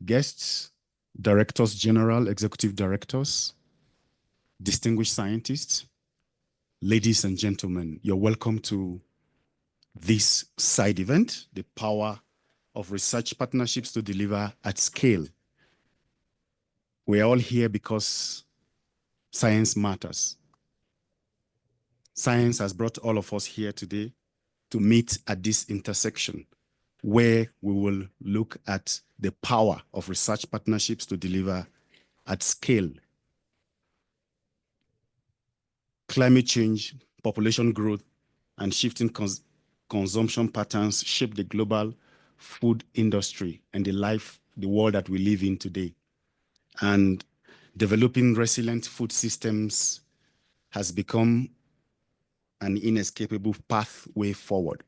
guests, directors general, executive directors, distinguished scientists, ladies and gentlemen, you're welcome to this side event, the power of research partnerships to deliver at scale. We are all here because science matters. Science has brought all of us here today to meet at this intersection where we will look at the power of research partnerships to deliver at scale. Climate change, population growth, and shifting consumption patterns shape the global food industry and the world that we live in today. And developing resilient food systems has become an inescapable pathway forward.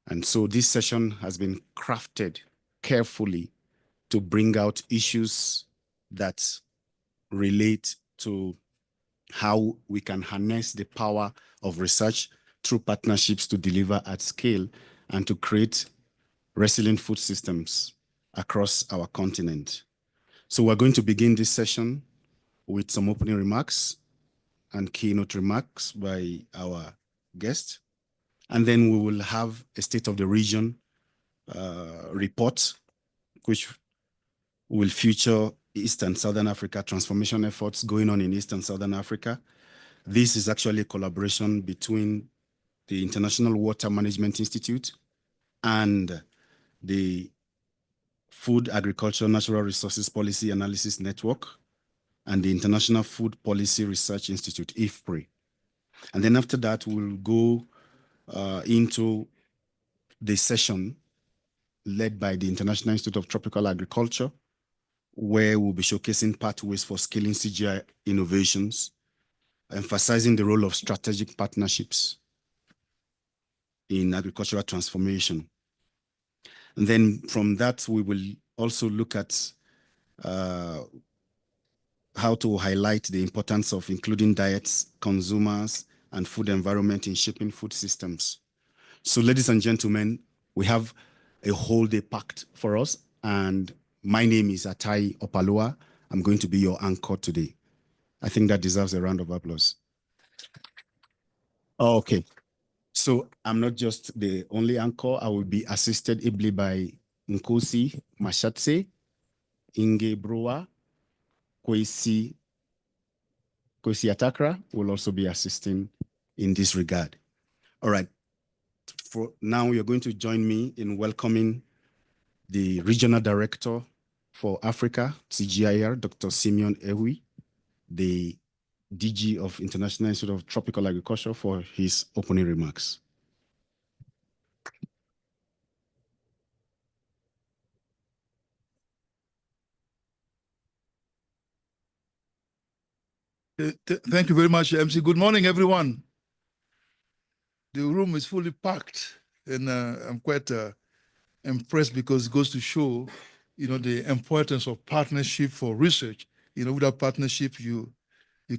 And so this session has been crafted carefully to bring out issues that relate to how we can harness the power of research through partnerships to deliver at scale and to create resilient food systems across our continent. So we're going to begin this session with some opening remarks and keynote remarks by our guest. And then we will have a state of the region report, which will feature East and Southern Africa transformation efforts going on in East and Southern Africa. This is actually a collaboration between the International Water Management Institute and the Food, Agriculture, Natural Resources Policy Analysis Network and the International Food Policy Research Institute, IFPRI. And then after that, we'll go into the session led by the International Institute of Tropical Agriculture, where we'll be showcasing pathways for scaling CGI innovations, emphasizing the role of strategic partnerships in agricultural transformation. And then from that, we will also look at how to highlight the importance of including diets, consumers, and food environment in shaping food systems. So ladies and gentlemen, we have a whole day packed for us, and my name is Atai Opalua. I'm going to be your anchor today. I think that deserves a round of applause. Okay, so I'm not just the only anchor. I will be assisted ably by Nkosi Mashatse, Inge Brewer, Kwesi Atakra will also be assisting in this regard. All right. For now, you're going to join me in welcoming the Regional Director for Africa, CGIAR, Dr. Simeon Ewi, the DG of International Institute of Tropical Agriculture, for his opening remarks. Thank you very much, MC. Good morning, everyone. The room is fully packed, and I'm quite impressed because it goes to show, the importance of partnership for research. Without partnership, you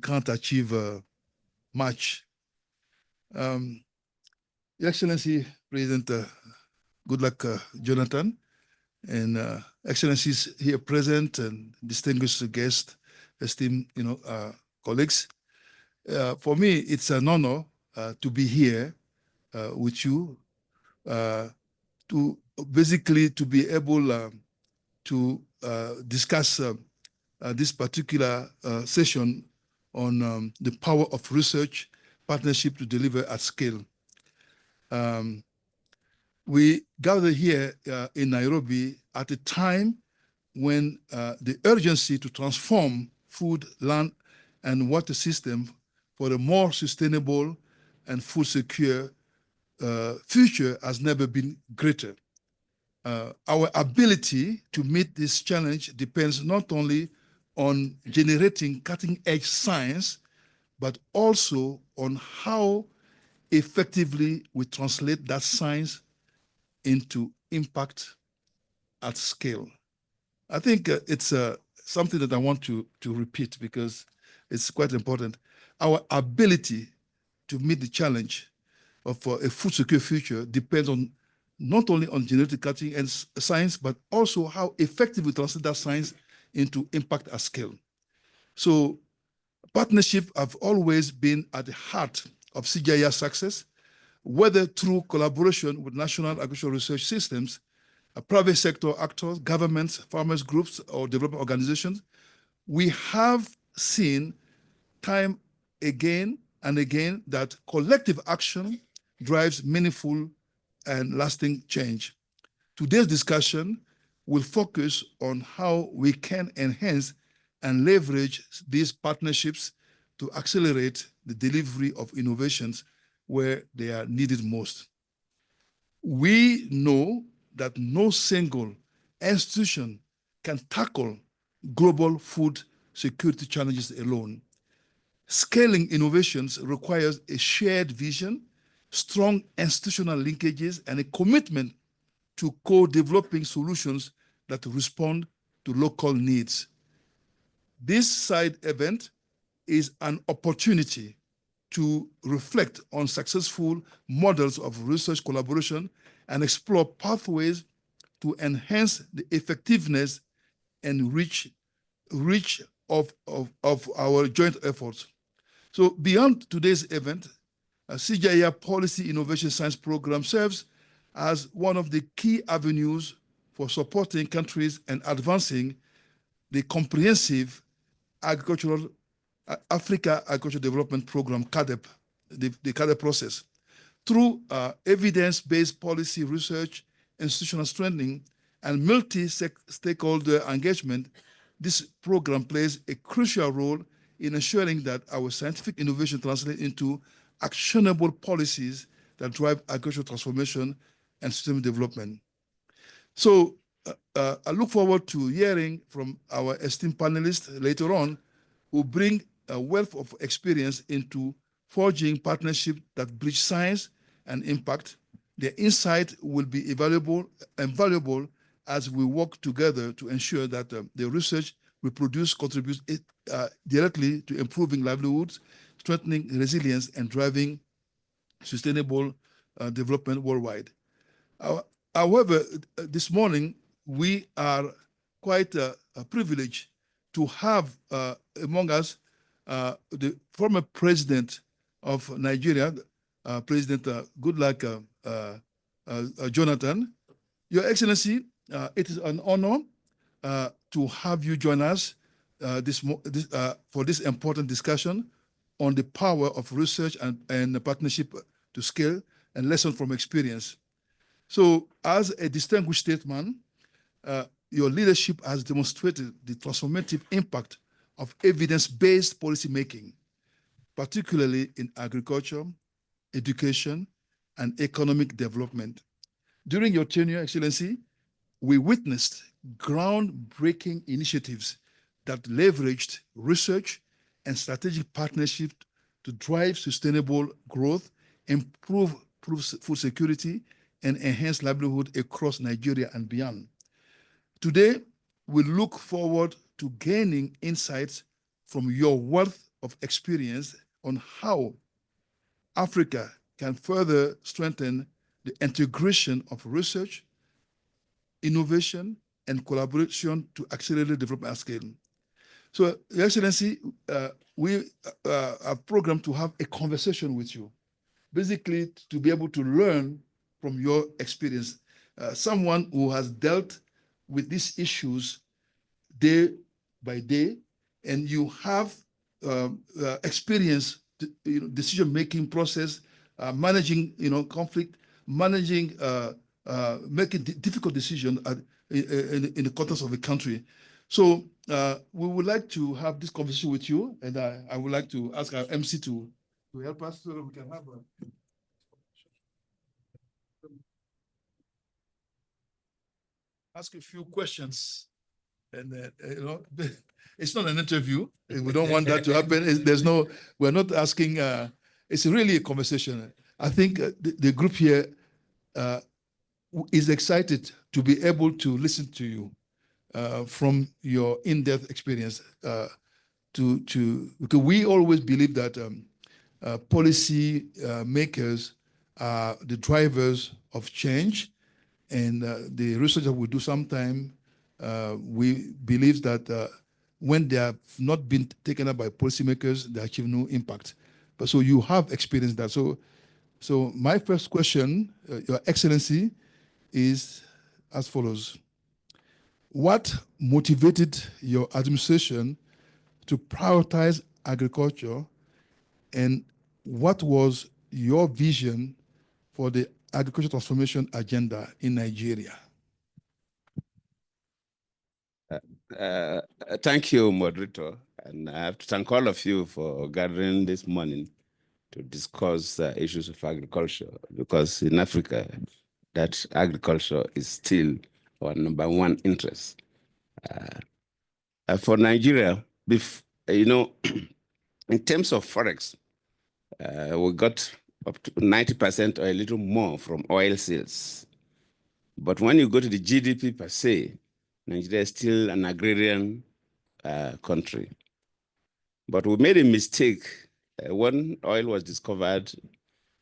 can't achieve much. Your Excellency, President, good luck, Jonathan, and Excellencies here present and distinguished guests, esteemed, colleagues. For me, it's an honor to be here with you, to basically to be able to discuss this particular session on the power of research partnership to deliver at scale. We gather here in Nairobi at a time when the urgency to transform food, land, and water system for a more sustainable and food secure future has never been greater. Our ability to meet this challenge depends not only on generating cutting-edge science, but also on how effectively we translate that science into impact at scale. I think it's something that I want to repeat because it's quite important. Our ability to meet the challenge of a food secure future depends on not only on genetic cutting and science, but also how effectively translate that science into impact at scale. So partnerships have always been at the heart of CGIAR success, whether through collaboration with national agricultural research systems, private sector actors, governments, farmers groups, or development organizations. We have seen time again and again that collective action drives meaningful and lasting change. Today's discussion will focus on how we can enhance and leverage these partnerships to accelerate the delivery of innovations where they are needed most. We know that no single institution can tackle global food security challenges alone. Scaling innovations requires a shared vision, strong institutional linkages, and a commitment to co-developing solutions that respond to local needs. This side event is an opportunity to reflect on successful models of research collaboration and explore pathways to enhance the effectiveness and reach of our joint efforts. So beyond today's event, CGIAR Policy Innovation Science Program serves as one of the key avenues for supporting countries and advancing the comprehensive Africa Agricultural Development Program, CADEP, the CADEP process. Through evidence-based policy research, institutional strengthening, and multi-stakeholder engagement, this program plays a crucial role in ensuring that our scientific innovation translates into actionable policies that drive agricultural transformation and sustainable development. So I look forward to hearing from our esteemed panelists later on, who bring a wealth of experience into forging partnerships that bridge science and impact. Their insight will be valuable as we work together to ensure that the research we produce contributes directly to improving livelihoods, strengthening resilience, and driving sustainable development worldwide. However, this morning, we are quite privileged to have among us the former president of Nigeria, President Goodluck Jonathan. Your Excellency, it is an honor to have you join us for this important discussion on the power of research and partnership to scale and lessons from experience. So as a distinguished statesman, your leadership has demonstrated the transformative impact of evidence-based policymaking, particularly in agriculture, education, and economic development. During your tenure, Excellency, we witnessed groundbreaking initiatives that leveraged research and strategic partnerships to drive sustainable growth, improve food security, and enhance livelihood across Nigeria and beyond. Today, we look forward to gaining insights from your wealth of experience on how Africa can further strengthen the integration of research, innovation, and collaboration to accelerate development at scale. So, Your Excellency, we have programmed to have a conversation with you, basically to be able to learn from your experience, someone who has dealt with these issues day by day, and you have experience, decision-making process, managing, conflict, managing, making difficult decisions in the context of a country. So we would like to have this conversation with you, and I would like to ask our MC to help us so that we can have ask a few questions. And it's not an interview. We don't want that to happen. We're not asking. It's really a conversation. I think the group here is excited to be able to listen to you from your in-depth experience. Because we always believe that policy makers are the drivers of change, And the research that we do sometime, we believe that when they have not been taken up by policymakers, they achieve no impact. But so you have experienced that. So my first question, Your Excellency, is as follows. What motivated your administration to prioritize agriculture, and what was your vision for the agriculture transformation agenda in Nigeria? Thank you, moderator. And I have to thank all of you for gathering this morning to discuss issues of agriculture, because in Africa, that agriculture is still our #1 interest. For Nigeria, in terms of forex, we got up to 90% or a little more from oil sales. But when you go to the GDP per se, Nigeria is still an agrarian country. But we made a mistake when oil was discovered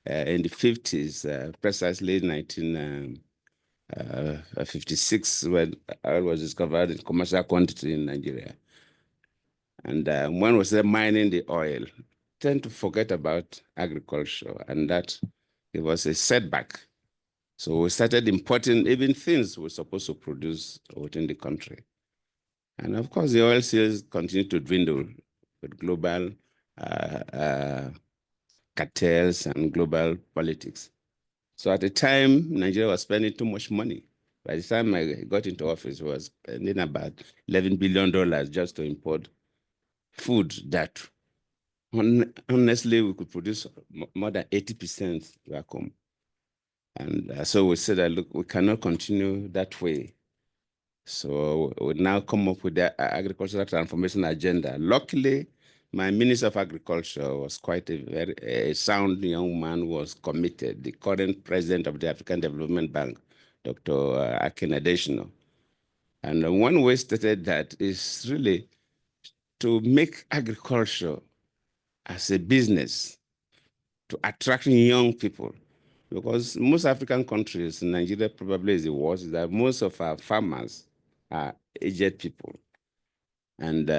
in the 50s, precisely 1956, when oil was discovered in commercial quantity in Nigeria. And when we started mining the oil, tend to forget about agriculture, and that it was a setback. So we started importing even things we're supposed to produce within the country. And of course, the oil sales continue to dwindle with global cartels and global politics. So at the time, Nigeria was spending too much money. By the time I got into office, we was spending about $11 billion just to import food that, honestly, we could produce more than 80% back home. And so we said that, look, we cannot continue that way. So we now come up with the agricultural transformation agenda. Luckily, my Minister of Agriculture was quite a very sound young man who was committed, the current president of the African Development Bank, Dr. Akin Adesina. And one way stated that is really to make agriculture as a business, to attract young people. Because most African countries, Nigeria probably is the worst, is that most of our farmers are aged people. And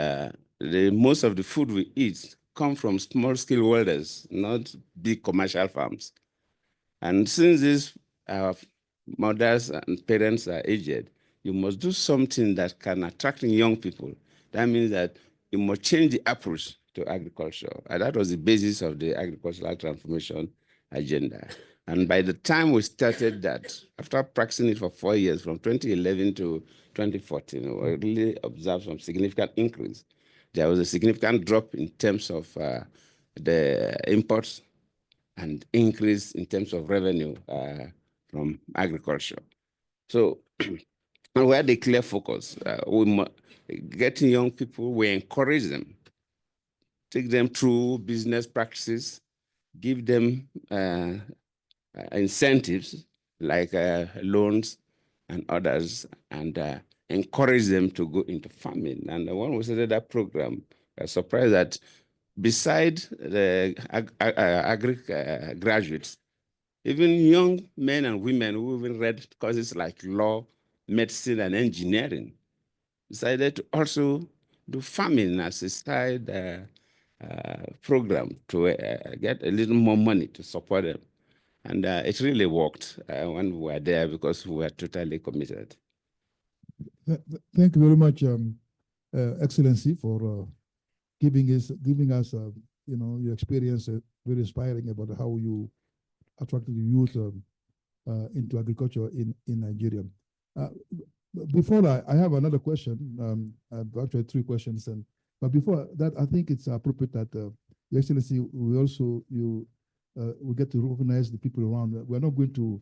most of the food we eat come from small-scale welders, not big commercial farms. And since these mothers and parents are aged, you must do something that can attract young people. That means that you must change the approach to agriculture. And that was the basis of the agricultural transformation agenda. And by the time we started that, after practicing it for 4 years, from 2011 to 2014, we really observed some significant increase. There was a significant drop in terms of the imports and increase in terms of revenue from agriculture. So we had a clear focus. Getting young people, we encourage them, take them through business practices, give them incentives like loans and others, and encourage them to go into farming. And when we started that program, I was surprised that beside the graduates, even young men and women who even read courses like law, medicine, and engineering decided to also do farming as a side program to get a little more money to support them. And it really worked when we were there, because we were totally committed. Thank you very much, Excellency, for giving us your experience, very inspiring about how you attracted the youth into agriculture in Nigeria. Before that, I have another question. I have actually 3 questions, but before that, I think it's appropriate that Your Excellency, we get to recognize the people around. We're not going to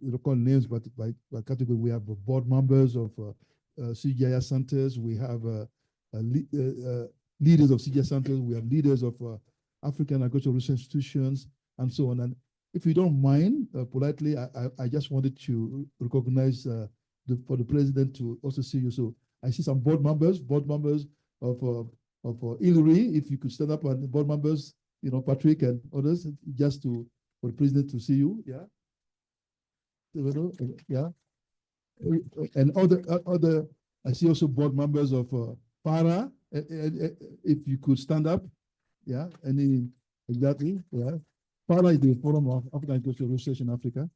recall names, but by category, we have board members of CGIAR centers, we have leaders of CGIAR centers, we have leaders of African agricultural research institutions, and so on. And if you don't mind, politely, I just wanted to recognize for the president to also see you. So I see some board members of ILRI. If you could stand up, and board members, Patrick and others, just for the president to see you. Yeah. Yeah, and other. I see also board members of FARA. If you could stand up, yeah. Exactly, yeah. FARA is the Forum of African Agricultural Research in Africa.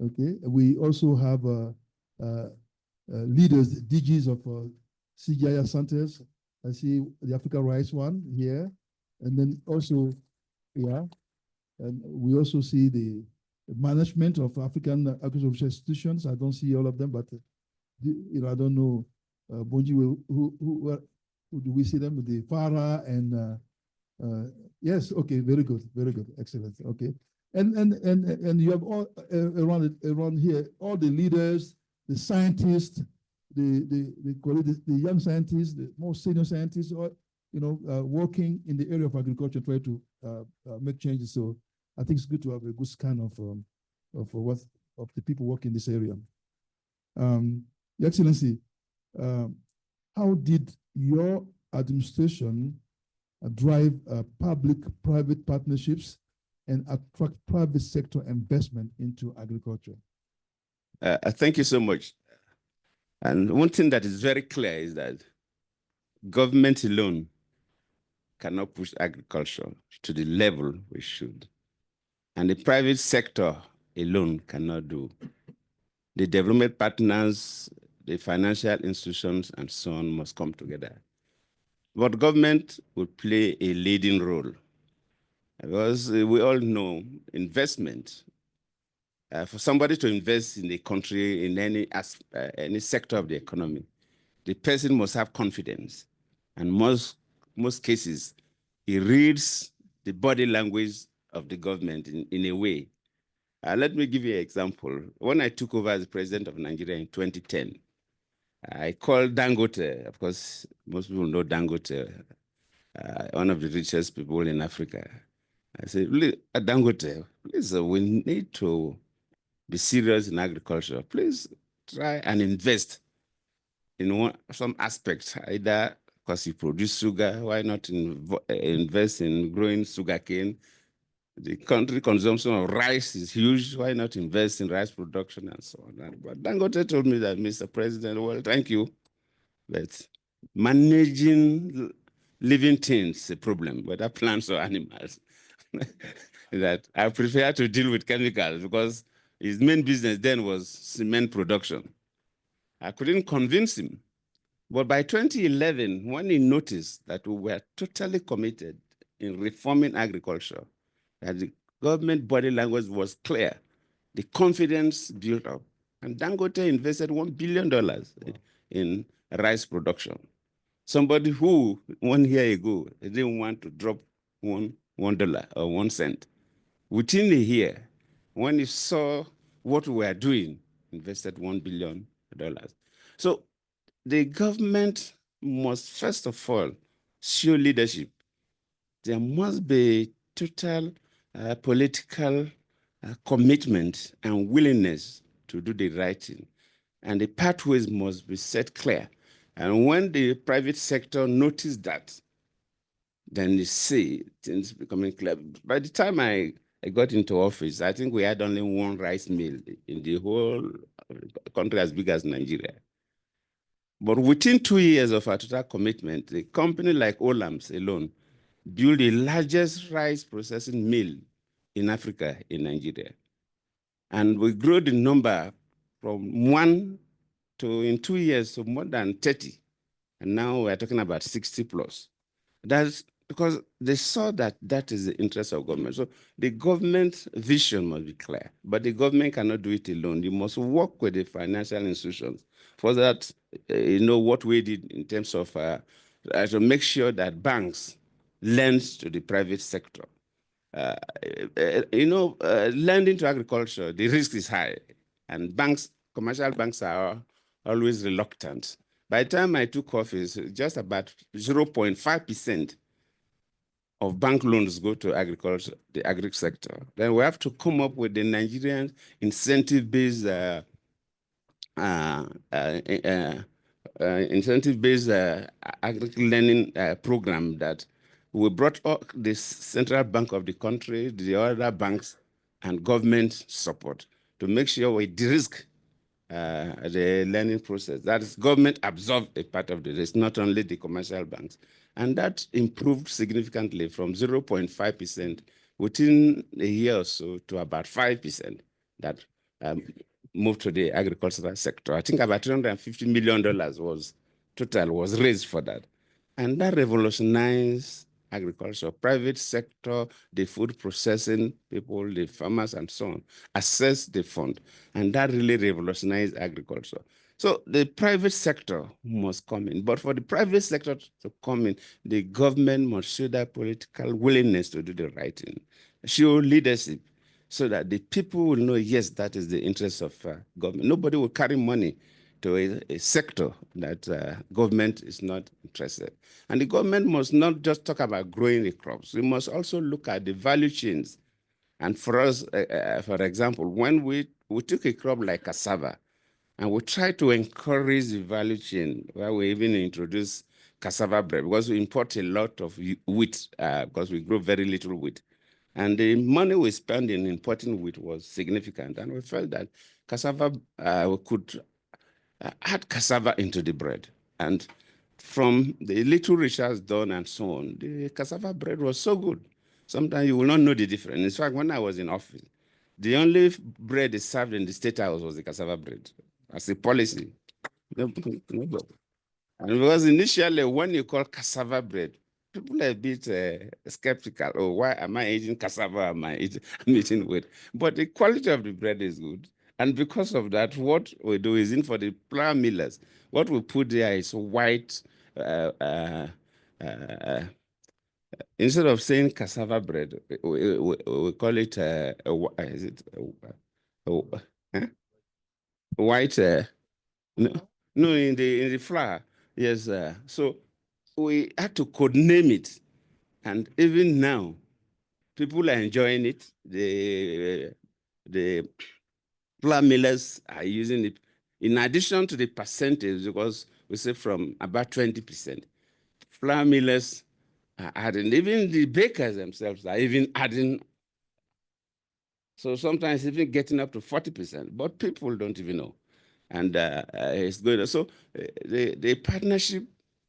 Okay, we also have leaders, DGs of CGIAR centers. I see the Africa Rice one here, and then also, yeah, and we also see the management of African agricultural research institutions. I don't see all of them, but I don't know. Bonji, who do we see them? The FARA and yes, okay, very good, excellent. Okay, and you have all around here all the leaders, the scientists, the young scientists, the more senior scientists, or working in the area of agriculture, try to make changes. So I think it's good to have a good scan of the people working in this area. Your Excellency, how did your administration drive public-private partnerships and attract private sector investment into agriculture? Thank you so much. And one thing that is very clear is that government alone cannot push agriculture to the level we should. And the private sector alone cannot do. The development partners, the financial institutions, and so on must come together. But government will play a leading role. Because we all know investment, for somebody to invest in a country, in any sector of the economy, the person must have confidence. And most cases, he reads the body language of the government in a way. Let me give you an example. When I took over as president of Nigeria in 2010, I called Dangote. Of course, most people know Dangote, one of the richest people in Africa. I said, Dangote, please, we need to be serious in agriculture. Please try and invest in some aspects, either because you produce sugar, why not invest in growing sugarcane? The country consumption of rice is huge. Why not invest in rice production and so on? But Dangote told me that, Mr. President, well, thank you, but managing living things is a problem, whether plants or animals. That I prefer to deal with chemicals because his main business then was cement production. I couldn't convince him. But by 2011, when he noticed that we were totally committed in reforming agriculture, that the government body language was clear, the confidence built up, and Dangote invested $1 billion in rice production. Somebody who 1 year ago didn't want to drop $1 or 1 cent. Within a year, when he saw what we were doing, invested $1 billion. So the government must first of all show leadership. There must be total political commitment and willingness to do the right thing. And the pathways must be set clear. And when the private sector notice that, then they see things becoming clear. By the time I got into office, I think we had only 1 rice mill in the whole country as big as Nigeria. But within 2 years of our total commitment, a company like Olams alone built the largest rice processing mill in Africa, in Nigeria. And we grew the number from 1 to, in 2 years, to more than 30. And now we're talking about 60 plus. That's because they saw that that is the interest of government. So the government vision must be clear, but the government cannot do it alone. You must work with the financial institutions. For that, what we did in terms of to make sure that banks lend to the private sector. Lending to agriculture, the risk is high, and commercial banks are always reluctant. By the time I took office, just about 0.5% of bank loans go to agriculture, the agri sector. Then we have to come up with the Nigerian incentive-based agricultural lending program that we brought up the central bank of the country, the other banks, and government support to make sure we de-risk the learning process. That is, government absorbed a part of the risk, not only the commercial banks. And that improved significantly from 0.5% within a year or so to about 5% that moved to the agricultural sector. I think about $350 million was raised for that. And that revolutionized agriculture, private sector, the food processing people, the farmers and so on, access the fund. And that really revolutionized agriculture. So the private sector must come in. But for the private sector to come in, the government must show that political willingness to do the right thing, show leadership, so that the people will know, yes, that is the interest of government. Nobody will carry money to a sector that government is not interested. And the government must not just talk about growing the crops. We must also look at the value chains. And for us, for example, when we took a crop like cassava, and we try to encourage the value chain, where we even introduce cassava bread, because we import a lot of wheat, because we grow very little wheat. And the money we spend in importing wheat was significant. And we felt that cassava, we could add cassava into the bread. And from the little research done and so on, the cassava bread was so good. Sometimes you will not know the difference. In fact, when I was in office, the only bread they served in the State House was the cassava bread as a policy. And because initially, when you call cassava bread, people are a bit skeptical. Oh, why am I eating cassava? I'm eating wheat. But the quality of the bread is good. And because of that, what we do is, in for the flour millers, what we put there is white, instead of saying cassava bread, we call it, is it white, no, in the flour, yes. So we had to codename it. And even now, people are enjoying it. The flour millers are using it in addition to the percentage, because we say from about 20%. Flour millers are adding, even the bakers themselves are even adding. So sometimes even getting up to 40%, but people don't even know. And it's good. So the partnership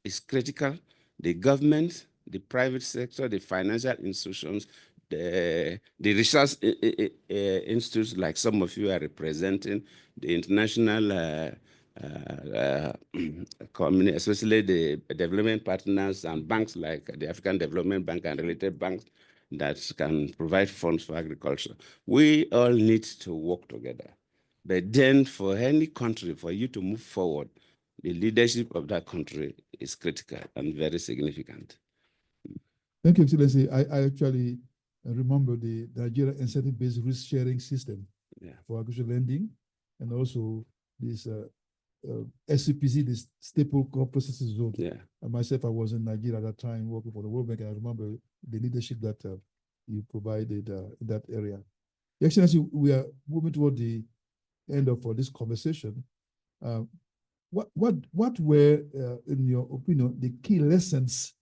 is critical. The government, the private sector, the financial institutions, the research institutes like some of you are representing, the international community, especially the development partners and banks like the African Development Bank and related banks that can provide funds for agriculture. We all need to work together. But then for any country, for you to move forward, the leadership of that country is critical and very significant. Thank you, Excellency. I actually remember the Nigeria incentive-based risk-sharing system for agricultural lending, and also this SCPZ, this Staple Crop Processing Zone. And myself, I was in Nigeria at that time working for the World Bank, and I remember the leadership that you provided in that area. Excellency, we are moving toward the end of this conversation. What were, in your opinion, the key lessons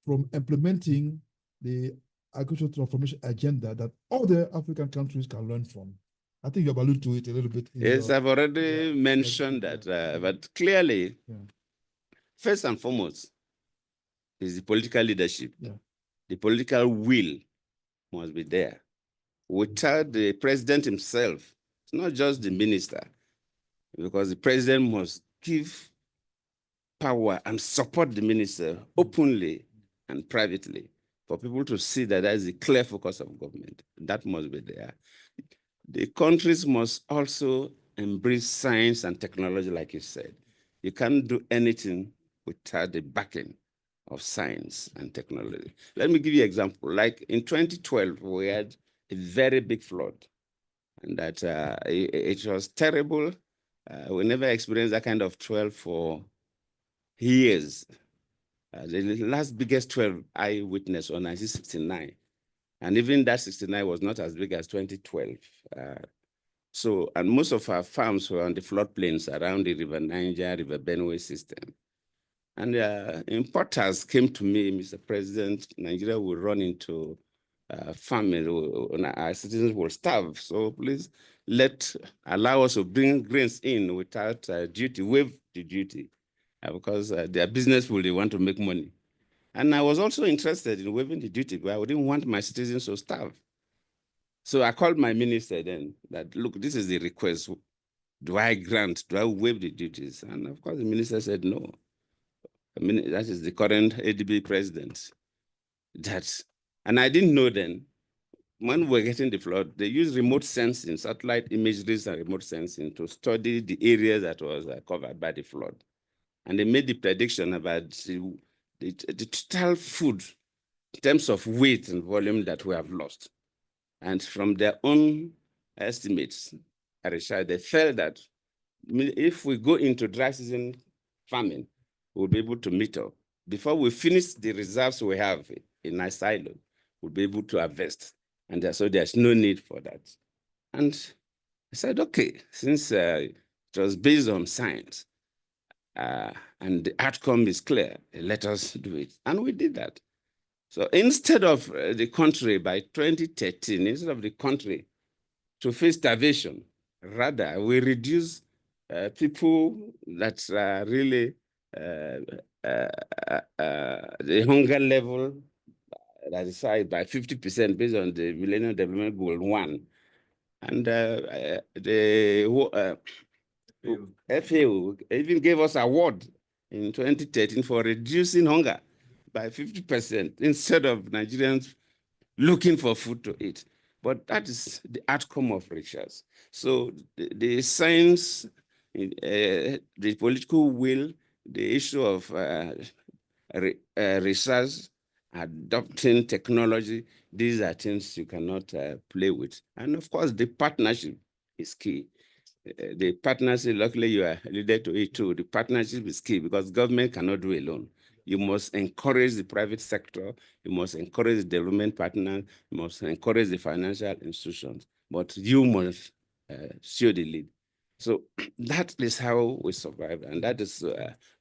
from implementing the agricultural transformation agenda that other African countries can learn from? I think you've alluded to it a little bit. Yes, I've already mentioned that, but clearly, first and foremost, is the political leadership. The political will must be there. Without the president himself, it's not just the minister, because the president must give power and support the minister openly and privately for people to see that that is a clear focus of government. That must be there. The countries must also embrace science and technology, like you said. You can't do anything without the backing of science and technology. Let me give you an example. Like in 2012, we had a very big flood, and that it was terrible. We never experienced that kind of 12 for years. The last biggest 12 I witnessed was 1969. And even that 69 was not as big as 2012. So, and most of our farms were on the floodplains around the River Niger, River Benue system. And importers came to me, Mr. President, Nigeria will run into famine, our citizens will starve. So please, allow us to bring grains in without duty, waive the duty, because their business will, they want to make money. And I was also interested in waiving the duty, but I didn't want my citizens to starve. So I called my minister then that, look, this is the request. Do I waive the duties? And of course, the minister said no. I mean, that is the current ADB president. And I didn't know then, when we were getting the flood, they used remote sensing, satellite imageries and remote sensing to study the area that was covered by the flood. And they made the prediction about the total food in terms of weight and volume that we have lost. And from their own estimates, they felt that if we go into dry season farming, we'll be able to meet up. Before we finish the reserves we have in our silo, we'll be able to harvest. And so there's no need for that. And I said, okay, since it was based on science and the outcome is clear, let us do it. And we did that. So instead of the country by 2013, instead of the country to face starvation, rather we reduce people that are really the hunger level that is high by 50% based on the Millennium Development Goal 1. And the FAO even gave us an award in 2013 for reducing hunger by 50% instead of Nigerians looking for food to eat. But that is the outcome of research. So the science, the political will, the issue of research, adopting technology, these are things you cannot play with. And of course, the partnership is key. The partnership, luckily you are alluded to it too, the partnership is key because government cannot do alone. You must encourage the private sector, you must encourage the development partners, you must encourage the financial institutions, but you must show the lead. So that is how we survive, and that is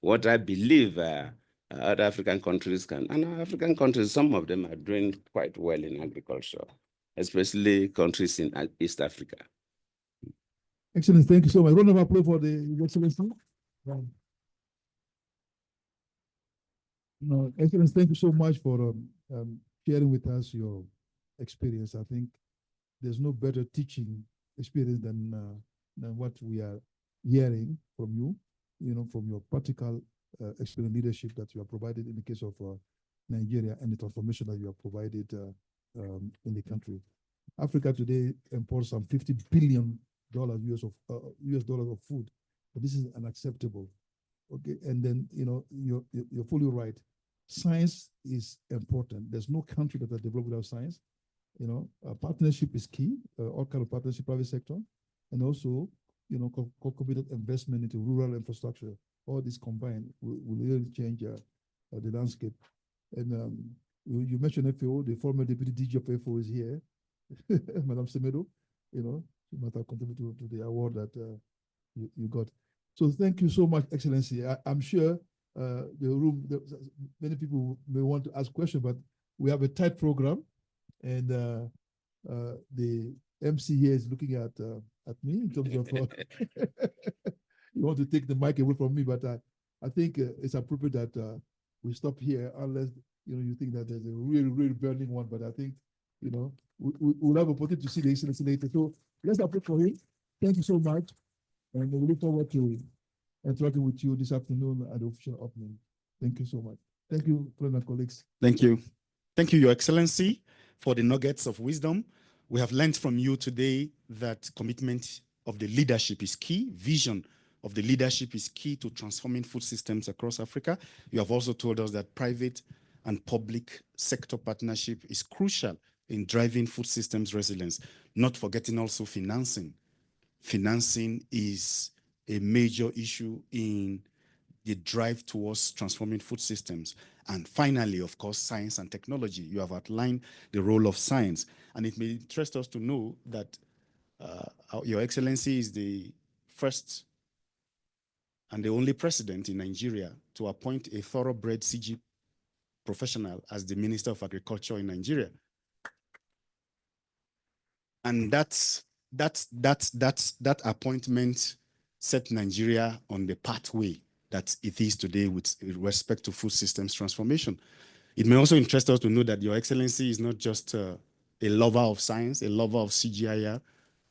what I believe other African countries can. And African countries, some of them are doing quite well in agriculture, especially countries in East Africa. Excellent, thank you so much. Round of applause for the Excellency. No, Excellence, thank you so much for sharing with us your experience. I think there's no better teaching experience than what we are hearing from you, from your practical experience leadership that you have provided in the case of Nigeria and the transformation that you have provided in the country. Africa today imports some $50 billion US dollars of food, but this is unacceptable. Okay, and then you're fully right. Science is important. There's no country that has developed without science. Partnership is key. All kind of partnership, private sector, and also concomitant investment into rural infrastructure. All this combined will really change the landscape. And you mentioned FAO. The former deputy DG of FAO is here, Madam Semedo. She might have contributed to the award that you got. So thank you so much, Excellency. I'm sure many people may want to ask questions, but we have a tight program, and the MC here is looking at me in terms of you want to take the mic away from me, but I think it's appropriate that we stop here unless you think that there's a really, really burning one. But I think we'll have a opportunity to see the Excellency later. So let's approach for him. Thank you so much, and we look forward to interacting with you this afternoon at the official opening. Thank you so much. Thank you, friends and colleagues. Thank you. Thank you, Your Excellency, for the nuggets of wisdom. We have learned from you today that commitment of the leadership is key. Vision of the leadership is key to transforming food systems across Africa. You have also told us that private and public sector partnership is crucial in driving food systems resilience, not forgetting also financing. Financing is a major issue in the drive towards transforming food systems. And finally, of course, science and technology. You have outlined the role of science. And it may interest us to know that Your Excellency is the first and the only president in Nigeria to appoint a thoroughbred CG professional as the Minister of Agriculture in Nigeria. And that that appointment set Nigeria on the pathway that it is today with respect to food systems transformation. It may also interest us to know that Your Excellency is not just a lover of science, a lover of CGIAR.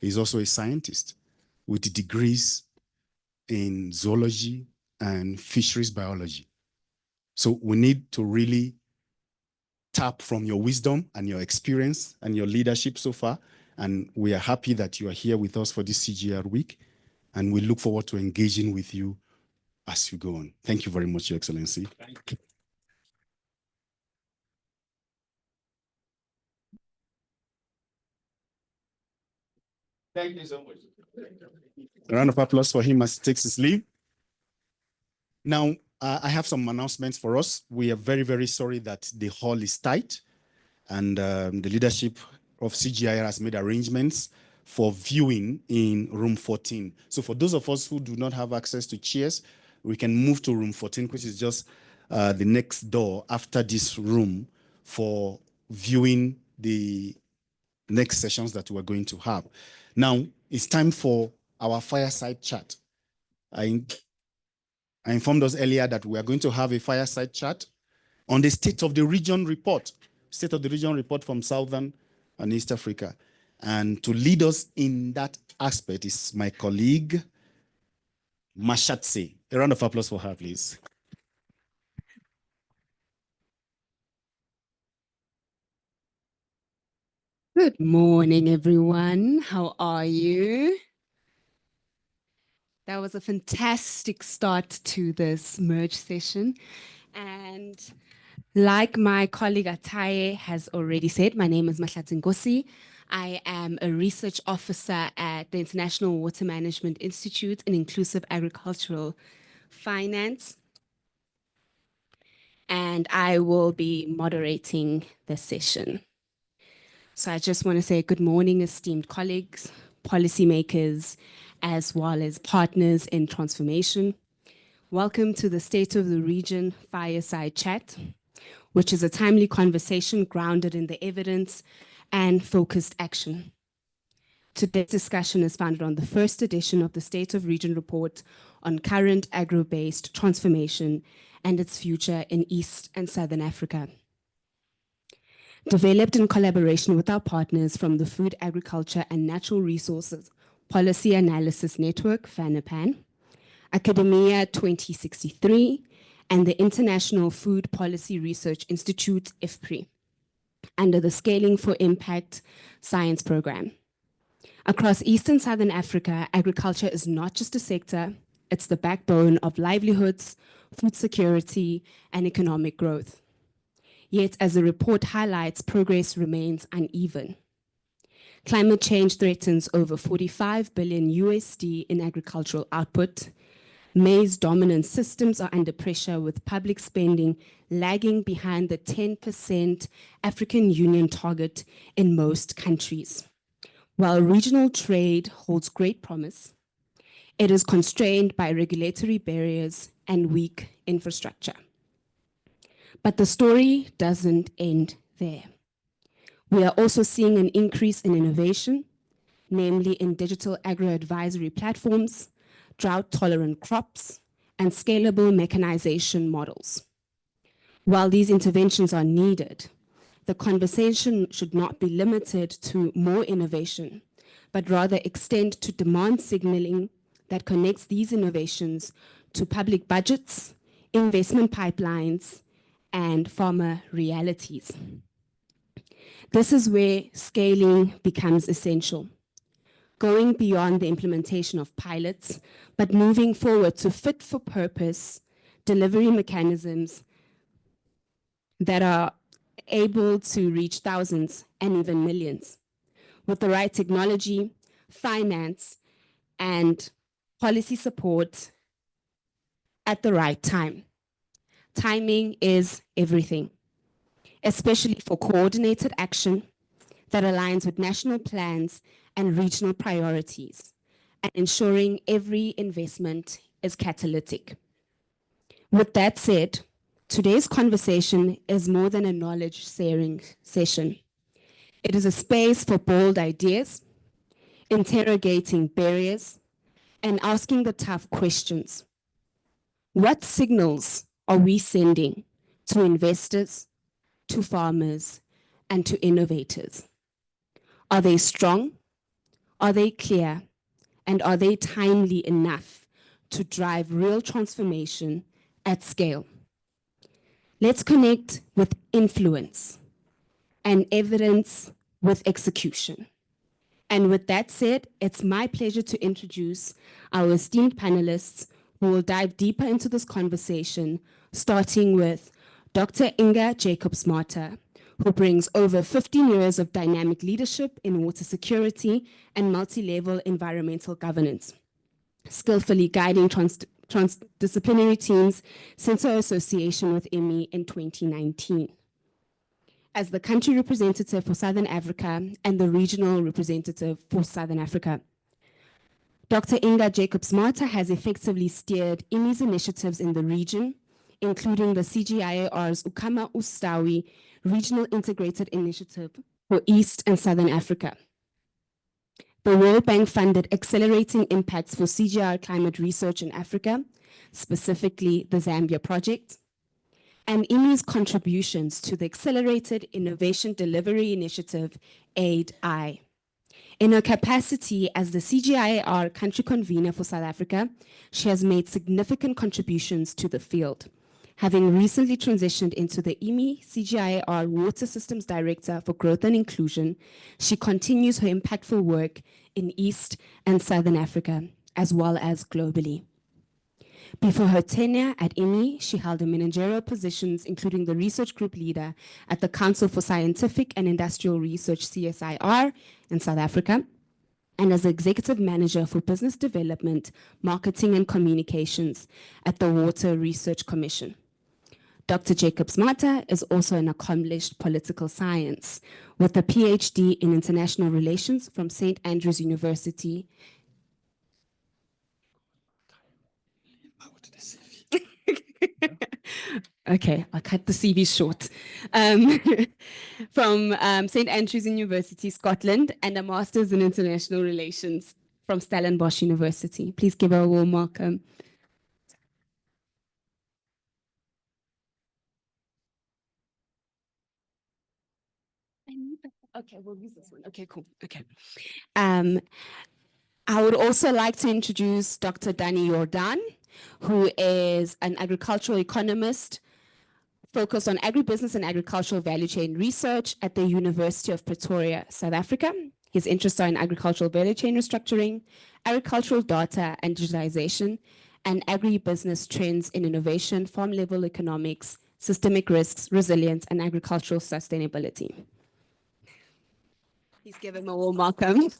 He's also a scientist with degrees in zoology and fisheries biology. So we need to really tap from your wisdom and your experience and your leadership so far. And we are happy that you are here with us for this CGIAR week. And we look forward to engaging with you as you go on. Thank you very much, Your Excellency. Thank you. Thank you so much. A round of applause for him as he takes his leave. Now, I have some announcements for us. We are very, very sorry that the hall is tight, and the leadership of CGIAR has made arrangements for viewing in room 14. So for those of us who do not have access to chairs, we can move to room 14, which is just the next door after this room, for viewing the next sessions that we're going to have. Now, it's time for our fireside chat. I informed us earlier that we are going to have a fireside chat on the State of the Region report from Southern and East Africa. And to lead us in that aspect is my colleague, Mashatse. A round of applause for her, please. Good morning, everyone. How are you? That was a fantastic start to this merge session. And like my colleague Ataye has already said, my name is Mahlatsi Ngosi. I am a research officer at the International Water Management Institute in Inclusive Agricultural Finance. And I will be moderating this session. So I just want to say good morning, esteemed colleagues, policymakers, as well as partners in transformation. Welcome to the State of the Region Fireside Chat, which is a timely conversation grounded in the evidence and focused action. Today's discussion is founded on the first edition of the State of Region report on current agro-based transformation and its future in East and Southern Africa. Developed in collaboration with our partners from the Food, Agriculture and Natural Resources Policy Analysis Network, FANRPAN, Academia 2063, and the International Food Policy Research Institute, IFPRI, under the Scaling for Impact Science Program. Across East and Southern Africa, agriculture is not just a sector, it's the backbone of livelihoods, food security, and economic growth. Yet, as the report highlights, progress remains uneven. Climate change threatens over 45 billion USD in agricultural output. Maize-dominant systems are under pressure, with public spending lagging behind the 10% African Union target in most countries. While regional trade holds great promise, it is constrained by regulatory barriers and weak infrastructure. But the story doesn't end there. We are also seeing an increase in innovation, namely in digital agro-advisory platforms, drought-tolerant crops, and scalable mechanization models. While these interventions are needed, the conversation should not be limited to more innovation, but rather extend to demand signaling that connects these innovations to public budgets, investment pipelines, and farmer realities. This is where scaling becomes essential, going beyond the implementation of pilots, but moving forward to fit-for-purpose delivery mechanisms that are able to reach thousands and even millions, with the right technology, finance, and policy support at the right time. Timing is everything, especially for coordinated action that aligns with national plans and regional priorities, and ensuring every investment is catalytic. With that said, today's conversation is more than a knowledge-sharing session. It is a space for bold ideas. interrogating barriers, and asking the tough questions. What signals are we sending to investors, to farmers, and to innovators? Are they strong? Are they clear? And are they timely enough to drive real transformation at scale? Let's connect with influence and evidence with execution. And with that said, it's my pleasure to introduce our esteemed panelists who will dive deeper into this conversation, starting with Dr. Inga Jacobs-Marta, who brings over 15 years of dynamic leadership in water security and multi-level environmental governance, skillfully guiding transdisciplinary teams since her association with IWMI in 2019. As the country representative for Southern Africa and the regional representative for Southern Africa, Dr. Inga Jacobs-Marta has effectively steered IWMI's initiatives in the region, including the CGIAR's Ukama Ustawi Regional Integrated Initiative for East and Southern Africa. The World Bank funded Accelerating Impacts for CGIAR Climate Research in Africa, specifically the Zambia project, and IWMI's contributions to the Accelerated Innovation Delivery Initiative, AID-I. In her capacity as the CGIAR country convener for South Africa, she has made significant contributions to the field. Having recently transitioned into the IWMI CGIAR Water Systems Director for Growth and Inclusion, she continues her impactful work in East and Southern Africa, as well as globally. Before her tenure at IWMI, she held managerial positions, including the research group leader at the Council for Scientific and Industrial Research, CSIR, in South Africa, and as executive manager for business development, marketing, and communications at the Water Research Commission. Dr. Jacobs-Marta is also an accomplished political science with a PhD in international relations from St. Andrews University. Okay, I'll cut the CV short. From St. Andrews University, Scotland, and a master's in international relations from Stellenbosch University. Please give her a warm welcome. Okay, we'll use this one. Okay, cool. Okay. I would also like to introduce Dr. Danny Jordan, who is an agricultural economist focused on agribusiness and agricultural value chain research at the University of Pretoria, South Africa. His interests are in agricultural value chain restructuring, agricultural data and digitalization, and agribusiness trends in innovation, farm-level economics, systemic risks, resilience, and agricultural sustainability. Please give him a warm welcome.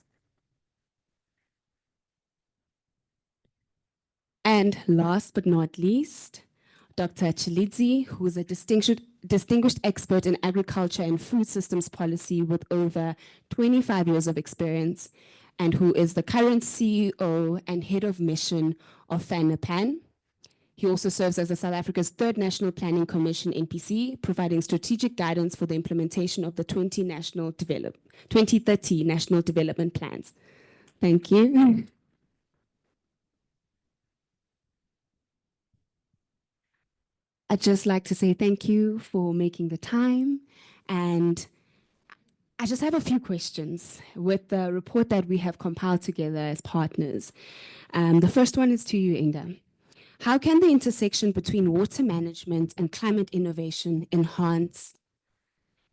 And last but not least, Dr. Chilidzi, who is a distinguished expert in agriculture and food systems policy with over 25 years of experience, and who is the current CEO and head of mission of FANRPAN. He also serves as South Africa's third National Planning Commission, NPC, providing strategic guidance for the implementation of the 2030 National Development Plans. Thank you. I'd just like to say thank you for making the time. And I just have a few questions with the report that we have compiled together as partners. The first one is to you, Inga. How can the intersection between water management and climate innovation enhance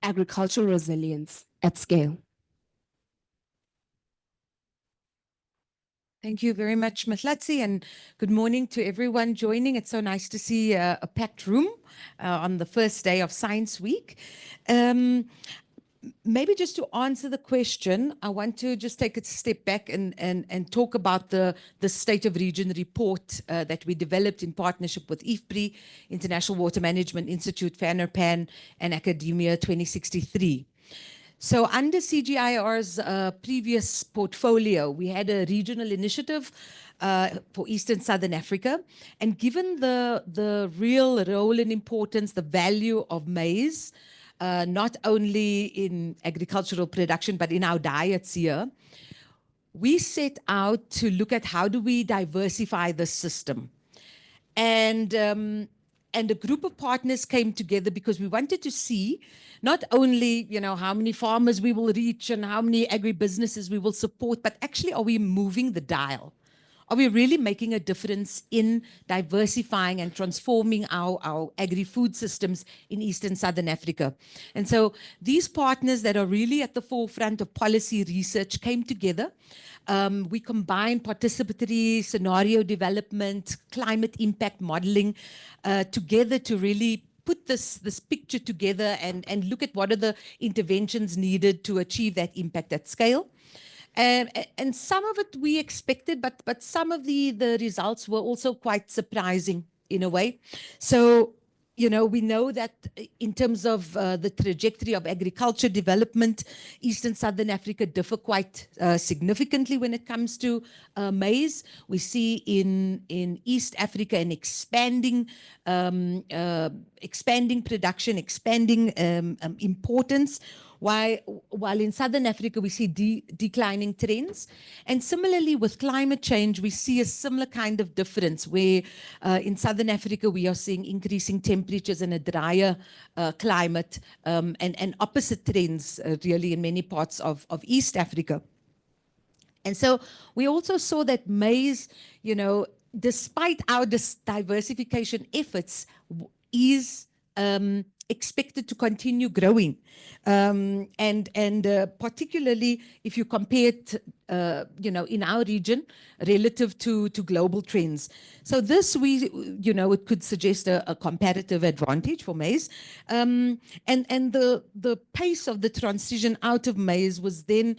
agricultural resilience at scale? Thank you very much, Mahlatsi, and good morning to everyone joining. It's so nice to see a packed room on the first day of Science Week. Maybe just to answer the question, I want to just take a step back and talk about the State of Region report that we developed in partnership with IFPRI, International Water Management Institute, FANRPAN, and Academia 2063. So under CGIAR's previous portfolio, we had a regional initiative for East and Southern Africa. And given the real role and importance, the value of maize, not only in agricultural production, but in our diets here, we set out to look at how do we diversify the system. And a group of partners came together because we wanted to see not only, you know, how many farmers we will reach and how many agribusinesses we will support, but actually, are we moving the dial? Are we really making a difference in diversifying and transforming our agri-food systems in Eastern Southern Africa? And so these partners that are really at the forefront of policy research came together. We combined participatory scenario development, climate impact modeling together to really put this picture together and look at what are the interventions needed to achieve that impact at scale. And some of it we expected, but some of the results were also quite surprising in a way. So, you know, we know that in terms of the trajectory of agriculture development, Eastern Southern Africa differ quite significantly when it comes to maize. We see in East Africa an expanding production, expanding importance, while in Southern Africa we see declining trends. And similarly with climate change, we see a similar kind of difference where in Southern Africa we are seeing increasing temperatures and a drier climate and opposite trends really in many parts of East Africa. And so we also saw that maize, you know, despite our diversification efforts, is expected to continue growing. And particularly if you compare it, you know, in our region relative to global trends. So this, you know, it could suggest a comparative advantage for maize. And the pace of the transition out of maize was then,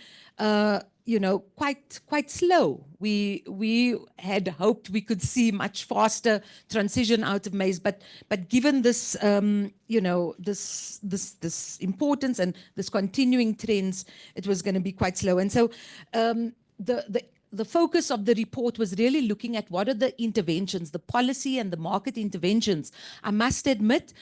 you know, quite slow. We had hoped we could see much faster transition out of maize, but given this, you know, this importance and this continuing trends, it was going to be quite slow. And so the focus of the report was really looking at what are the interventions, the policy and the market interventions. I must admit,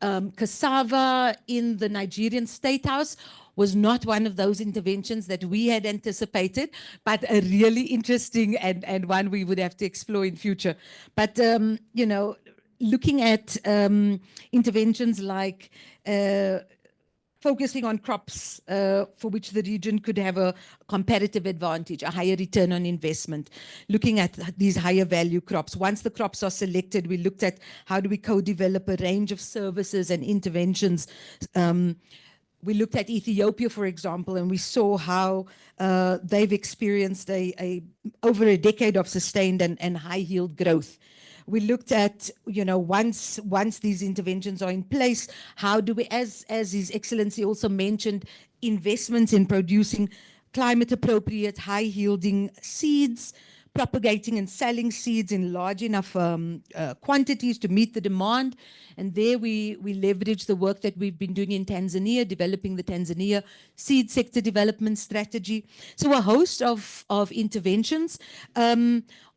cassava in the Nigerian State House was not one of those interventions that we had anticipated, but a really interesting and one we would have to explore in future. But, you know, looking at interventions like focusing on crops for which the region could have a competitive advantage, a higher return on investment, looking at these higher value crops. Once the crops are selected, we looked at how do we co-develop a range of services and interventions. We looked at Ethiopia, for example, and we saw how they've experienced over a decade of sustained and high yield growth. We looked at, you know, once these interventions are in place, how do we, as His Excellency also mentioned, investments in producing climate appropriate, high yielding seeds, propagating and selling seeds in large enough quantities to meet the demand. And there we leverage the work that we've been doing in Tanzania, developing the Tanzania seed sector development strategy. So a host of interventions.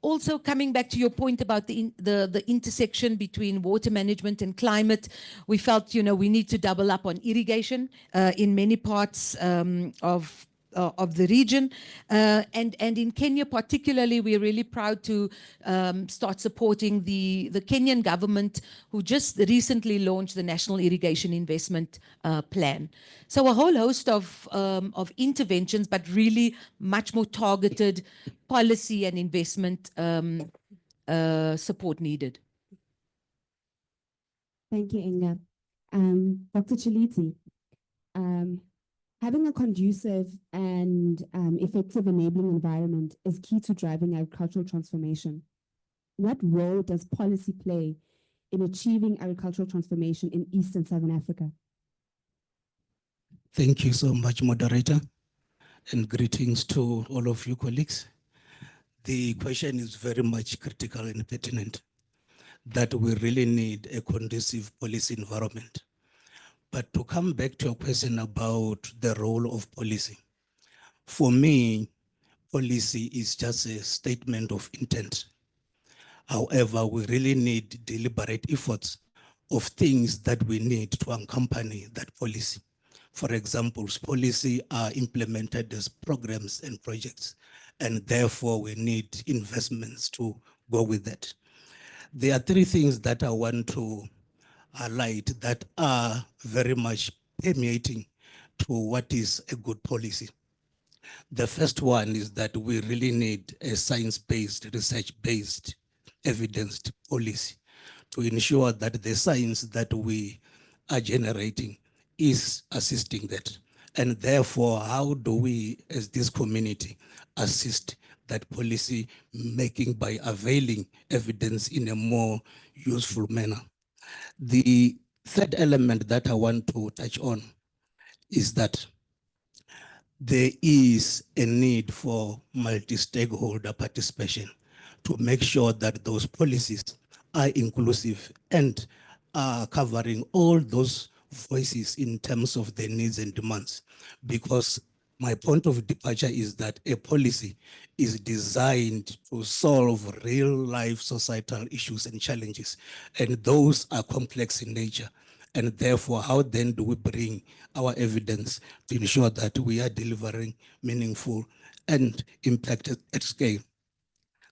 Also coming back to your point about the intersection between water management and climate, we felt, you know, we need to double up on irrigation in many parts of the region. And in Kenya particularly, we're really proud to start supporting the Kenyan government, who just recently launched the National Irrigation Investment Plan. So a whole host of interventions, but really much more targeted policy and investment support needed. Thank you, Inga. Dr. Chiliti, having a conducive and effective enabling environment is key to driving agricultural transformation. What role does policy play in achieving agricultural transformation in East and Southern Africa? Thank you so much, moderator, and greetings to all of you colleagues. The question is very much critical and pertinent, that we really need a conducive policy environment. But to come back to your question about the role of policy, for me, policy is just a statement of intent. However, we really need deliberate efforts of things that we need to accompany that policy. For example, policy are implemented as programs and projects, and therefore we need investments to go with that. There are three things that I want to highlight that are very much permeating to what is a good policy. The first one is that we really need a science-based, research-based, evidence policy to ensure that the science that we are generating is assisting that. And therefore, how do we, as this community, assist that policy making by availing evidence in a more useful manner? The third element that I want to touch on is that there is a need for multi-stakeholder participation to make sure that those policies are inclusive and are covering all those voices in terms of their needs and demands. Because my point of departure is that a policy is designed to solve real life societal issues and challenges, and those are complex in nature. And therefore, how then do we bring our evidence to ensure that we are delivering meaningful and impact at scale?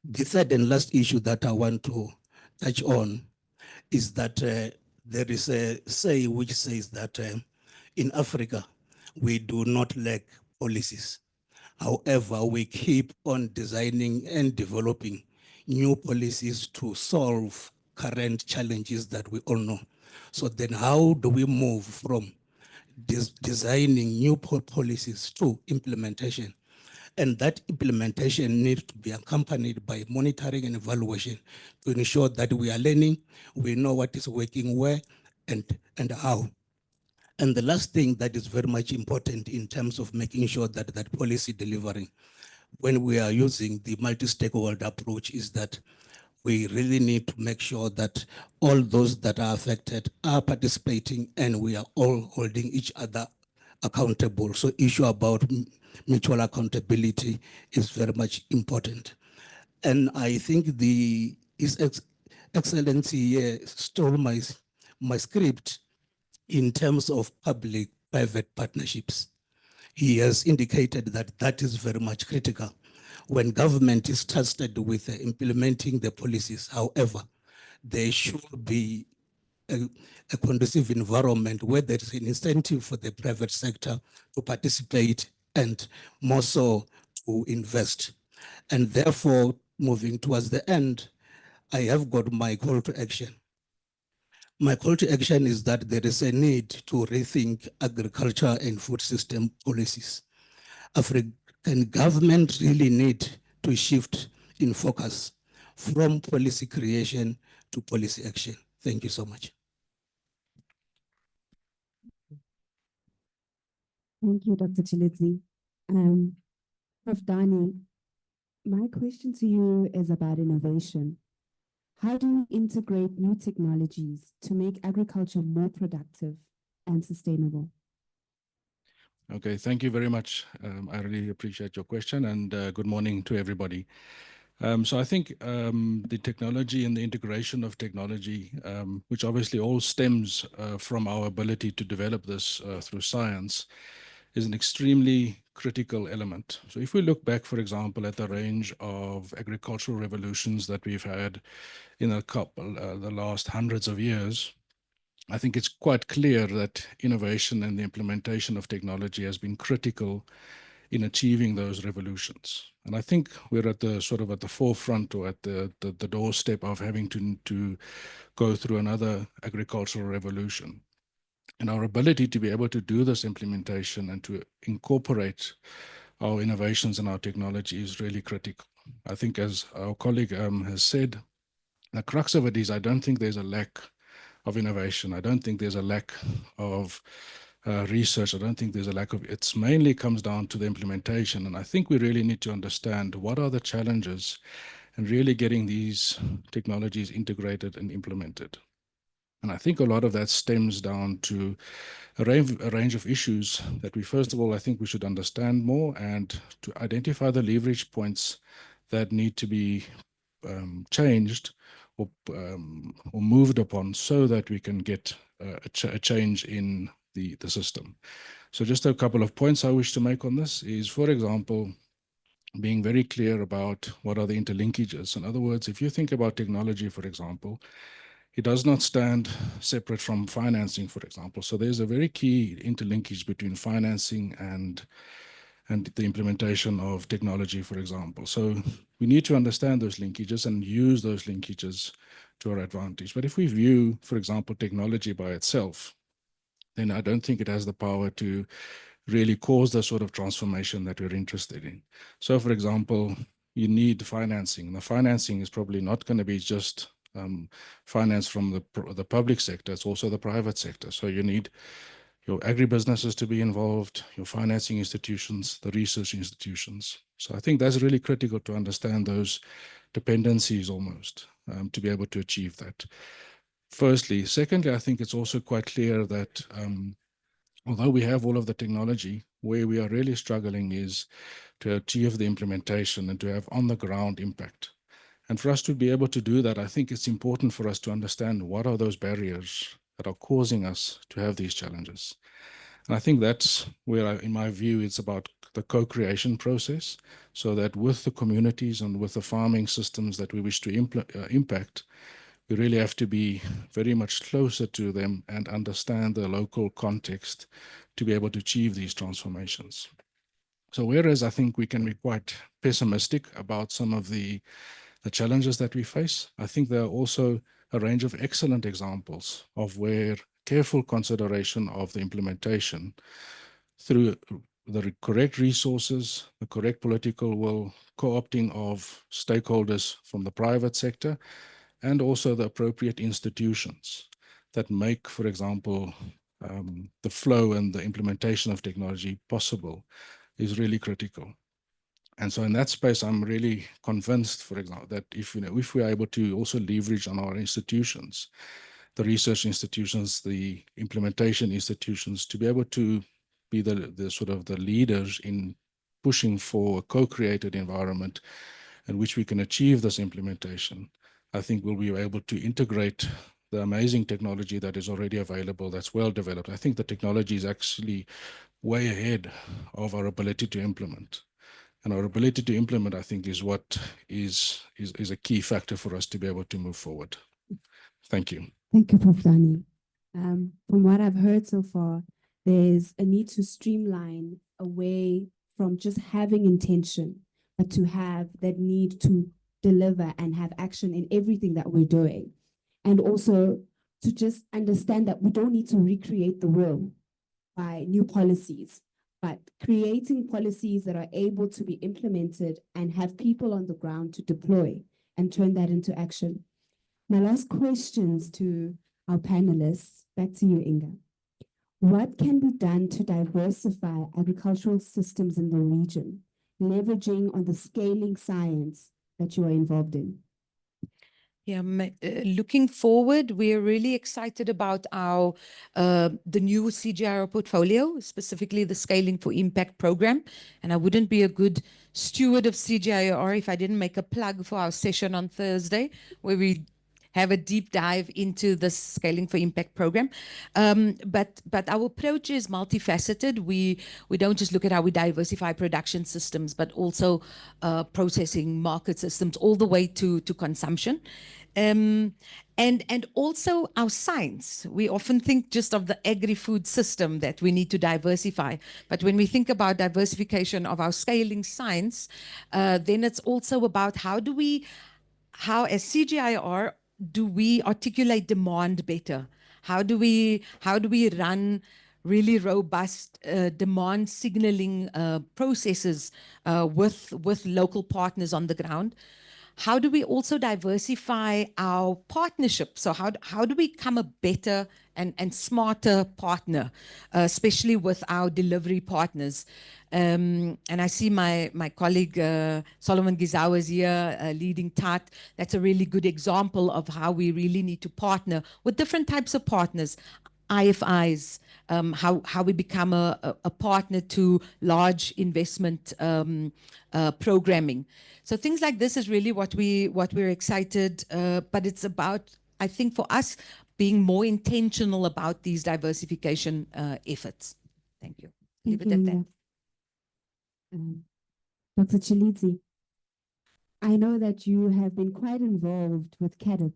The third and last issue that I want to touch on is that there is a say which says that in Africa, we do not lack policies. However, we keep on designing and developing new policies to solve current challenges that we all know. So then how do we move from designing new policies to implementation? And that implementation needs to be accompanied by monitoring and evaluation to ensure that we are learning, we know what is working where and how. And the last thing that is very much important in terms of making sure that that policy delivering when we are using the multi-stakeholder approach is that we really need to make sure that all those that are affected are participating and we are all holding each other accountable. So issue about mutual accountability is very much important. And I think His Excellency stole my script in terms of public-private partnerships. He has indicated that that is very much critical when government is trusted with implementing the policies. However, there should be a conducive environment where there is an incentive for the private sector to participate and more so to invest. And therefore, moving towards the end, I have got my call to action. My call to action is that there is a need to rethink agriculture and food system policies. African government really need to shift in focus from policy creation to policy action. Thank you so much. Thank you, Dr. Chilidzi. Prof. Dani, my question to you is about innovation. How do we integrate new technologies to make agriculture more productive and sustainable? Okay, thank you very much. I really appreciate your question, and good morning to everybody. So I think the technology and the integration of technology, which obviously all stems from our ability to develop this through science, is an extremely critical element. So if we look back, for example, at the range of agricultural revolutions that we've had in the last hundreds of years, I think it's quite clear that innovation and the implementation of technology has been critical in achieving those revolutions. And I think we're at the sort of at the forefront or at the doorstep of having to go through another agricultural revolution. And our ability to be able to do this implementation and to incorporate our innovations and our technology is really critical. I think, as our colleague has said, the crux of it is I don't think there's a lack of innovation. I don't think there's a lack of research. I don't think there's a lack of, it mainly comes down to the implementation. And I think we really need to understand what are the challenges and really getting these technologies integrated and implemented. And I think a lot of that stems down to a range of issues that we, first of all, I think we should understand more and to identify the leverage points that need to be changed or moved upon so that we can get a change in the system. So just a couple of points I wish to make on this is, for example, being very clear about what are the interlinkages. In other words, if you think about technology, for example, it does not stand separate from financing, for example. So there's a very key interlinkage between financing and the implementation of technology, for example. So we need to understand those linkages and use those linkages to our advantage. But if we view, for example, technology by itself, then I don't think it has the power to really cause the sort of transformation that we're interested in. So, for example, you need financing. The financing is probably not going to be just finance from the public sector. It's also the private sector. So you need your agribusinesses to be involved, your financing institutions, the research institutions. So I think that's really critical to understand those dependencies almost to be able to achieve that. Firstly. Secondly, I think it's also quite clear that although we have all of the technology, where we are really struggling is to achieve the implementation and to have on-the-ground impact. And for us to be able to do that, I think it's important for us to understand what are those barriers that are causing us to have these challenges. And I think that's where, in my view, it's about the co-creation process, so that with the communities and with the farming systems that we wish to impact, we really have to be very much closer to them and understand the local context to be able to achieve these transformations. So whereas I think we can be quite pessimistic about some of the challenges that we face, I think there are also a range of excellent examples of where careful consideration of the implementation through the correct resources, the correct political will, co-opting of stakeholders from the private sector, and also the appropriate institutions that make, for example, the flow and the implementation of technology possible is really critical. And so in that space, I'm really convinced, for example, that if we are able to also leverage on our institutions, the research institutions, the implementation institutions, to be able to be the sort of the leaders in pushing for a co-created environment in which we can achieve this implementation, I think we'll be able to integrate the amazing technology that is already available, that's well developed. I think the technology is actually way ahead of our ability to implement. And our ability to implement, I think, is what is a key factor for us to be able to move forward. Thank you. Thank you, Prof. Dani. From what I've heard so far, there's a need to streamline away from just having intention, but to have that need to deliver and have action in everything that we're doing. And also to just understand that we don't need to recreate the wheel by new policies, but creating policies that are able to be implemented and have people on the ground to deploy and turn that into action. My last questions to our panelists, back to you, Inga. What can be done to diversify agricultural systems in the region, leveraging on the scaling science that you are involved in? Yeah, looking forward, we're really excited about our the new CGIAR portfolio, specifically the Scaling for Impact program. And I wouldn't be a good steward of CGIAR if I didn't make a plug for our session on Thursday, where we have a deep dive into the Scaling for Impact program. But our approach is multifaceted. We don't just look at how we diversify production systems, but also processing market systems all the way to consumption. And also our science. We often think just of the agri-food system that we need to diversify. But when we think about diversification of our scaling science, then it's also about how as CGIAR, do we articulate demand better? How do we run really robust demand signaling processes with local partners on the ground? How do we also diversify our partnerships? So how do we become a better and smarter partner, especially with our delivery partners? And I see my colleague Solomon Gizawa is here leading TAT. That's a really good example of how we really need to partner with different types of partners. IFIs, how we become a partner to large investment programming. So things like this is really what we're excited, but it's about, I think for us, being more intentional about these diversification efforts. Thank you. Thank you, Inga. Dr. Chilidzi, I know that you have been quite involved with CADIP.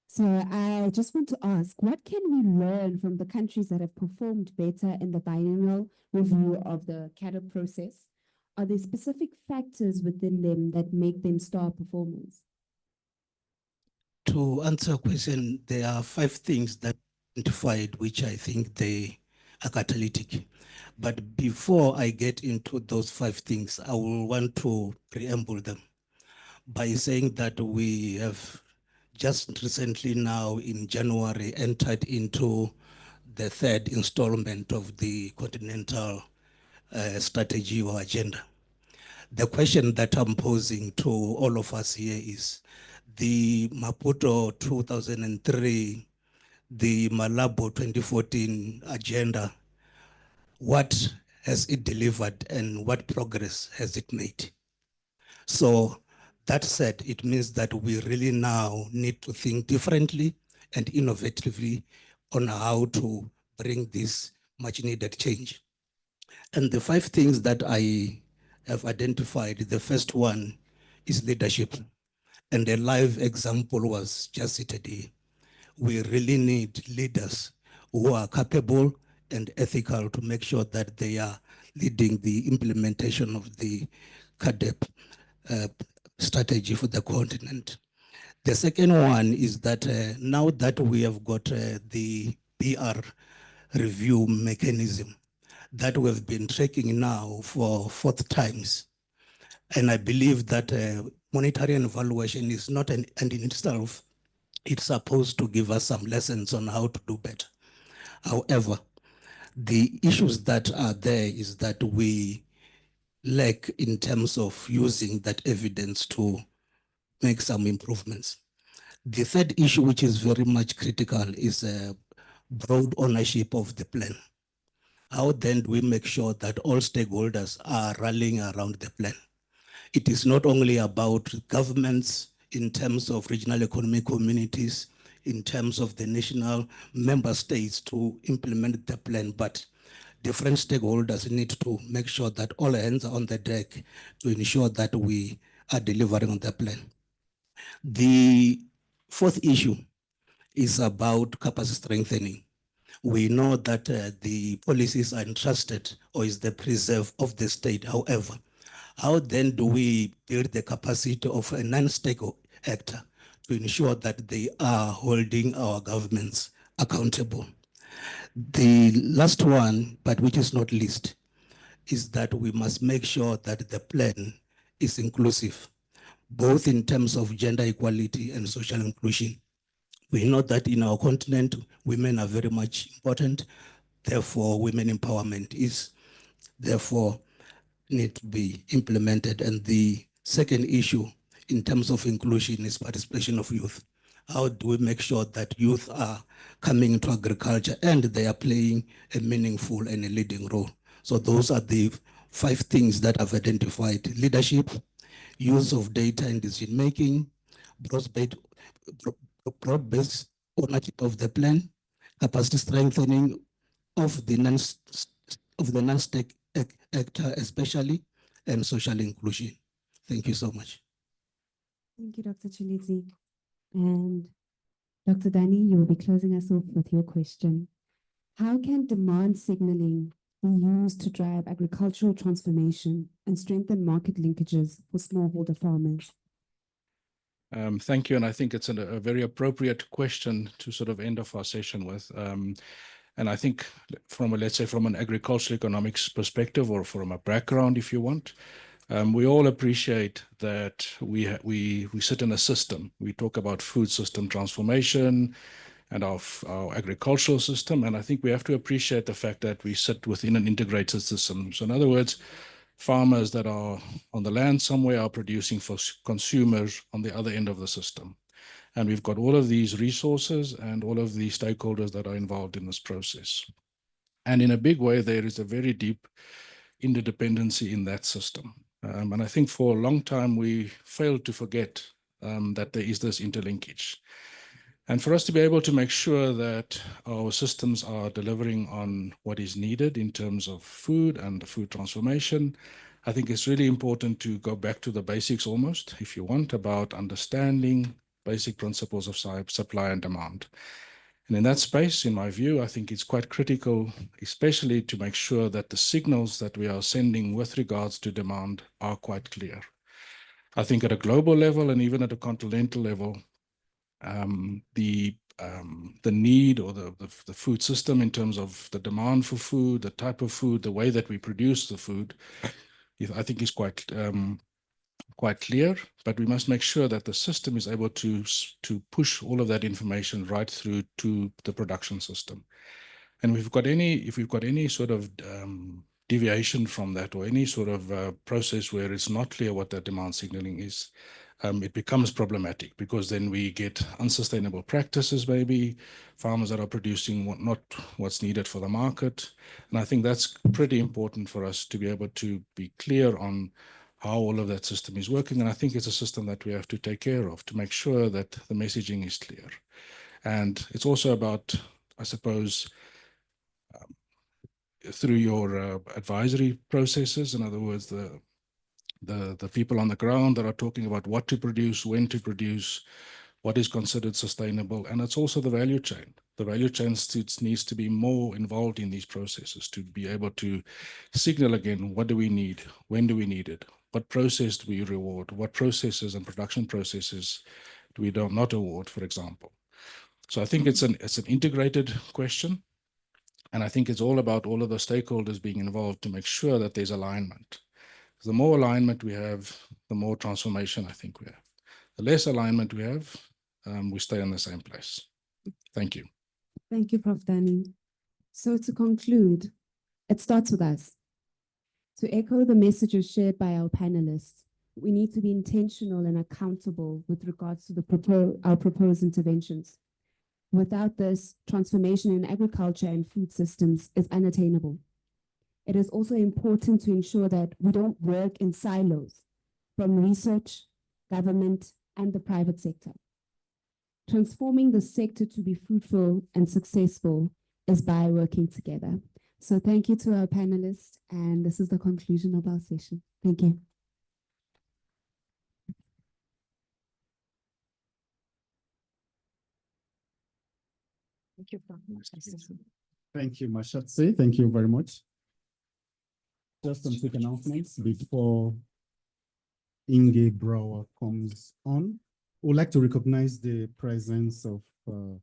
So I just want to ask, what can we learn from the countries that have performed better in the biennial review of the CADIP process? Are there specific factors within them that make them star performers? To answer a question, there are 5 things that identified which I think they are catalytic. But before I get into those 5 things, I will want to preamble them by saying that we have just recently now in January entered into the 3rd installment of the continental strategy or agenda. The question that I'm posing to all of us here is the Maputo 2003, the Malabo 2014 agenda, what has it delivered and what progress has it made? So that said, it means that we really now need to think differently and innovatively on how to bring this much needed change. And the 5 things that I have identified, the first one is leadership. And a live example was just today. We really need leaders who are capable and ethical to make sure that they are leading the implementation of the CADEP strategy for the continent. The second one is that now that we have got the PR review mechanism that we've been tracking now for 4th times, and I believe that monitoring and evaluation is not an end in itself. It's supposed to give us some lessons on how to do better. However, the issues that are there is that we lack in terms of using that evidence to make some improvements. The third issue, which is very much critical, is broad ownership of the plan. How then do we make sure that all stakeholders are rallying around the plan? It is not only about governments in terms of regional economic communities, in terms of the national member states to implement the plan, but different stakeholders need to make sure that all hands are on the deck to ensure that we are delivering on the plan. The fourth issue is about capacity strengthening. We know that the policies are entrusted or is the preserve of the state. However, how then do we build the capacity of a non-state actor to ensure that they are holding our governments accountable? The last one, but which is not least, is that we must make sure that the plan is inclusive, both in terms of gender equality and social inclusion. We know that in our continent, women are very much important. Therefore, women empowerment is therefore need to be implemented. And the second issue in terms of inclusion is participation of youth. How do we make sure that youth are coming into agriculture and they are playing a meaningful and a leading role? So those are the 5 things that I've identified: leadership, use of data in decision-making, broad-based ownership of the plan, capacity strengthening of the non-state actor especially, and social inclusion. Thank you so much. Thank you, Dr. Chilidzi. And Dr. Dani, you will be closing us off with your question. How can demand signaling be used to drive agricultural transformation and strengthen market linkages for smallholder farmers? Thank you, and I think it's a very appropriate question to sort of end off our session with. And I think from let's say from an agricultural economics perspective, or from a background, if you want, we all appreciate that we sit in a system. We talk about food system transformation and our agricultural system, and I think we have to appreciate the fact that we sit within an integrated system. So in other words, farmers that are on the land somewhere are producing for consumers on the other end of the system. And we've got all of these resources and all of the stakeholders that are involved in this process. And in a big way, there is a very deep interdependency in that system. And I think for a long time, we failed to forget that there is this interlinkage. And for us to be able to make sure that our systems are delivering on what is needed in terms of food and food transformation, I think it's really important to go back to the basics almost, if you want, about understanding basic principles of supply and demand. And in that space, in my view, I think it's quite critical, especially to make sure that the signals that we are sending with regards to demand are quite clear. I think at a global level and even at a continental level, the need or the food system in terms of the demand for food, the type of food, the way that we produce the food, I think is quite clear, but we must make sure that the system is able to push all of that information right through to the production system. And if we've got any sort of deviation from that or any sort of process where it's not clear what that demand signaling is, it becomes problematic, because then we get unsustainable practices, maybe farmers that are producing not what's needed for the market. And I think that's pretty important for us to be able to be clear on how all of that system is working. And I think it's a system that we have to take care of to make sure that the messaging is clear. And it's also about, I suppose, through your advisory processes, in other words, the people on the ground that are talking about what to produce, when to produce, what is considered sustainable. And it's also the value chain. The value chain needs to be more involved in these processes to be able to signal again, what do we need? When do we need it? What process do we reward? What processes and production processes do we not award, for example? So I think it's an integrated question. And I think it's all about all of the stakeholders being involved to make sure that there's alignment. The more alignment we have, the more transformation I think we have. The less alignment we have, we stay in the same place. Thank you. Thank you, Prof. Danny. So to conclude, it starts with us. To echo the messages shared by our panelists, we need to be intentional and accountable with regards to our proposed interventions. Without this, transformation in agriculture and food systems is unattainable. It is also important to ensure that we don't work in silos from research, government, and the private sector. Transforming the sector to be fruitful and successful is by working together. So thank you to our panelists, and this is the conclusion of our session. Thank you. Thank you. Thank you, Mashatse. Thank you very much. Just some quick announcements before Inge Brower comes on. We'd like to recognize the presence of our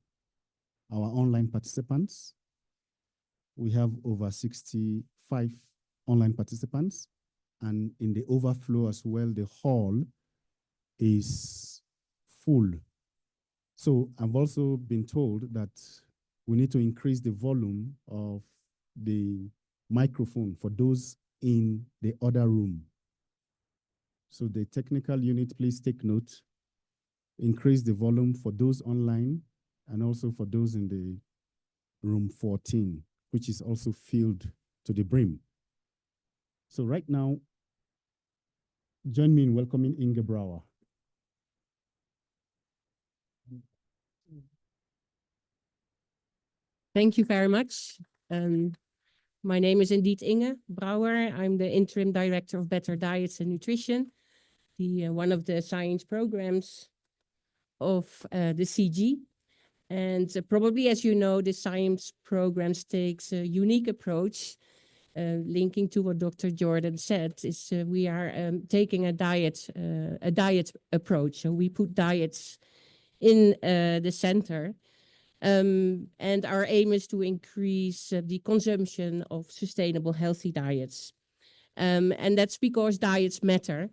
online participants. We have over 65 online participants, and in the overflow as well, the hall is full. So I've also been told that we need to increase the volume of the microphone for those in the other room. So the technical unit, please take note. Increase the volume for those online and also for those in the room 14, which is also filled to the brim. So right now, join me in welcoming Inge Brower. Thank you very much. My name is indeed Inge Brouwer. I'm the Interim Director of Better Diets and Nutrition, one of the science programs of the CG. And probably, as you know, the science programs takes a unique approach, linking to what Dr. Jordan said, is we are taking a diet approach. So we put diets in the center. And our aim is to increase the consumption of sustainable, healthy diets. And that's because diets matter.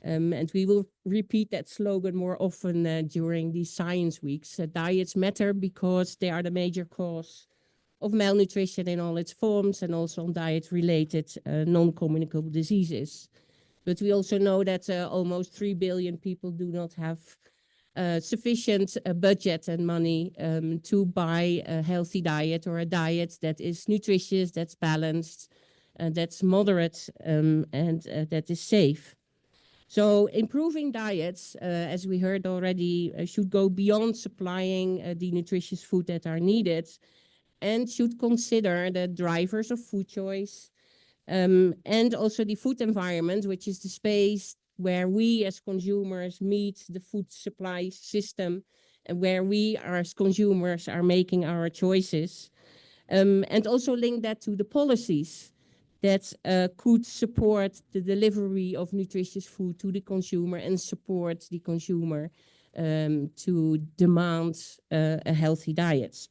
And we will repeat that slogan more often during these science weeks. Diets matter because they are the major cause of malnutrition in all its forms, and also on diet-related non-communicable diseases. But we also know that almost 3 billion people do not have sufficient budget and money to buy a healthy diet, or a diet that is nutritious, that's balanced, that's moderate, and that is safe. So improving diets, as we heard already, should go beyond supplying the nutritious food that are needed, and should consider the drivers of food choice, and also the food environment, which is the space where we as consumers meet the food supply system and where we as consumers are making our choices. And also link that to the policies that could support the delivery of nutritious food to the consumer and support the consumer to demand a healthy diet.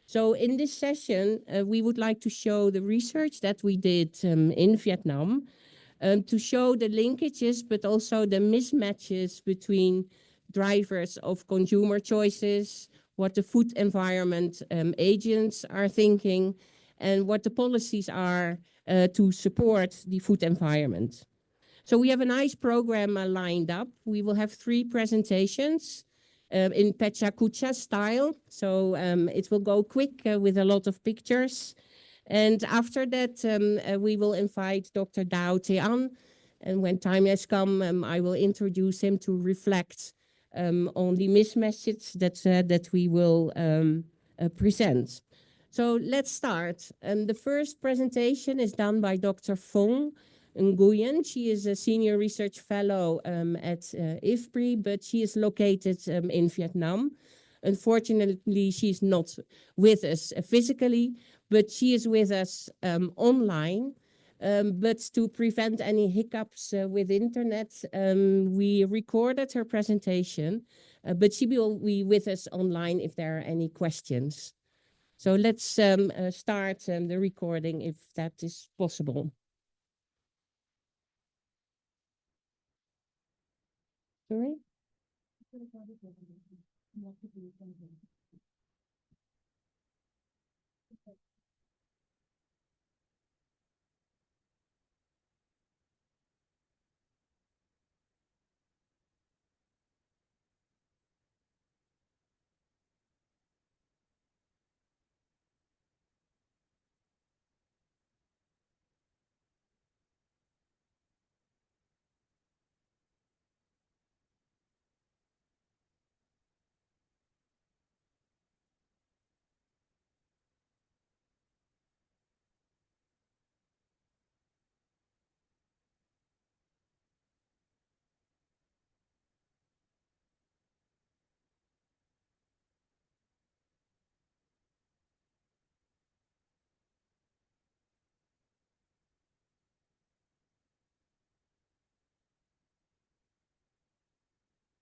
So in this session, we would like to show the research that we did in Vietnam to show the linkages, but also the mismatches between drivers of consumer choices, what the food environment agents are thinking, and what the policies are to support the food environment. So we have a nice program lined up. We will have 3 presentations in Pecha Kucha style. So it will go quick with a lot of pictures. And after that, we will invite Dr. Dao Tean. And when time has come, I will introduce him to reflect on the mismatches that we will present. So let's start. The first presentation is done by Dr. Fong Nguyen. She is a senior research fellow at IFPRI, but she is located in Vietnam. Unfortunately, she's not with us physically, but she is with us online. But to prevent any hiccups with internet, we recorded her presentation, but she will be with us online if there are any questions. So let's start the recording if that is possible. Sorry?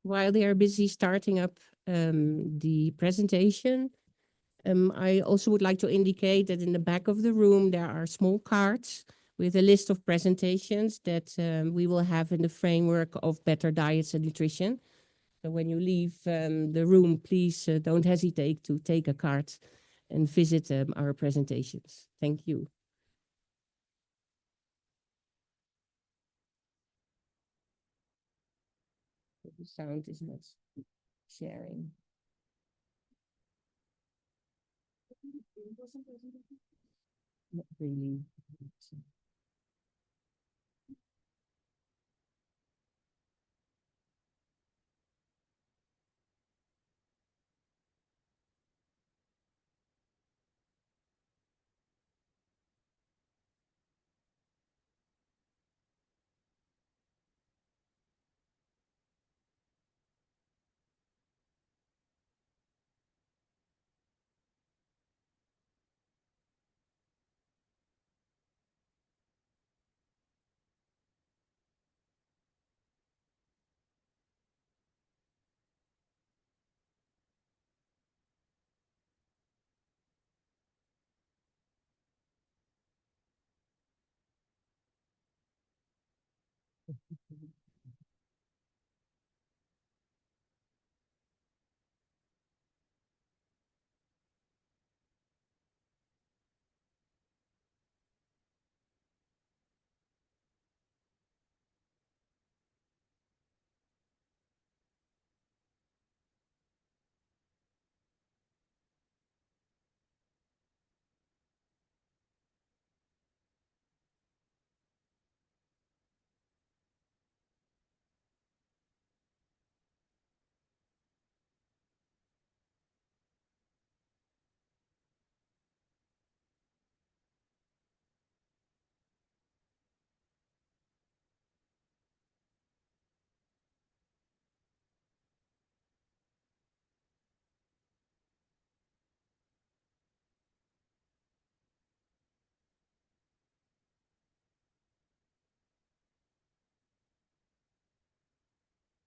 While they are busy starting up the presentation, I also would like to indicate that in the back of the room, there are small cards with a list of presentations that we will have in the framework of better diets and nutrition. So when you leave the room, please don't hesitate to take a card and visit our presentations. Thank you. The sound is not sharing. Not really.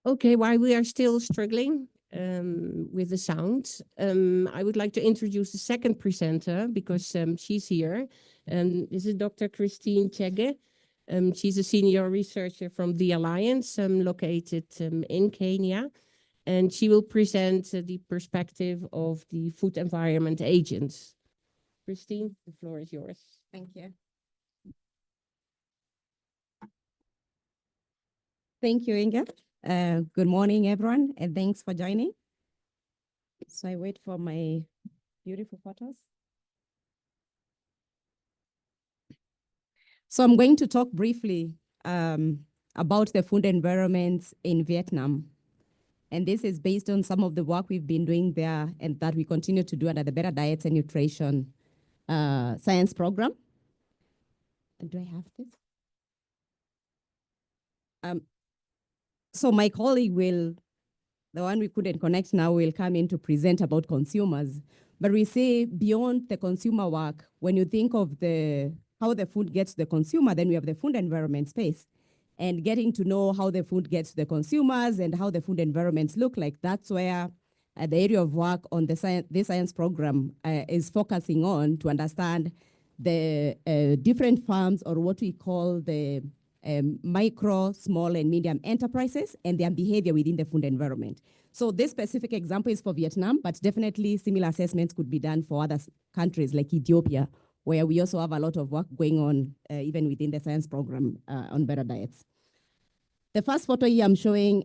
Okay, while we are still struggling with the sound, I would like to introduce the second presenter because she's here. This is Dr. Christine Chege. She's a senior researcher from the Alliance located in Kenya. And she will present the perspective of the food environment agents. Christine, the floor is yours. Thank you. Thank you, Inga. Good morning, everyone, and thanks for joining. So I wait for my beautiful photos. So I'm going to talk briefly about the food environment in Vietnam. And this is based on some of the work we've been doing there and that we continue to do under the Better Diets and Nutrition Science Program. And do I have this? So my colleague will, the one we couldn't connect now, will come in to present about consumers. But we say beyond the consumer work, when you think of how the food gets to the consumer, then we have the food environment space. And getting to know how the food gets to the consumers and how the food environments look like, that's where the area of work on this science program is focusing on to understand the different farms, or what we call the micro, small, and medium enterprises and their behavior within the food environment. So this specific example is for Vietnam, but definitely similar assessments could be done for other countries like Ethiopia, where we also have a lot of work going on even within the science program on better diets. The first photo here, I'm showing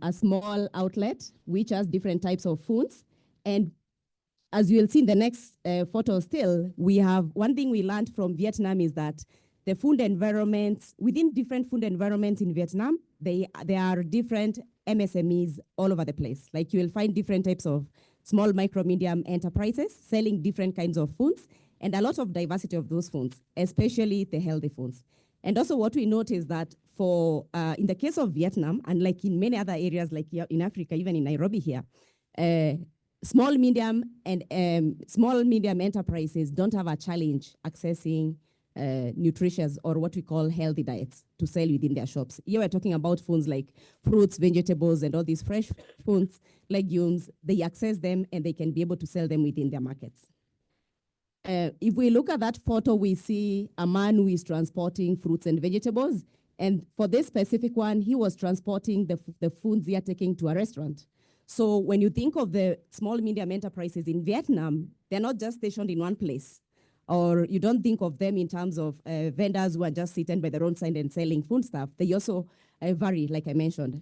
a small outlet which has different types of foods. And as you will see in the next photo still, we have one thing we learned from Vietnam is that the food environments, within different food environments in Vietnam, there are different MSMEs all over the place. Like you will find different types of small, micro, medium enterprises selling different kinds of foods and a lot of diversity of those foods, especially the healthy foods. And also what we notice is that for, in the case of Vietnam, and like in many other areas like here in Africa, even in Nairobi here, small, medium enterprises don't have a challenge accessing nutritious or what we call healthy diets to sell within their shops. Here we're talking about foods like fruits, vegetables, and all these fresh foods, legumes. They access them and they can be able to sell them within their markets. If we look at that photo, we see a man who is transporting fruits and vegetables. And for this specific one, he was transporting the foods they are taking to a restaurant. So when you think of the small, medium enterprises in Vietnam, they're not just stationed in one place. Or you don't think of them in terms of vendors who are just sitting by the roadside and selling food stuff. They also vary, like I mentioned,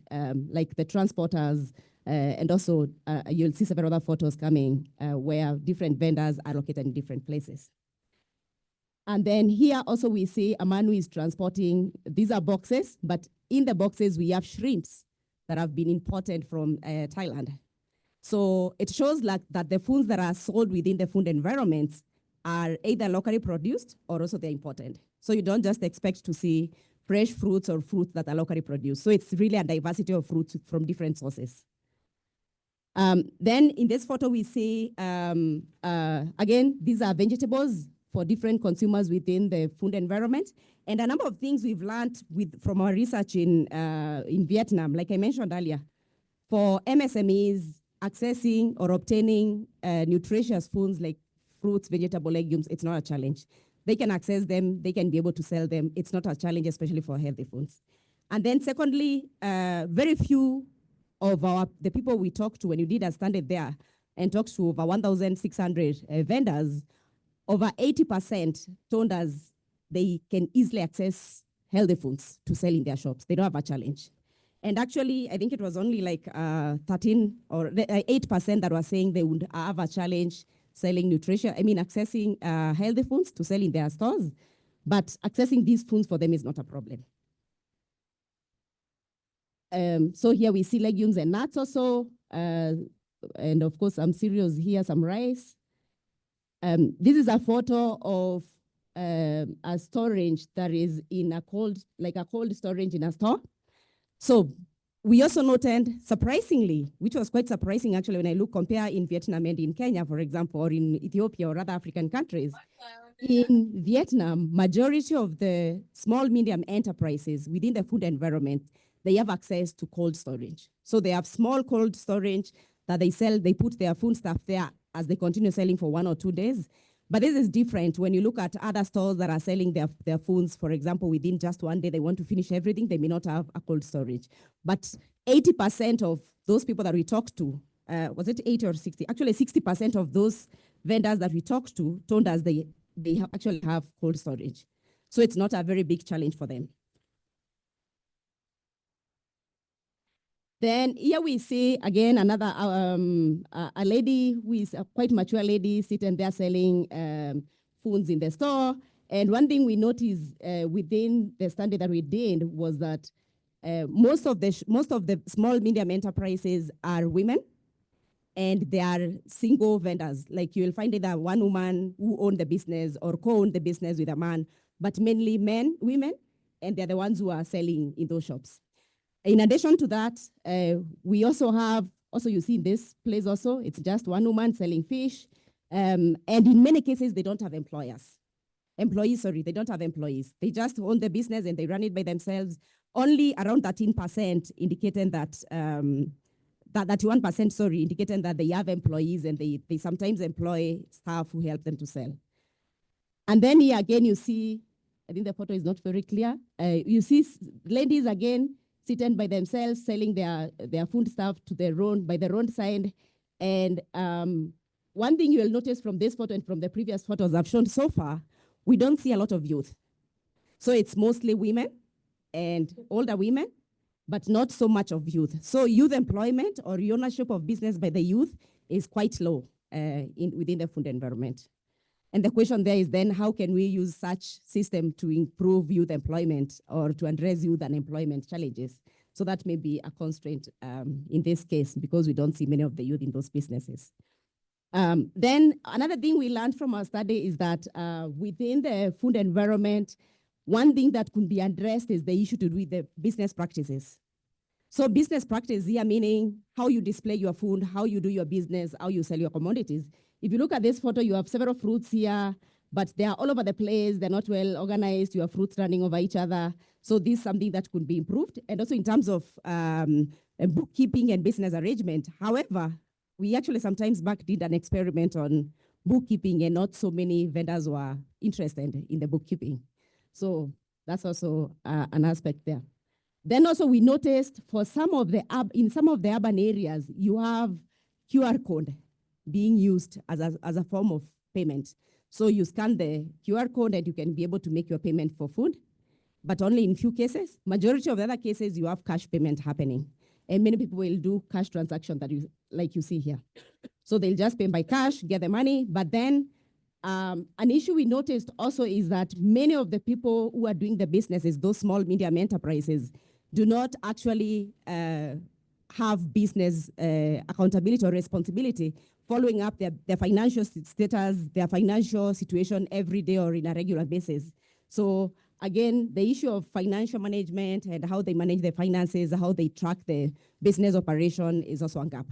like the transporters, and also you'll see several other photos coming where different vendors are located in different places. And then here also we see a man who is transporting, these are boxes, but in the boxes we have shrimps that have been imported from Thailand. So it shows like that the foods that are sold within the food environments are either locally produced or also they're imported. So you don't just expect to see fresh fruits or fruits that are locally produced. So it's really a diversity of fruits from different sources. Then in this photo we see, again, these are vegetables for different consumers within the food environment. And a number of things we've learned from our research in Vietnam, like I mentioned earlier, for MSMEs accessing or obtaining nutritious foods like fruits, vegetable, legumes, it's not a challenge. They can access them, they can be able to sell them. It's not a challenge, especially for healthy foods. And then secondly, very few of the people we talked to when you did a study there and talked to over 1,600 vendors, over 80% told us they can easily access healthy foods to sell in their shops. They don't have a challenge. And actually, I think it was only like 13 or 8% that were saying they would have a challenge selling accessing healthy foods to sell in their stores, but accessing these foods for them is not a problem. So here we see legumes and nuts also, and of course some cereals here, some rice. This is a photo of a storage that is in a cold storage in a store. So we also noted, surprisingly, which was quite surprising actually when I compare in Vietnam and in Kenya, for example, or in Ethiopia or other African countries. In Vietnam, majority of the small, medium enterprises within the food environment, they have access to cold storage. So they have small cold storage that they sell, they put their food stuff there as they continue selling for 1 or 2 days. But this is different when you look at other stores that are selling their foods, for example, within just 1 day, they want to finish everything, they may not have a cold storage. But 80% of those people that we talked to, was it 80 or 60? Actually, 60% of those vendors that we talked to told us they actually have cold storage. So it's not a very big challenge for them. Then here we see again another a lady who is a quite mature lady sitting there selling foods in the store. And one thing we noticed within the study that we did was that most of the small medium enterprises are women, and they are single vendors. Like you will find either one woman who owned the business or co-owned the business with a man, but mainly women, and they're the ones who are selling in those shops. In addition to that, we also have, you see in this place also, it's just one woman selling fish. And in many cases, they don't have employees. They don't have employees. They just own the business and they run it by themselves. Only around 13% indicating that, 31%, indicating that they have employees and they sometimes employ staff who help them to sell. And then here again, you see, I think the photo is not very clear. You see ladies again, sitting by themselves, selling their food stuff to by the roadside. And one thing you will notice from this photo and from the previous photos I've shown so far, we don't see a lot of youth. So it's mostly women and older women, but not so much of youth. So youth employment or ownership of business by the youth is quite low within the food environment. And the question there is then, how can we use such system to improve youth employment or to address youth unemployment challenges? So that may be a constraint in this case because we don't see many of the youth in those businesses. Then another thing we learned from our study is that within the food environment, one thing that could be addressed is the issue to do with the business practices. So business practice here meaning how you display your food, how you do your business, how you sell your commodities. If you look at this photo, you have several fruits here, but they are all over the place. They're not well organized. You have fruits running over each other. So this is something that could be improved. And also in terms of bookkeeping and business arrangement. However, we actually sometimes back did an experiment on bookkeeping and not so many vendors were interested in the bookkeeping. So that's also an aspect there. Then also we noticed for in some of the urban areas, you have QR code being used as a form of payment. So you scan the QR code and you can be able to make your payment for food, but only in few cases. Majority of the other cases, you have cash payment happening. And many people will do cash transaction like you see here. So they'll just pay by cash, get the money, but then an issue we noticed also is that many of the people who are doing the businesses, those small, medium enterprises, do not actually have business accountability or responsibility following up their financial status, their financial situation every day or in a regular basis. So again, the issue of financial management and how they manage their finances, how they track the business operation is also a gap.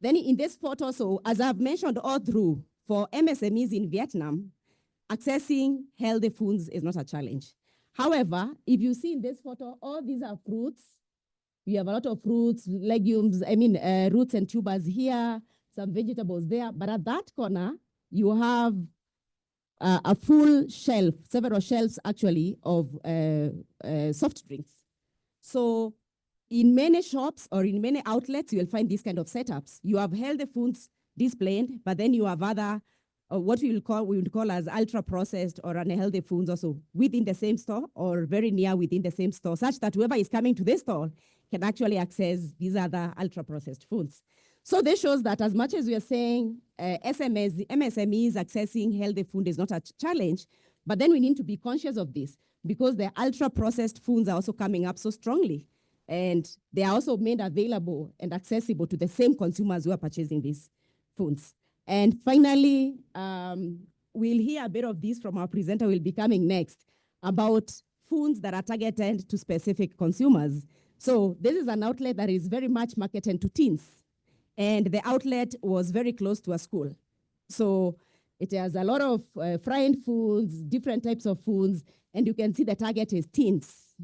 Then in this photo, so as I've mentioned all through, for MSMEs in Vietnam, accessing healthy foods is not a challenge. However, if you see in this photo, all these are fruits. You have a lot of fruits, legumes, roots and tubers here, some vegetables there. But at that corner, you have a full shelf, several shelves actually, of soft drinks. So in many shops or in many outlets, you will find these kind of setups. You have healthy foods displayed, but then you have other, what we would call as ultra-processed or unhealthy foods also within the same store or very near within the same store, such that whoever is coming to this store can actually access these other ultra-processed foods. So this shows that as much as we are saying MSMEs accessing healthy food is not a challenge, but then we need to be conscious of this because the ultra-processed foods are also coming up so strongly. And they are also made available and accessible to the same consumers who are purchasing these foods. And finally, we'll hear a bit of this from our presenter who will be coming next about foods that are targeted to specific consumers. So this is an outlet that is very much marketed to teens. And the outlet was very close to a school. So It has a lot of fried foods, different types of foods, and you can see the target is teens.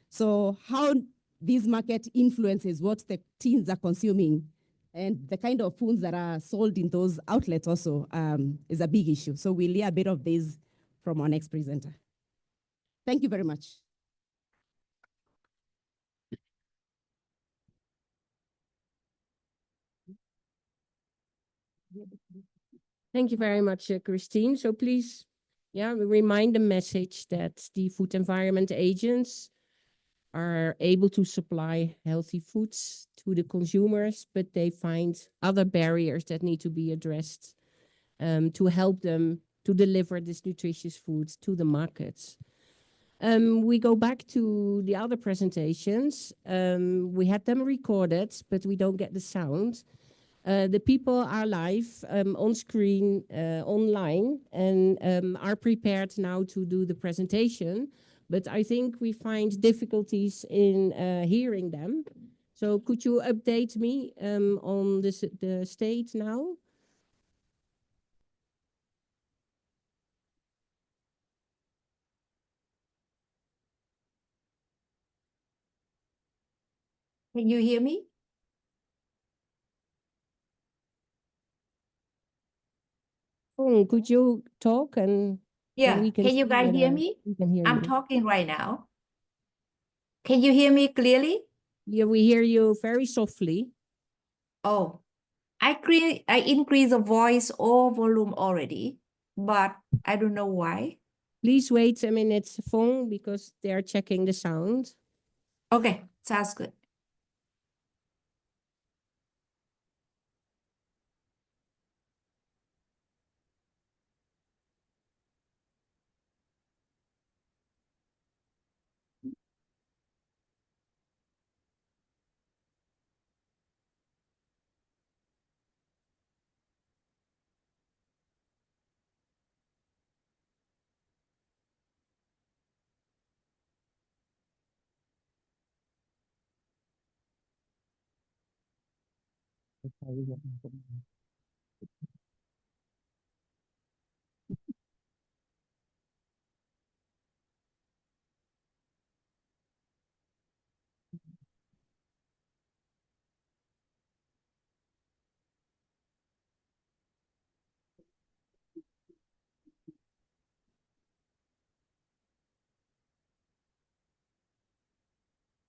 So how this market influences what the teens are consuming and the kind of foods that are sold in those outlets also is a big issue. So we'll hear a bit of this from our next presenter. Thank you very much. Thank you very much, Christine. So please, remind the message that the food environment agents are able to supply healthy foods to the consumers, but they find other barriers that need to be addressed to help them to deliver this nutritious food to the markets. We go back to the other presentations. We had them recorded, but we don't get the sound. The people are live on screen, online, and are prepared now to do the presentation. But I think we find difficulties in hearing them. So could you update me on the state now? Can you hear me? Could you talk and Yeah, we can you guys hear me? We can hear I'm you. talking right now. Can you hear me clearly? Yeah, we hear you very softly. Oh, I increase the voice or volume already, but I don't know why. Please wait a minute, phone, because they are checking the sound. Okay, sounds good.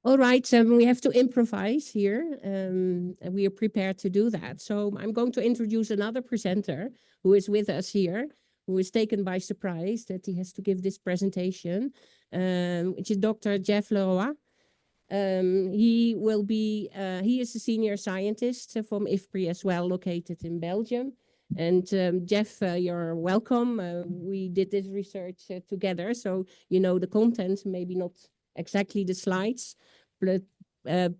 All right, we have to improvise here, and we are prepared to do that. So I'm going to introduce another presenter who is with us here, who is taken by surprise that he has to give this presentation, which is Dr. Jeff Leroy. He is a senior scientist from IFPRI as well, located in Belgium. And Jeff, you're welcome. We did this research together, so you know the content, maybe not exactly the slides, but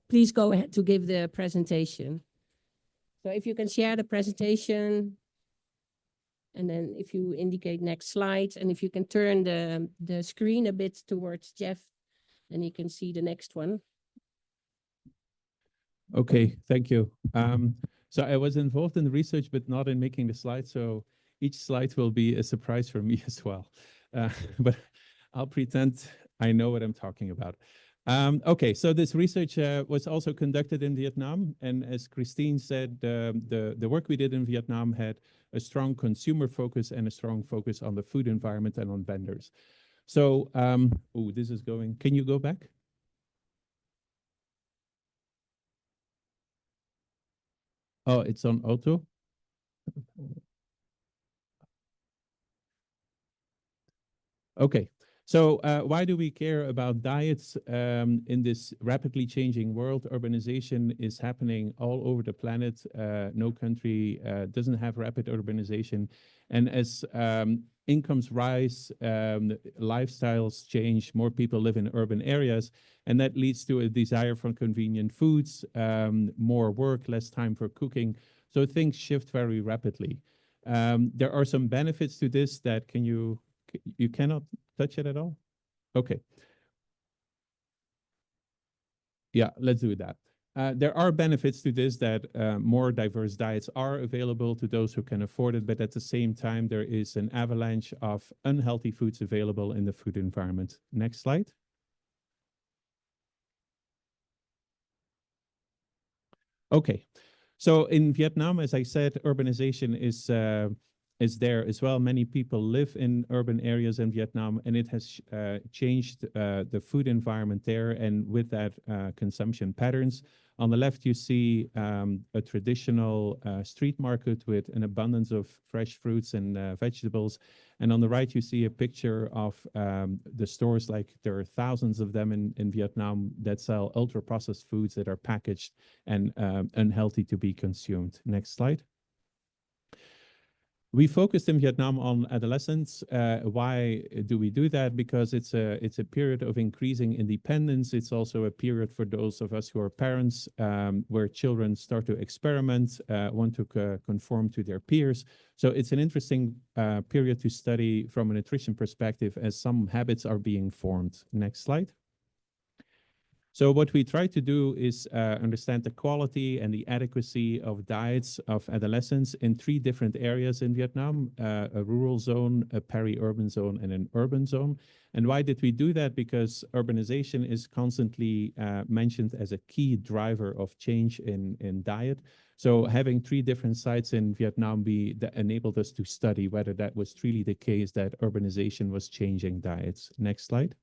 please go ahead to give the presentation. So if you can share the presentation, and then if you indicate next slide, and if you can turn the screen a bit towards Jeff, then you can see the next one. Okay, thank you. So I was involved in the research, but not in making the slides. So each slide will be a surprise for me as well. But I'll pretend I know what I'm talking about. Okay, so this research was also conducted in Vietnam. And as Christine said, the work we did in Vietnam had a strong consumer focus and a strong focus on the food environment and on vendors. So, oh, this is going, can you go back? Oh, it's on auto. Okay, so why do we care about diets in this rapidly changing world? Urbanization is happening all over the planet. No country doesn't have rapid urbanization. And as incomes rise, lifestyles change, more people live in urban areas, and that leads to a desire for convenient foods, more work, less time for cooking. So things shift very rapidly. There are some benefits to this that you cannot touch it at all? Okay. Yeah, let's do that. There are benefits to this, that more diverse diets are available to those who can afford it, but at the same time, there is an avalanche of unhealthy foods available in the food environment. Next slide. Okay, so in Vietnam, as I said, urbanization is there as well. Many people live in urban areas in Vietnam, and it has changed the food environment there, and with that, consumption patterns. On the left, you see a traditional street market with an abundance of fresh fruits and vegetables. And on the right, you see a picture of the stores, like there are thousands of them in Vietnam that sell ultra-processed foods that are packaged and unhealthy to be consumed. Next slide. We focused in Vietnam on adolescents. Why do we do that? Because it's a period of increasing independence. It's also a period for those of us who are parents, where children start to experiment, want to conform to their peers. So it's an interesting period to study from a nutrition perspective, as some habits are being formed. Next slide. So what we try to do is understand the quality and the adequacy of diets of adolescents in 3 different areas in Vietnam: a rural zone, a peri-urban zone, and an urban zone. And why did we do that? Because urbanization is constantly mentioned as a key driver of change in diet. So having 3 different sites in Vietnam that enabled us to study whether that was really the case, that urbanization was changing diets. Next slide.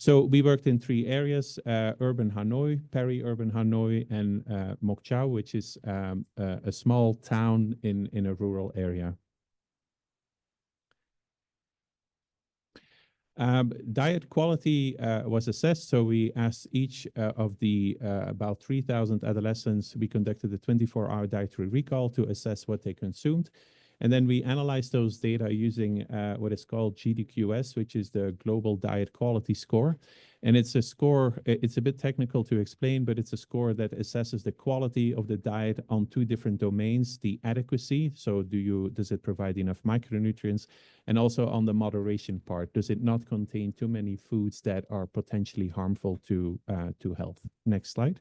So we worked in 3 areas: urban Hanoi, peri-urban Hanoi, and Moc Chau, which is a small town in a rural area. Diet quality was assessed. So we asked each of the about 3,000 adolescents, we conducted a 24-hour dietary recall to assess what they consumed. And then we analyzed those data using what is called GDQS, which is the Global Diet Quality Score. And it's a score, it's a bit technical to explain, but it's a score that assesses the quality of the diet on 2 different domains: the adequacy, so does it provide enough micronutrients, and also on the moderation part, does it not contain too many foods that are potentially harmful to health. Next slide.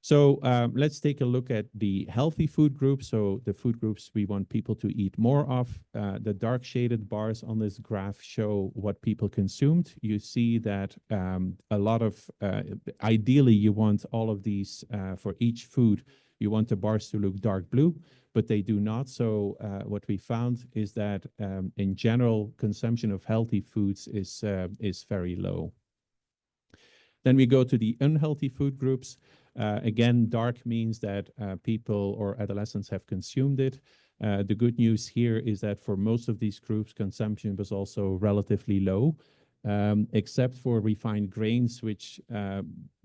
So let's take a look at the healthy food groups. So the food groups we want people to eat more of. The dark shaded bars on this graph show what people consumed. You see that a lot of, ideally you want all of these for each food, you want the bars to look dark blue, but they do not. So what we found is that in general, consumption of healthy foods is very low. Then we go to the unhealthy food groups. Again, dark means that people or adolescents have consumed it. The good news here is that for most of these groups, consumption was also relatively low, except for refined grains, which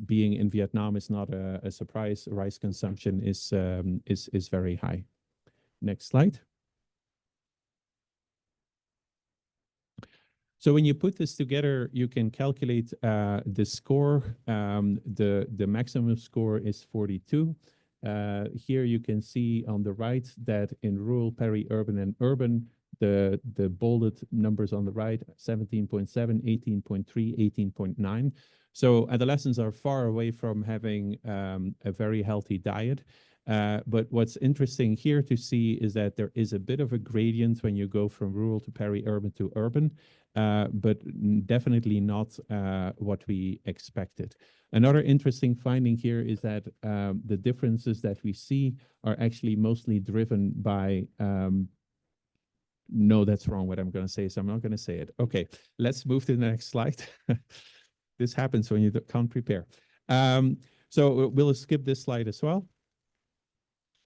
being in Vietnam is not a surprise. Rice consumption is very high. Next slide. So when you put this together, you can calculate the score. The maximum score is 42. Here you can see on the right that in rural, peri-urban, and urban, the bolded numbers on the right, 17.7, 18.3, 18.9. So adolescents are far away from having a very healthy diet. But what's interesting here to see is that there is a bit of a gradient when you go from rural to peri-urban to urban, but definitely not what we expected. Another interesting finding here is that the differences that we see are actually mostly driven by, no, that's wrong what I'm going to say, so I'm not going to say it. Okay, let's move to the next slide. This happens when you can't prepare. So we'll skip this slide as well.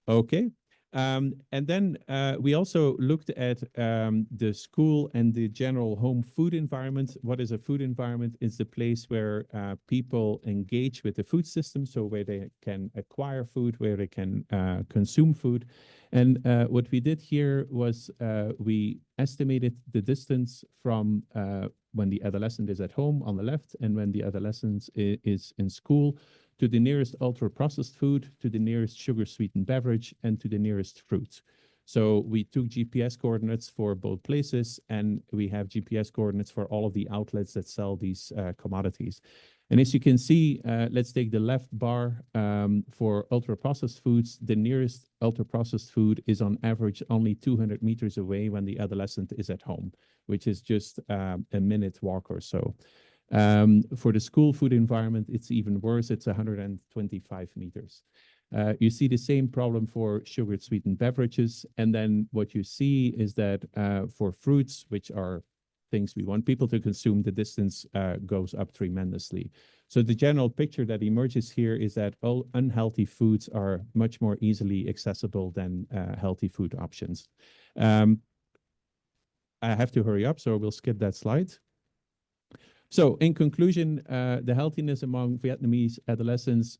Okay. And then we also looked at the school and the general home food environment. What is a food environment? It's the place where people engage with the food system, so where they can acquire food, where they can consume food. And what we did here was we estimated the distance from when the adolescent is at home on the left and when the adolescent is in school, to the nearest ultra-processed food, to the nearest sugar-sweetened beverage, and to the nearest fruit. So we took GPS coordinates for both places, and we have GPS coordinates for all of the outlets that sell these commodities. And as you can see, let's take the left bar for ultra-processed foods. The nearest ultra-processed food is on average only 200 meters away when the adolescent is at home, which is just a minute walk or so. For the school food environment, it's even worse. It's 125 meters. You see the same problem for sugared sweetened beverages. And then what you see is that for fruits, which are things we want people to consume, the distance goes up tremendously. So the general picture that emerges here is that all unhealthy foods are much more easily accessible than healthy food options. I have to hurry up, so we'll skip that slide. So in conclusion, the healthiness among Vietnamese adolescents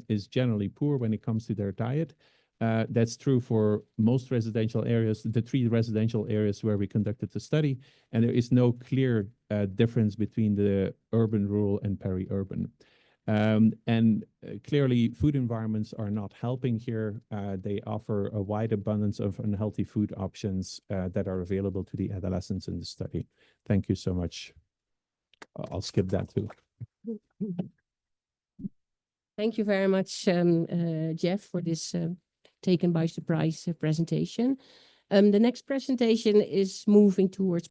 is generally poor when it comes to their diet. That's true for most residential areas, the 3 residential areas where we conducted the study, and there is no clear difference between the urban, rural, and peri-urban. Clearly, food environments are not helping here. They offer a wide abundance of unhealthy food options that are available to the adolescents in the study. Thank you so much. I'll skip that too. Thank you very much, Jeff, for this taken by surprise presentation. The next presentation is moving towards,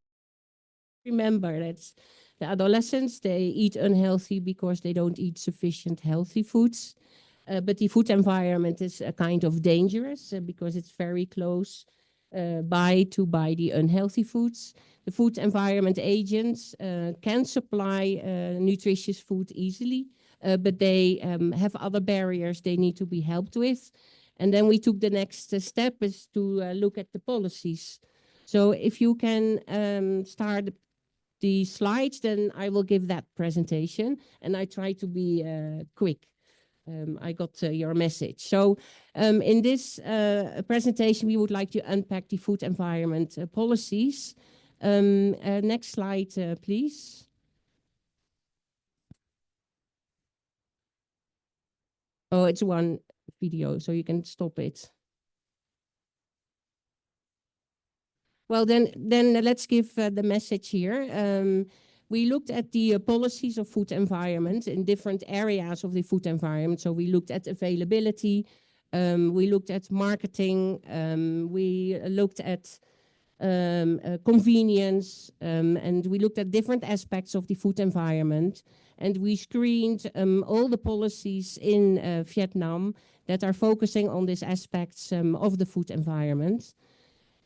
remember that the adolescents, they eat unhealthy because they don't eat sufficient healthy foods. But the food environment is a kind of dangerous because it's very close by the unhealthy foods. The food environment agents can supply nutritious food easily, but they have other barriers they need to be helped with. And then we took the next step is to look at the policies. So if you can start the slides, then I will give that presentation. And I try to be quick. I got your message. So in this presentation, we would like to unpack the food environment policies. Next slide, please. Oh, it's one video, so you can stop it. Well, then let's give the message here. We looked at the policies of food environment in different areas of the food environment. So we looked at availability, we looked at marketing, we looked at convenience, and we looked at different aspects of the food environment. And we screened all the policies in Vietnam that are focusing on these aspects of the food environment.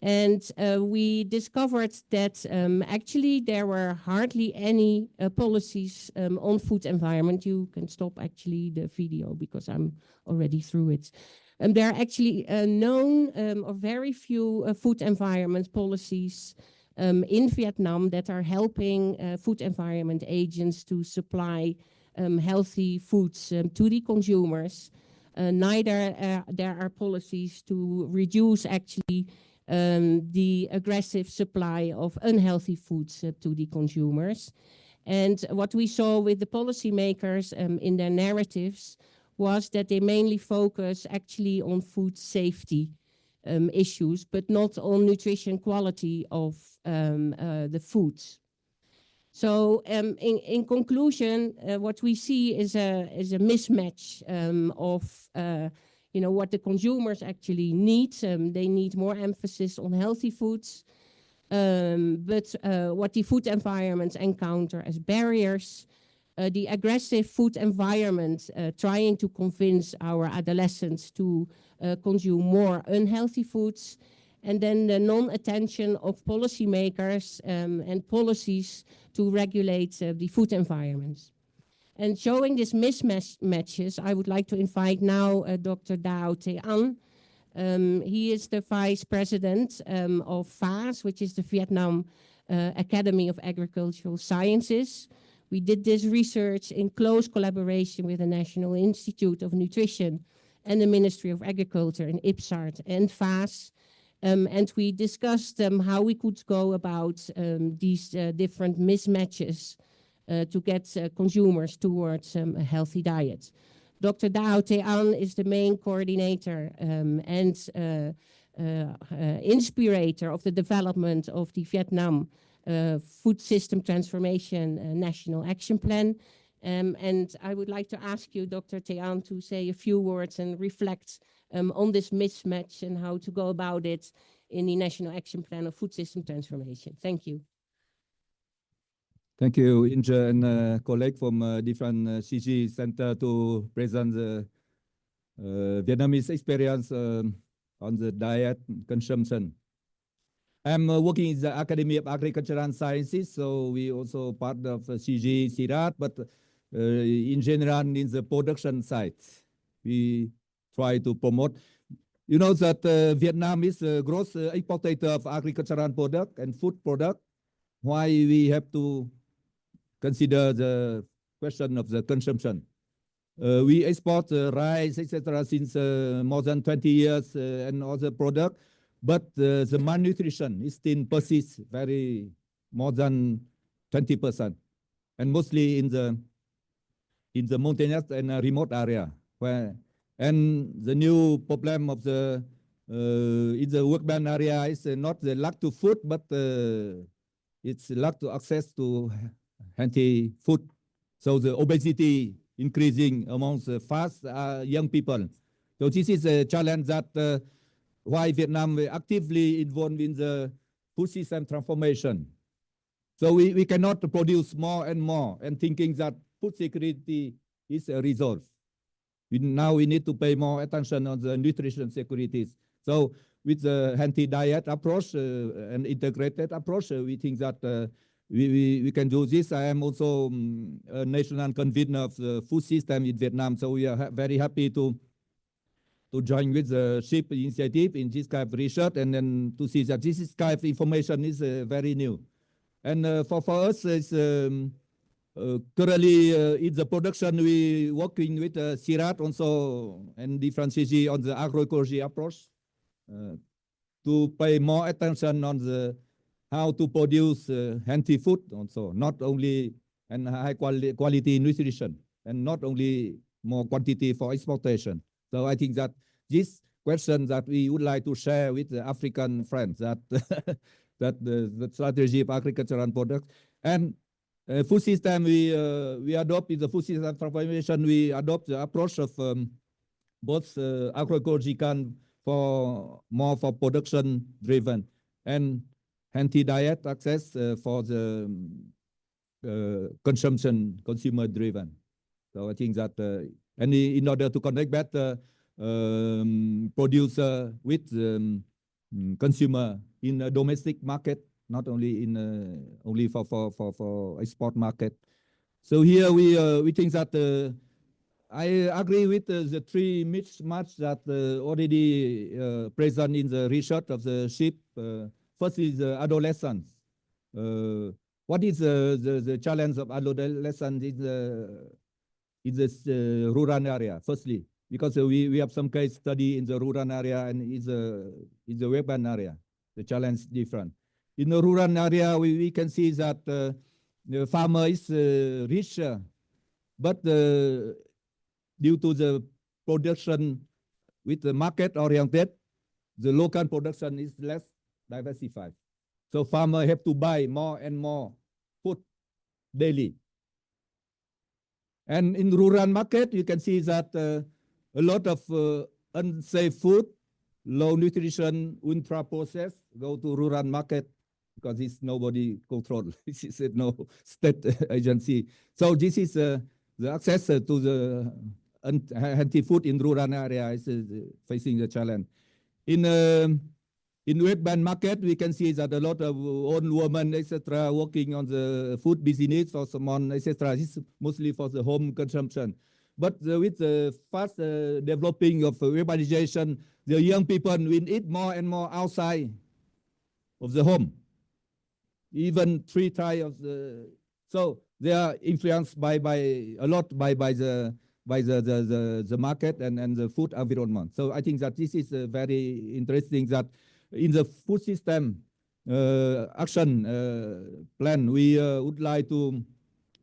And we discovered that actually there were hardly any policies on food environment. You can stop actually the video because I'm already through it. There are actually known or very few food environment policies in Vietnam that are helping food environment agents to supply healthy foods to the consumers. Neither there are policies to reduce actually the aggressive supply of unhealthy foods to the consumers. And what we saw with the policymakers in their narratives was that they mainly focus actually on food safety issues, but not on nutrition quality of the foods. So in conclusion, what we see is a mismatch of what the consumers actually need. They need more emphasis on healthy foods, but what the food environments encounter as barriers, the aggressive food environment trying to convince our adolescents to consume more unhealthy foods, and then the non-attention of policymakers and policies to regulate the food environments. And showing these mismatches, I would like to invite now Dr. Dao Te An. He is the Vice President of FAS, which is the Vietnam Academy of Agricultural Sciences. We did this research in close collaboration with the National Institute of Nutrition and the Ministry of Agriculture in IPSART and FAS. And we discussed how we could go about these different mismatches to get consumers towards a healthy diet. Dr. Dao Te An is the main coordinator and inspirator of the development of the Vietnam Food System Transformation National Action Plan. And I would like to ask you, Dr. Thean, to say a few words and reflect on this mismatch and how to go about it in the National Action Plan of Food System Transformation. Thank you. Thank you, Inge, and colleague from different CG center to present the Vietnamese experience on the diet consumption. I'm working in the Academy of Agriculture and Sciences, so we also part of CGIAR, but in general, in the production side, we try to promote. You know that Vietnam is a gross exporter of agricultural product and food product. Why we have to consider the question of the consumption? We export rice, etc., since more than 20 years and other product, but the malnutrition is still persists very more than 20%, and mostly in the mountainous and remote area. And the new problem of the in the urban area is not the lack to food, but it's lack to access to healthy food. So the obesity increasing amongst fast young people. So this is a challenge that why Vietnam actively involved in the food system transformation. So we cannot produce more and more and thinking that food security is a resource. Now we need to pay more attention on the nutrition securities. So with the healthy diet approach and integrated approach, we think that we can do this. I am also a national convener of the food system in Vietnam, so we are very happy to join with the SHIP initiative in this kind of research, and then to see that this kind of information is very new. And for us, it's currently in the production, we working with CGIAR also and different CG on the agroecology approach to pay more attention on the how to produce healthy food also, not only and high quality nutrition, and not only more quantity for exportation. So I think that this question that we would like to share with the African friends, that that the strategy of agriculture and products and food system, we adopt in the food system transformation, we adopt the approach of both agroecological for more for production driven and healthy diet access for the consumer driven. So I think that and in order to connect better producer with consumer in a domestic market, not only in only for export market. So here we think that I agree with the three mismatch that already present in the research of the SHIP. First is adolescence. What is the challenge of adolescence in this rural area? Firstly, because we have some case study in the rural area and in the urban area, the challenge is different. In the rural area, we can see that the farmer is richer, but due to the production with the market oriented, the local production is less diversified. So farmers have to buy more and more food daily. And in rural market, you can see that a lot of unsafe food, low nutrition, ultra processed go to rural market because it's nobody control. This is no state agency. So this is the access to the healthy food in rural area is facing the challenge. In urban market, we can see that a lot of old women, etc., working on the food business or someone, etc. This is mostly for the home consumption. But with the fast developing of urbanization, the young people will eat more and more outside of the home, even 3 times of the. So they are influenced by a lot by the market and the food environment. So I think that this is very interesting that in the food system action plan, we would like to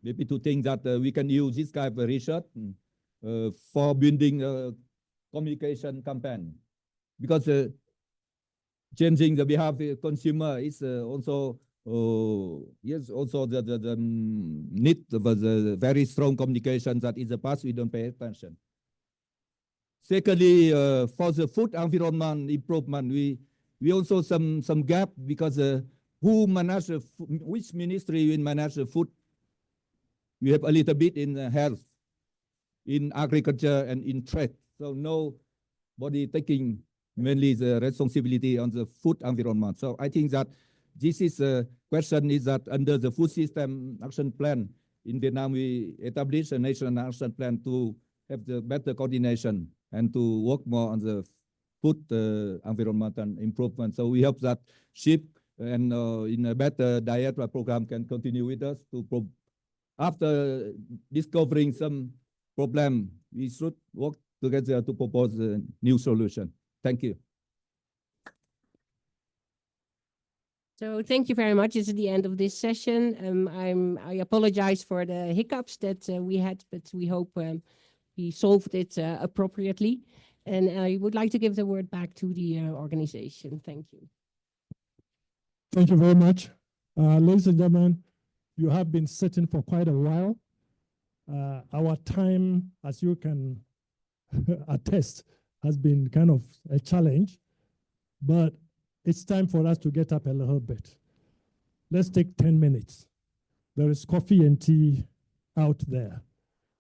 maybe to think that we can use this kind of research for building a communication campaign, because changing the behavior of consumer is also Yes, also the need of the very strong communication that in the past we don't pay attention. Secondly, for the food environment improvement, we also some gap because who manage which ministry will manage the food? We have a little bit in health, in agriculture, and in trade. So nobody taking mainly the responsibility on the food environment. So I think that this is a question is that under the food system action plan in Vietnam, we established a national action plan to have the better coordination and to work more on the food environmental improvement. So we hope that SHIP and in a better diet program can continue with us to after discovering some problem, we should work together to propose a new solution. Thank you. So thank you very much. It's the end of this session. I apologize for the hiccups that we had, but we hope we solved it appropriately. And I would like to give the word back to the organization. Thank you. Thank you very much. Ladies and gentlemen, you have been sitting for quite a while. Our time, as you can attest, has been kind of a challenge, but it's time for us to get up a little bit. Let's take 10 minutes. There is coffee and tea out there.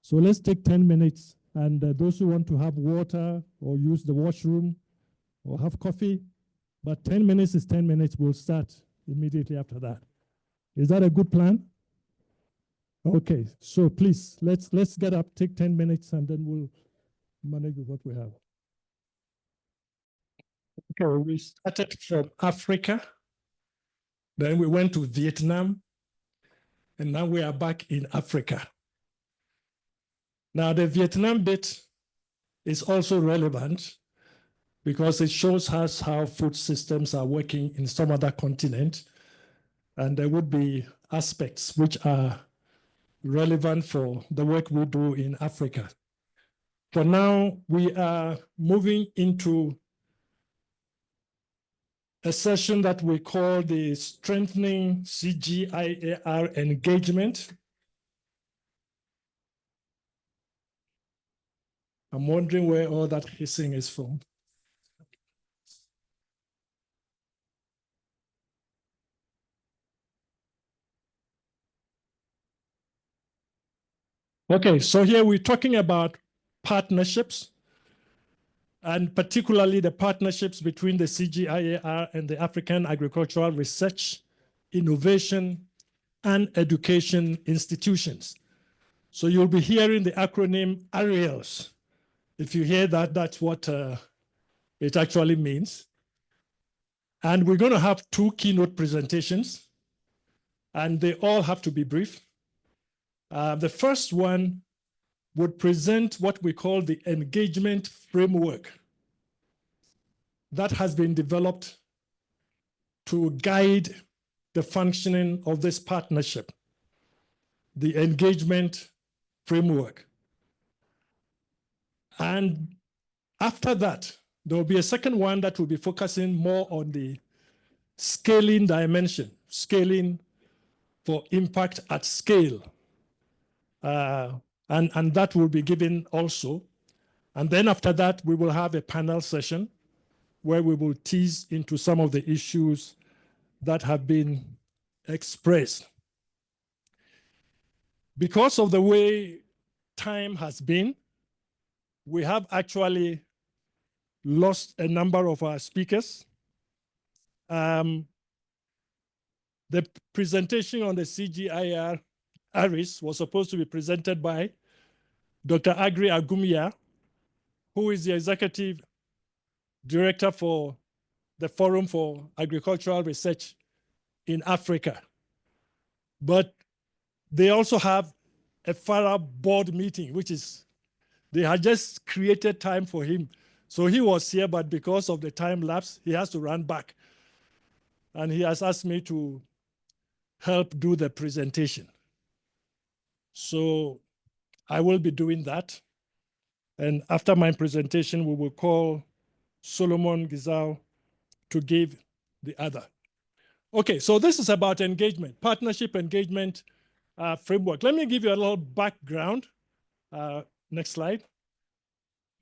So let's take 10 minutes, and those who want to have water or use the washroom or have coffee, but 10 minutes is 10 minutes. We'll start immediately after that. Is that a good plan? Okay, so please, let's get up, take 10 minutes, and then we'll manage with what we have. Okay, we started from Africa, then we went to Vietnam, and now we are back in Africa. Now, the Vietnam bit is also relevant because it shows us how food systems are working in some other continent, and there would be aspects which are relevant for the work we do in Africa. For now, we are moving into a session that we call the Strengthening CGIAR Engagement. I'm wondering where all that hissing is from. Okay, so here we're talking about partnerships, and particularly the partnerships between the CGIAR and the African Agricultural Research, Innovation, and Education Institutions. So you'll be hearing the acronym ARIELS. If you hear that, that's what it actually means. And we're going to have 2 keynote presentations, and they all have to be brief. The first one would present what we call the engagement framework that has been developed to guide the functioning of this partnership, the engagement framework. And after that, there will be a second one that will be focusing more on the scaling dimension, scaling for impact at scale. And that will be given also. And then after that, we will have a panel session where we will tease into some of the issues that have been expressed. Because of the way time has been, we have actually lost a number of our speakers. The presentation on the CGIAR ARIS was supposed to be presented by Dr. Agri-IWMI, who is the Executive Director for the Forum for Agricultural Research in Africa. But they also have a FARA board meeting, which is, they had just created time for him. So he was here, but because of the time lapse, he has to run back. And he has asked me to help do the presentation. So I will be doing that. And after my presentation, we will call Solomon Gizau to give the other. Okay, so this is about engagement, partnership engagement framework. Let me give you a little background. Next slide.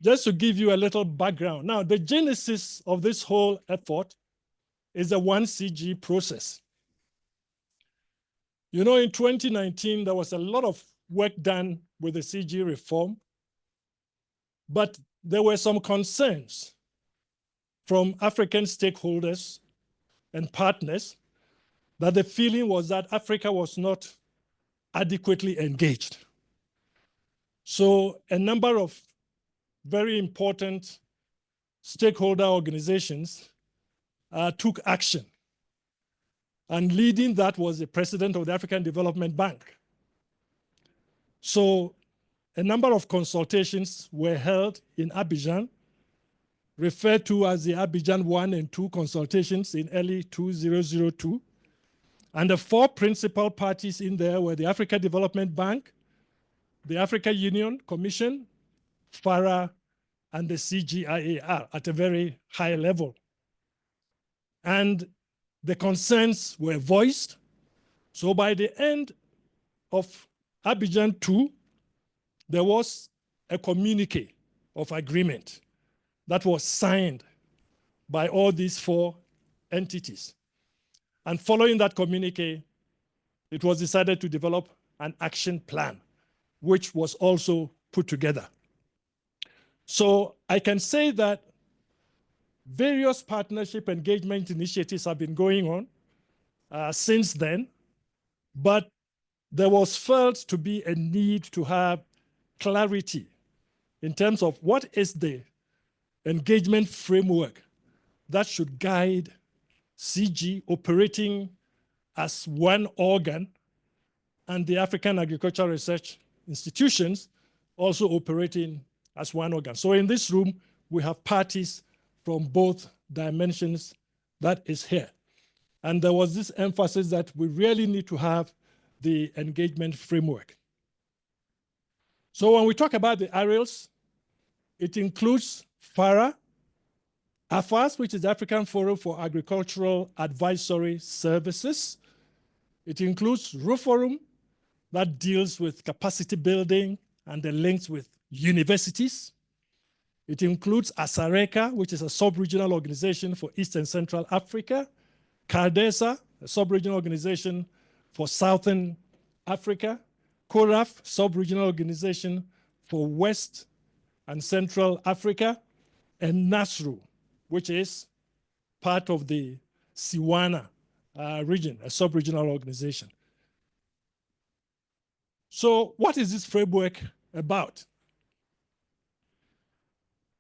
Just to give you a little background. Now, the genesis of this whole effort is the 1CG process. You know, in 2019, there was a lot of work done with the CG reform, but there were some concerns from African stakeholders and partners that the feeling was that Africa was not adequately engaged. So a number of very important stakeholder organizations took action. And leading that was the president of the African Development Bank. So a number of consultations were held in Abidjan, referred to as the Abidjan 1 and 2 consultations in early 2002. And the 4 principal parties in there were the Africa Development Bank, the Africa Union Commission, FARA, and the CGIAR at a very high level. And the concerns were voiced. So by the end of Abidjan 2, there was a communique of agreement that was signed by all these 4 entities. And following that communique, it was decided to develop an action plan, which was also put together. So I can say that various partnership engagement initiatives have been going on since then, but there was felt to be a need to have clarity in terms of what is the engagement framework that should guide CG operating as one organ and the African Agricultural Research Institutions also operating as one organ. So in this room, we have parties from both dimensions that is here. And there was this emphasis that we really need to have the engagement framework. So when we talk about the areas, it includes FARA, AFAS, which is the African Forum for Agricultural Advisory Services. It includes RUFORUM, that deals with capacity building and the links with universities. It includes ASARECA, which is a sub-regional organization for East and Central Africa, CARDESA, a sub-regional organization for Southern Africa, CORAF, sub-regional organization for West and Central Africa, and NASRU, which is part of the Siwana region, a sub-regional organization. So what is this framework about?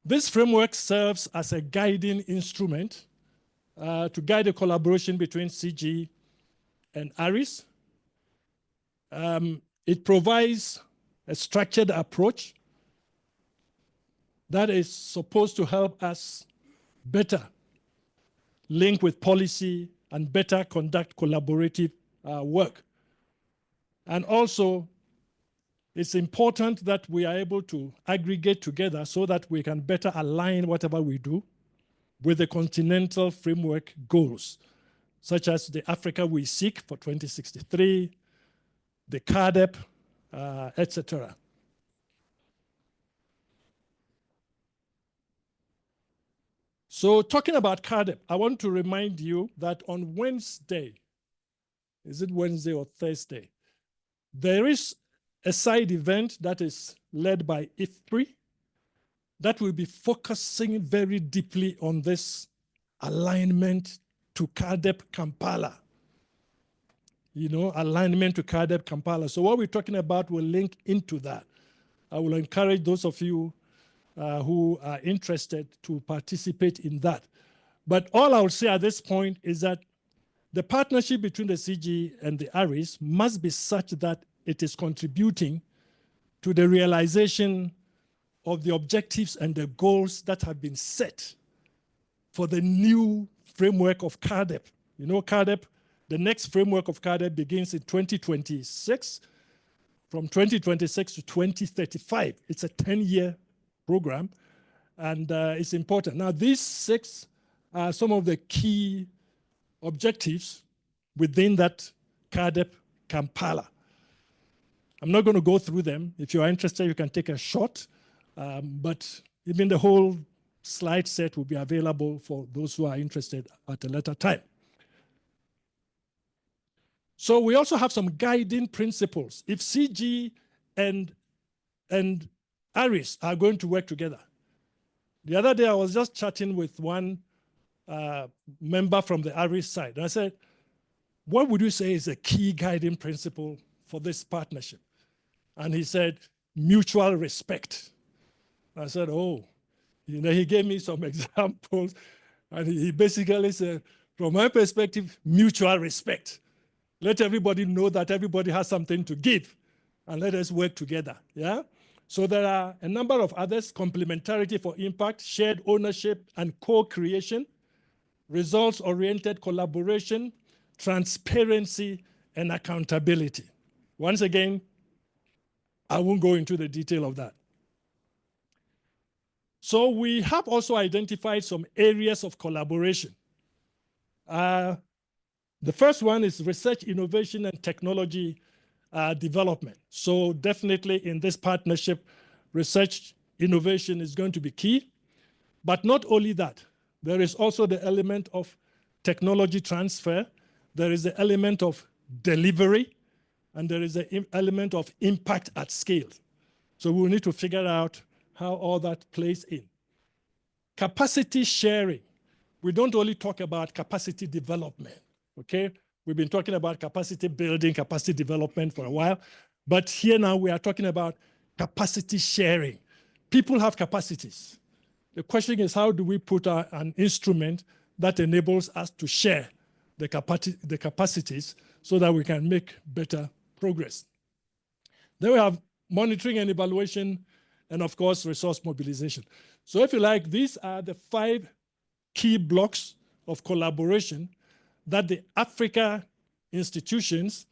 This framework serves as a guiding instrument to guide the collaboration between CG and ARIS. It provides a structured approach that is supposed to help us better link with policy and better conduct collaborative work. And also, it's important that we are able to aggregate together so that we can better align whatever we do with the continental framework goals, such as the Africa We Seek for 2063, the CARDEP, etc. So talking about CARDEP, I want to remind you that on Wednesday, is it Wednesday or Thursday, there is a side event that is led by IFPRI that will be focusing very deeply on this alignment to CARDEP Kampala. You know, alignment to CARDEP Kampala. So what we're talking about will link into that. I will encourage those of you who are interested to participate in that. But all I will say at this point is that the partnership between the CG and the ARIS must be such that it is contributing to the realization of the objectives and the goals that have been set for the new framework of CARDEP. You know, CARDEP, the next framework of CARDEP begins in 2026. From 2026 to 2035, it's a 10-year program, and it's important. Now, these 6 are some of the key objectives within that CADEP Kampala. I'm not going to go through them. If you are interested, you can take a shot. But even the whole slide set will be available for those who are interested at a later time. So we also have some guiding principles. If CG and IRIS are going to work together. The other day I was just chatting with one member from the IRIS side. And I said, what would you say is a key guiding principle for this partnership? And he said, mutual respect. I said, oh, you know, he gave me some examples. And he basically said, from my perspective, mutual respect. Let everybody know that everybody has something to give, and let us work together, yeah? So there are a number of others: complementarity for impact, shared ownership and co-creation, results-oriented collaboration, transparency, and accountability. Once again, I won't go into the detail of that. So we have also identified some areas of collaboration. The first one is research, innovation, and technology development. So definitely in this partnership, research, innovation is going to be key. But not only that, there is also the element of technology transfer, there is the element of delivery, and there is the element of impact at scale. So we'll need to figure out how all that plays in. Capacity sharing. We don't only talk about capacity development, okay? We've been talking about capacity building, capacity development for a while, but here now we are talking about capacity sharing. People have capacities. The question is, how do we put an instrument that enables us to share the capacities so that we can make better progress? Then we have monitoring and evaluation, and of course, resource mobilization. So if you like, these are the 5 key blocks of collaboration that the Africa institutions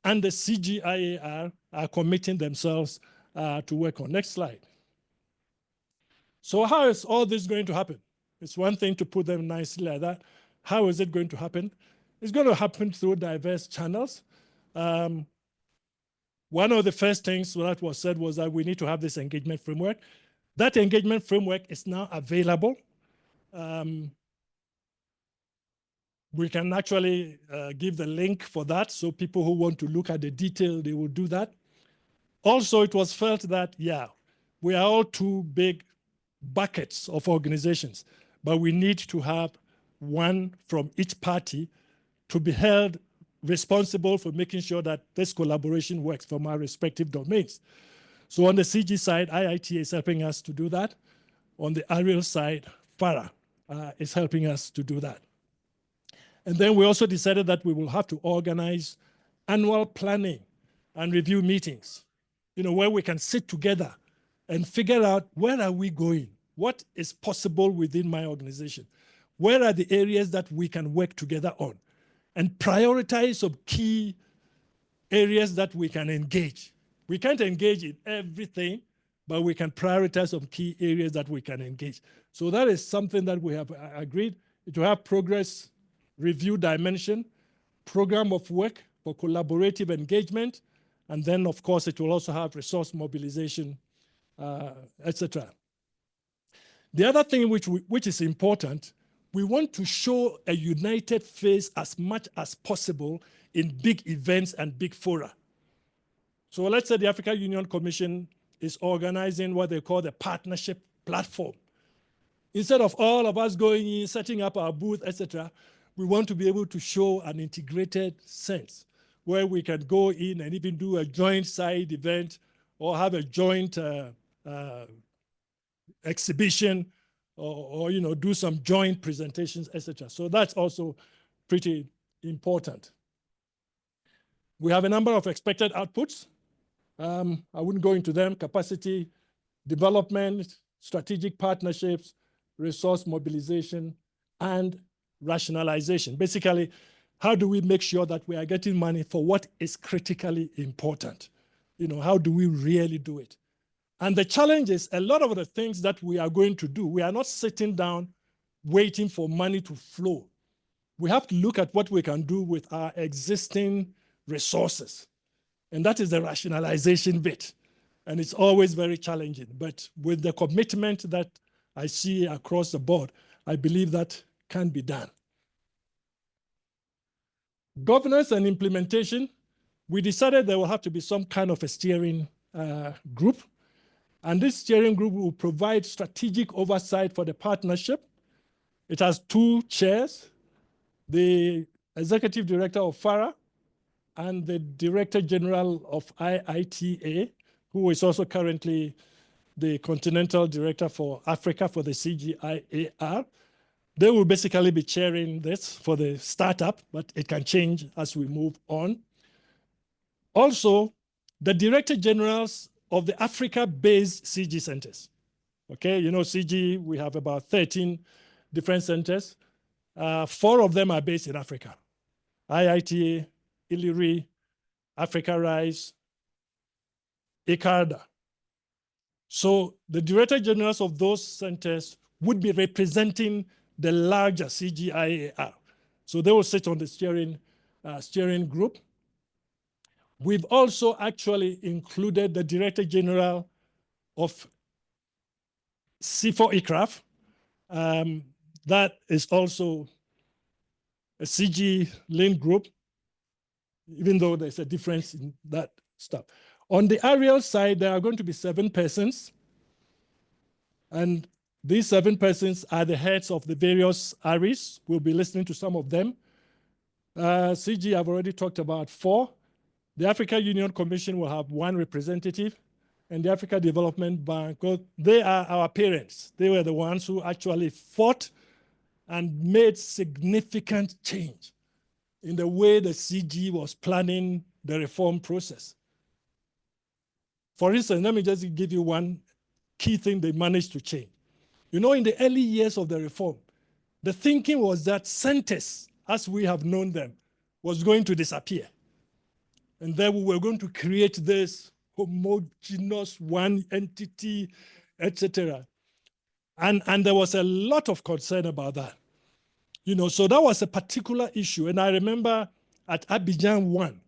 and the CGIAR are committing themselves to work on. Next slide. So how is all this going to happen? It's one thing to put them nicely like that. How is it going to happen? It's going to happen through diverse channels. One of the first things that was said was that we need to have this engagement framework. That engagement framework is now available. We can actually give the link for that, so people who want to look at the detail, they will do that. Also, it was felt that, yeah, we are all 2 big buckets of organizations, but we need to have one from each party to be held responsible for making sure that this collaboration works from our respective domains. So on the CG side, IIT is helping us to do that. On the ARIL side, FARA is helping us to do that. And then we also decided that we will have to organize annual planning and review meetings, you know, where we can sit together and figure out, where are we going? What is possible within my organization? Where are the areas that we can work together on? And prioritize some key areas that we can engage. We can't engage in everything, but we can prioritize some key areas that we can engage. So that is something that we have agreed to have progress review dimension, program of work for collaborative engagement, and then, of course, it will also have resource mobilization, etc. The other thing which is important, we want to show a united face as much as possible in big events and big fora. So let's say the African Union Commission is organizing what they call the partnership platform. Instead of all of us going in, setting up our booth, etc., we want to be able to show an integrated sense where we can go in and even do a joint side event or have a joint exhibition or you know, do some joint presentations, etc. So that's also pretty important. We have a number of expected outputs. I wouldn't go into them: capacity development, strategic partnerships, resource mobilization, and rationalization. Basically, how do we make sure that we are getting money for what is critically important? You know, how do we really do it? And the challenge is, a lot of the things that we are going to do, we are not sitting down waiting for money to flow. we have to look at what we can do with our existing resources. And that is the rationalization bit. And it's always very challenging. But with the commitment that I see across the board, I believe that can be done. Governance and implementation, we decided there will have to be some kind of a steering group. And this steering group will provide strategic oversight for the partnership. It has 2 chairs, the executive director of FARA and the director general of IITA, who is also currently the continental director for Africa for the CGIAR. They will basically be chairing this for the startup, but it can change as we move on. Also, the director generals of the Africa-based CG centers. Okay, you know, CG, we have about 13 different centers. 4 of them are based in Africa. IITA, ILIRI, Africa Rise, ICARDA. So the director generals of those centers would be representing the larger CGIAR. So they will sit on the steering group. We've also actually included the director general of C4 ICRAF. That is also a CG link group, even though there's a difference in that stuff. On the aerial side, there are going to be 7 persons. And these 7 persons are the heads of the various ARIs. We'll be listening to some of them. CG, I've already talked about 4. The Africa Union Commission will have 1 representative. And the Africa Development Bank, well, they are our parents. They were the ones who actually fought and made significant change in the way the CG was planning the reform process. For instance, let me just give you one key thing they managed to change. You know, in the early years of the reform, the thinking was that centers, as we have known them, was going to disappear. And then we were going to create this homogeneous one entity, etc. And there was a lot of concern about that. You know, so that was a particular issue. And I remember at Abidjan 1,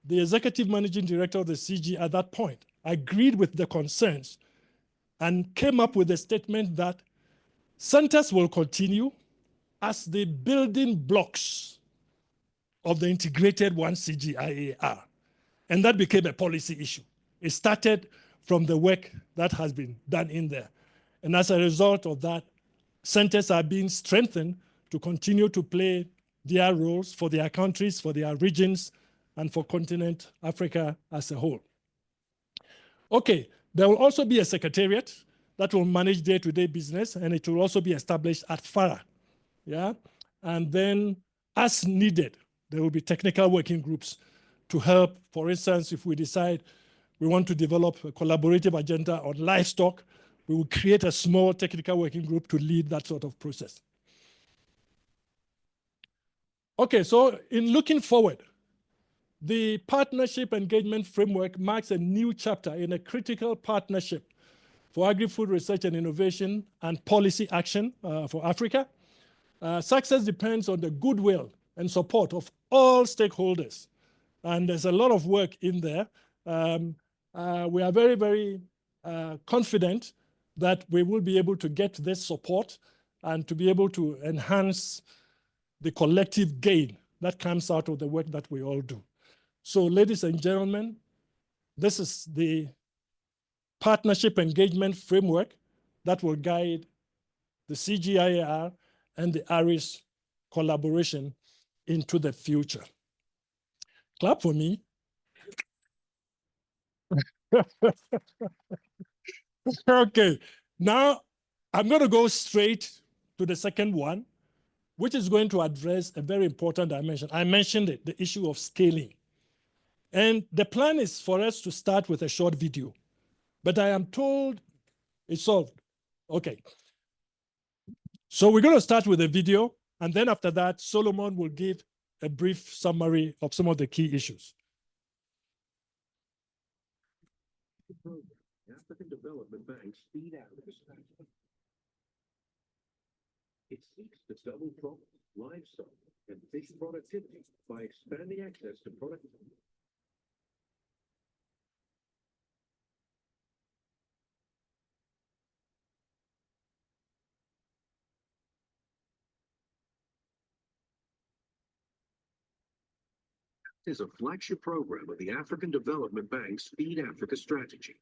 the executive managing director of the CG at that point agreed with the concerns and came up with a statement that centers will continue as the building blocks of the integrated one CGIAR. And that became a policy issue. It started from the work that has been done in there. And as a result of that, centers are being strengthened to continue to play their roles for their countries, for their regions, and for continent Africa as a whole. Okay, there will also be a secretariat that will manage day-to-day business, and it will also be established at FARA. Yeah? And then, as needed, there will be technical working groups to help. For instance, if we decide we want to develop a collaborative agenda on livestock, we will create a small technical working group to lead that sort of process. Okay, so in looking forward, the partnership engagement framework marks a new chapter in a critical partnership for agri-food research and innovation and policy action for Africa. Success depends on the goodwill and support of all stakeholders. And there's a lot of work in there. We are very, very confident that we will be able to get this support and to be able to enhance the collective gain that comes out of the work that we all do. So, ladies and gentlemen, this is the partnership engagement framework that will guide the CGIAR and the ARIS collaboration into the future. Clap for me. Okay, now I'm going to go straight to the second one, which is going to address a very important dimension. I mentioned it, the issue of scaling. And the plan is for us to start with a short video, but I am told it's solved. Okay. So we're going to start with a video, and then after that, Solomon will give a brief summary of some of the key issues. African Development Bank speed out. It seeks to double crop livestock and fish productivity by expanding access to product. Is a flagship program of the African Development Bank's Feed Africa strategy.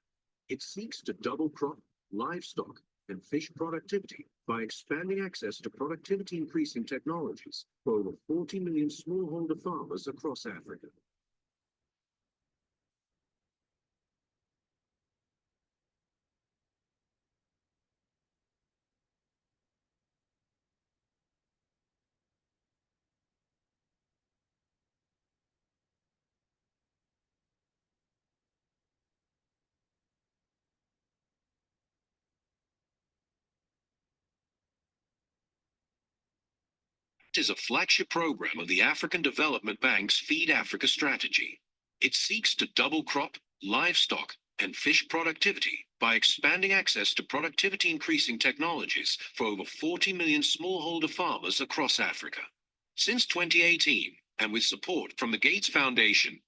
It seeks to double crop, livestock, and fish productivity by expanding access to productivity increasing technologies for over 40 million smallholder farmers across Africa. Is a flagship program of the African Development Bank's Feed Africa strategy. It seeks to double crop, livestock, and fish productivity by expanding access to productivity increasing technologies for over 40 million smallholder farmers across Africa. Since 2018, and with support from the Gates Foundation,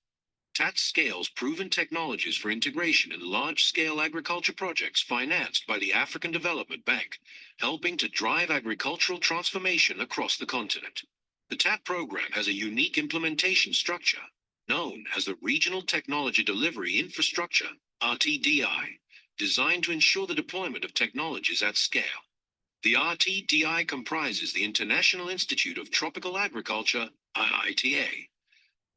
TAT scales proven technologies for integration in large-scale agriculture projects financed by the African Development Bank, helping to drive agricultural transformation across the continent. The TAT program has a unique implementation structure known as the Regional Technology Delivery Infrastructure, RTDI, designed to ensure the deployment of technologies at scale. The RTDI comprises the International Institute of Tropical Agriculture, IITA,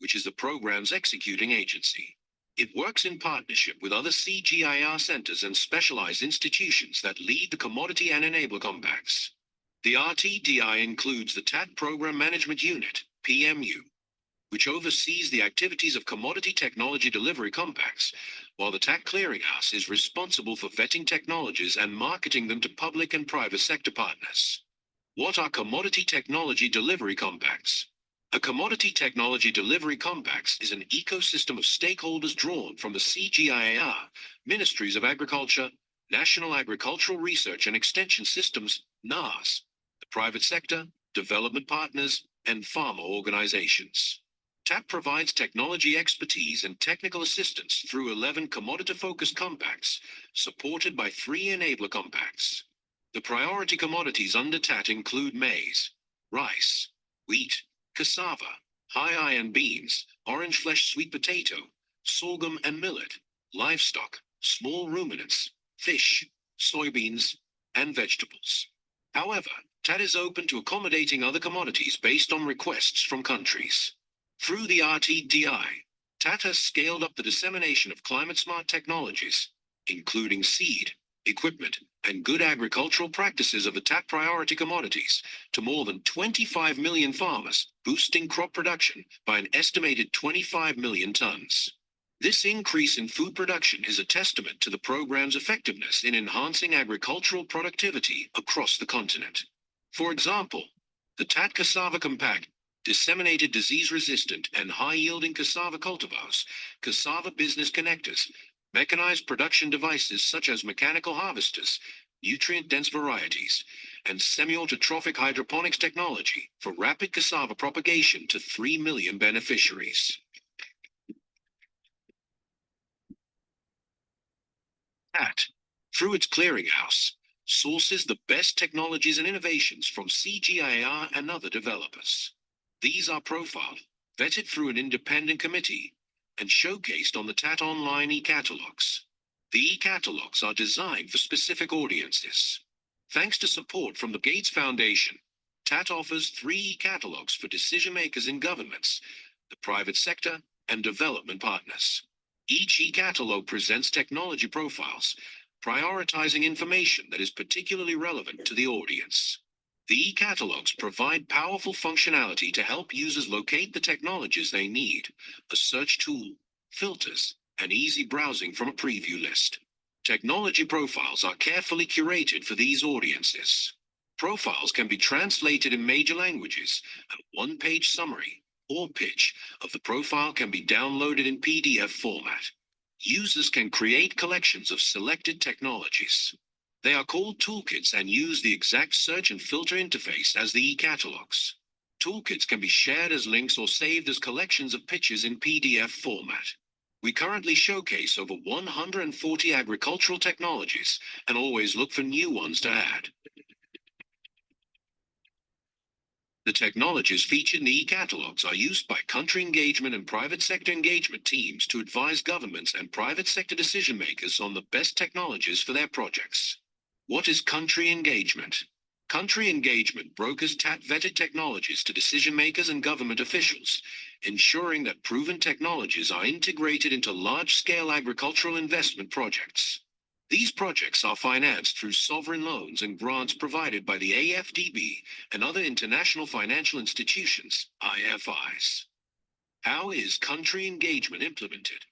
which is the program's executing agency. It works in partnership with other CGIAR centers and specialized institutions that lead the Commodity and Enabler Compacts. The RTDI includes the TAT Program Management Unit, PMU, which oversees the activities of Commodity Technology Delivery Compacts, while the TAT Clearinghouse is responsible for vetting technologies and marketing them to public and private sector partners. What are Commodity Technology Delivery Compacts? A Commodity Technology Delivery Compacts is an ecosystem of stakeholders drawn from the CGIAR, Ministries of Agriculture, National Agricultural Research and Extension Systems, NARS, the private sector, development partners, and farmer organizations. TAP provides technology expertise and technical assistance through 11 commodity-focused compacts, supported by 3 enabler compacts. The priority commodities under TAT include maize, rice, wheat, cassava, high iron beans, orange flesh sweet potato, sorghum and millet, livestock, small ruminants, fish, soybeans, and vegetables. However, TAT is open to accommodating other commodities based on requests from countries. Through the RTDI, TAT has scaled up the dissemination of climate-smart technologies, including seed, equipment, and good agricultural practices of the TAT priority commodities to more than 25 million farmers, boosting crop production by an estimated 25 million tons. This increase in food production is a testament to the program's effectiveness in enhancing agricultural productivity across the continent. For example, the TAT Cassava Compact disseminated disease-resistant and high-yielding cassava cultivars, cassava business connectors, mechanized production devices such as mechanical harvesters, nutrient-dense varieties, and semi-autotrophic hydroponics technology for rapid cassava propagation to 3 million beneficiaries. TAT, through its clearinghouse, sources the best technologies and innovations from CGIAR and other developers. These are profiled, vetted through an independent committee, and showcased on the TAT online e-catalogs. The e-catalogs are designed for specific audiences. Thanks to support from the Gates Foundation, TAT offers 3 e-catalogs for decision makers in governments, the private sector, and development partners. Each e-catalog presents technology profiles, prioritizing information that is particularly relevant to the audience. The e-catalogs provide powerful functionality to help users locate the technologies they need, a search tool, filters, and easy browsing from a preview list. Technology profiles are carefully curated for these audiences. Profiles can be translated in major languages, and a one-page summary or pitch of the profile can be downloaded in PDF format. Users can create collections of selected technologies. They are called toolkits and use the exact search and filter interface as the e-catalogs. Toolkits can be shared as links or saved as collections of pictures in PDF format. We currently showcase over 140 agricultural technologies and always look for new ones to add. The technologies featured in the e-catalogs are used by country engagement and private sector engagement teams to advise governments and private sector decision makers on the best technologies for their projects. What is country engagement? Country engagement brokers vetted technologies to decision makers and government officials, ensuring that proven technologies are integrated into large-scale agricultural investment projects. These projects are financed through sovereign loans and grants provided by the AFDB and other international financial institutions, IFIs. How is country engagement implemented?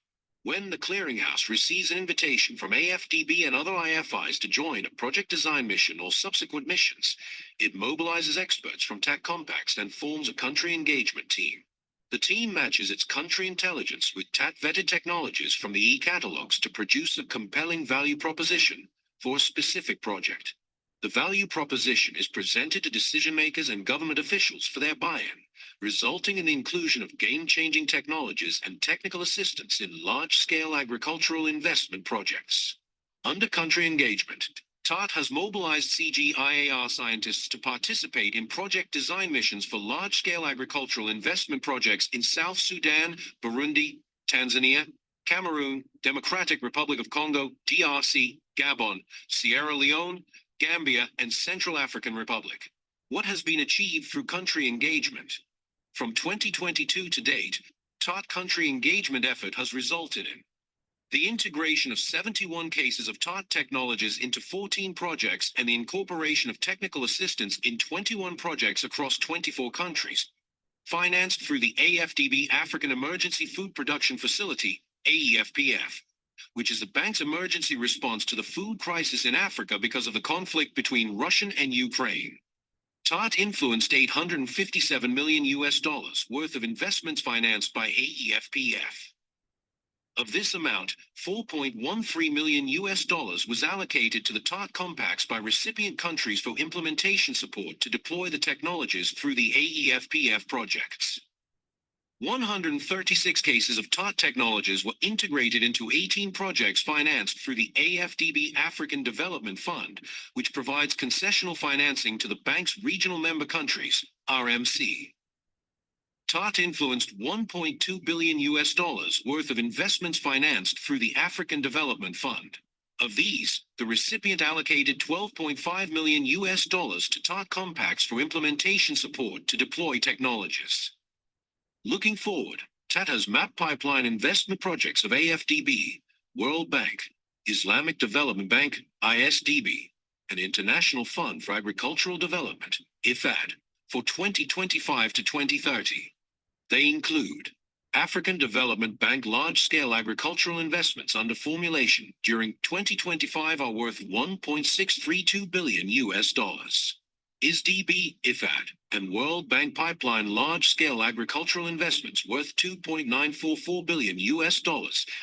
When the clearinghouse receives an invitation from AFDB and other IFIs to join a project design mission or subsequent missions, it mobilizes experts from TAC Compacts and forms a country engagement team. The team matches its country intelligence with TAT-vetted technologies from the e-catalogs to produce a compelling value proposition for a specific project. The value proposition is presented to decision makers and government officials for their buy-in, resulting in the inclusion of game-changing technologies and technical assistance in large-scale agricultural investment projects. Under country engagement, TAT has mobilized CGIAR scientists to participate in project design missions for large-scale agricultural investment projects in South Sudan, Burundi, Tanzania, Cameroon, Democratic Republic of Congo, DRC, Gabon, Sierra Leone, Gambia, and Central African Republic. What has been achieved through country engagement? From 2022 to date, TAT country engagement effort has resulted in the integration of 71 cases of TAT technologies into 14 projects and the incorporation of technical assistance in 21 projects across 24 countries, financed through the AFDB African Emergency Food Production Facility, AEFPF, which is the bank's emergency response to the food crisis in Africa because of the conflict between Russia and Ukraine. TAT influenced $857 million worth of investments financed by AEFPF. Of this amount, $4.13 million was allocated to the TAT compacts by recipient countries for implementation support to deploy the technologies through the AEFPF projects. 136 cases of TAT technologies were integrated into 18 projects financed through the AFDB African Development Fund, which provides concessional financing to the bank's regional member countries, RMC. TAT influenced $1.2 billion worth of investments financed through the African Development Fund. Of these, the recipient allocated $12.5 million to TAT compacts for implementation support to deploy technologies. Looking forward, TAT has mapped pipeline investment projects of AFDB, World Bank, Islamic Development Bank, ISDB, and International Fund for Agricultural Development, IFAD, for 2025 to 2030. They include African Development Bank large-scale agricultural investments under formulation during 2025 are worth $1.632 billion. ISDB, IFAD, and World Bank pipeline large-scale agricultural investments worth $2.944 billion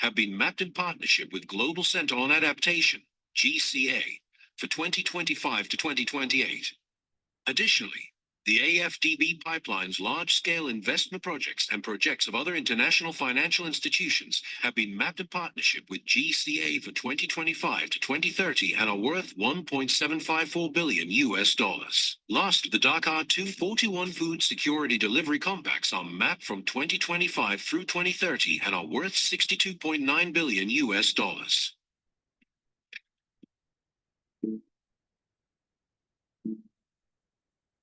have been mapped in partnership with Global Center on Adaptation, GCA, for 2025 to 2028. Additionally, the AFDB pipeline's large-scale investment projects and projects of other international financial institutions have been mapped in partnership with GCA for 2025 to 2030 and are worth $1.754 billion. Last, the Dakar 241 Food Security Delivery Compacts are mapped from 2025 through 2030 and are worth $62.9 billion.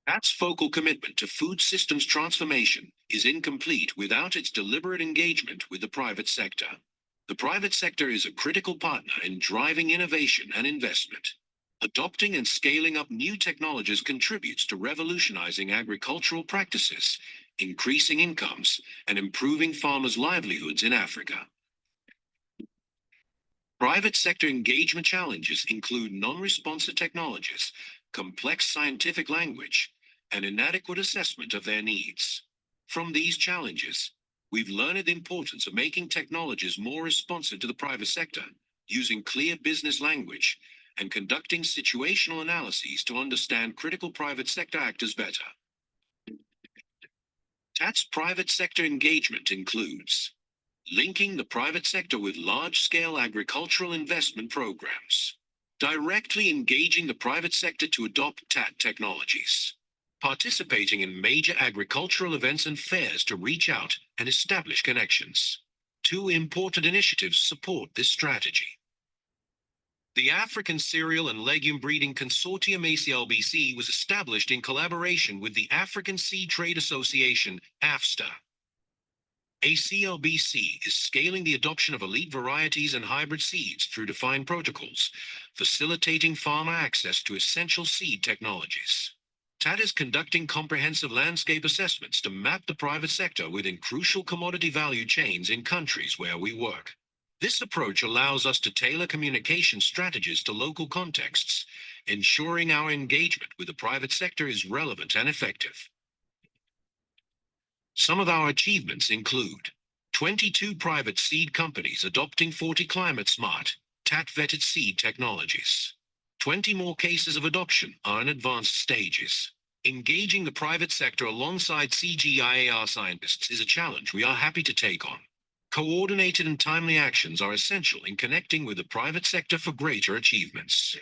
TAT's focal commitment to food systems transformation is incomplete without its deliberate engagement with the private sector. The private sector is a critical partner in driving innovation and investment. Adopting and scaling up new technologies contributes to revolutionizing agricultural practices, increasing incomes, and improving farmers' livelihoods in Africa. Private sector engagement challenges include non-responsive technologies, complex scientific language, and inadequate assessment of their needs. From these challenges, we've learned the importance of making technologies more responsive to the private sector, using clear business language, and conducting situational analyses to understand critical private sector actors better. TAT's private sector engagement includes linking the private sector with large-scale agricultural investment programs, directly engaging the private sector to adopt TAT technologies, participating in major agricultural events and fairs to reach out and establish connections. Two important initiatives support this strategy. The African Cereal and Legume Breeding Consortium ACLBC was established in collaboration with the African Seed Trade Association, AFSTA. ACLBC is scaling the adoption of elite varieties and hybrid seeds through defined protocols, facilitating farmer access to essential seed technologies. TAT is conducting comprehensive landscape assessments to map the private sector within crucial commodity value chains in countries where we work. This approach allows us to tailor communication strategies to local contexts, ensuring our engagement with the private sector is relevant and effective. Some of our achievements include 22 private seed companies adopting 40 climate-smart, TAT-vetted seed technologies. 20 more cases of adoption are in advanced stages. Engaging the private sector alongside CGIAR scientists is a challenge we are happy to take on. Coordinated and timely actions are essential in connecting with the private sector for greater achievements.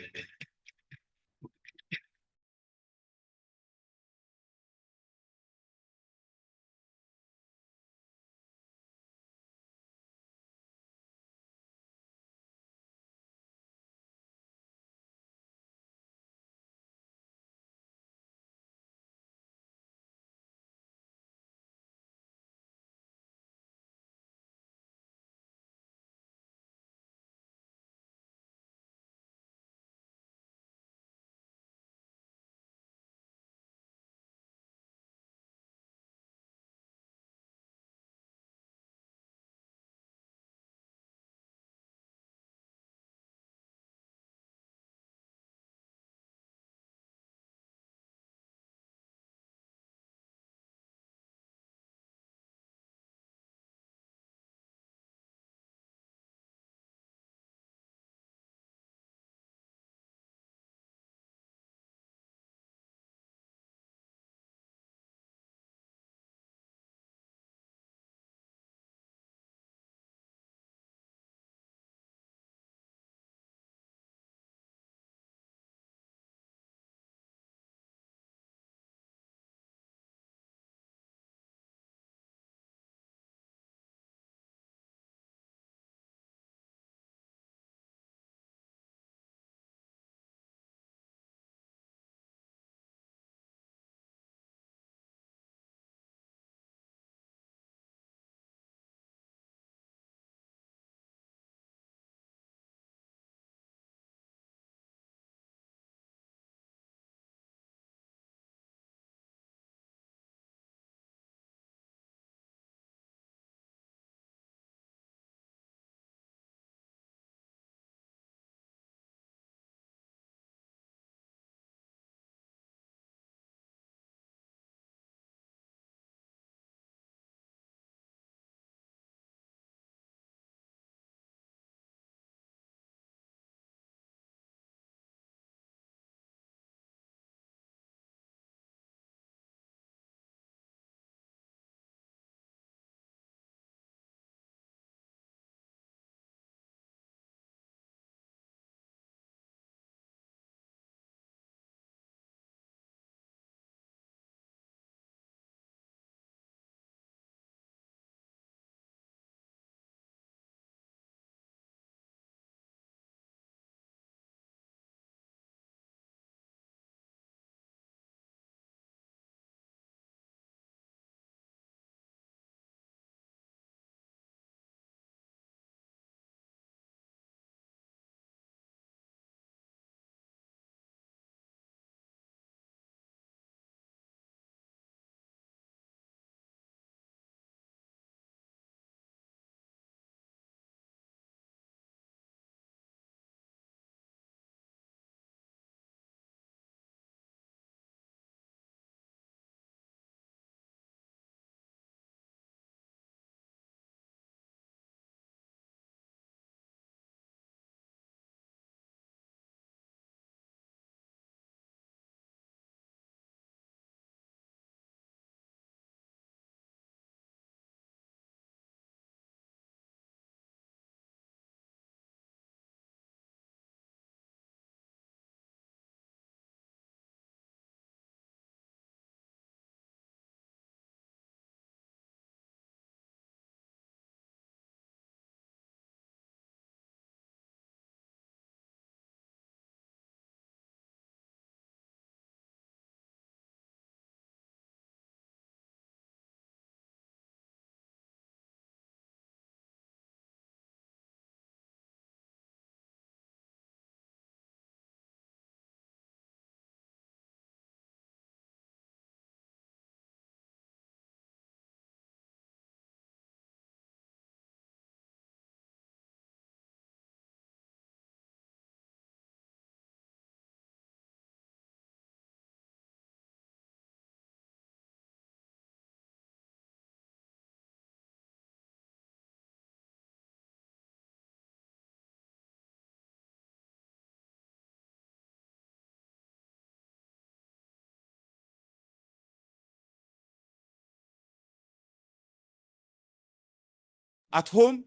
at home,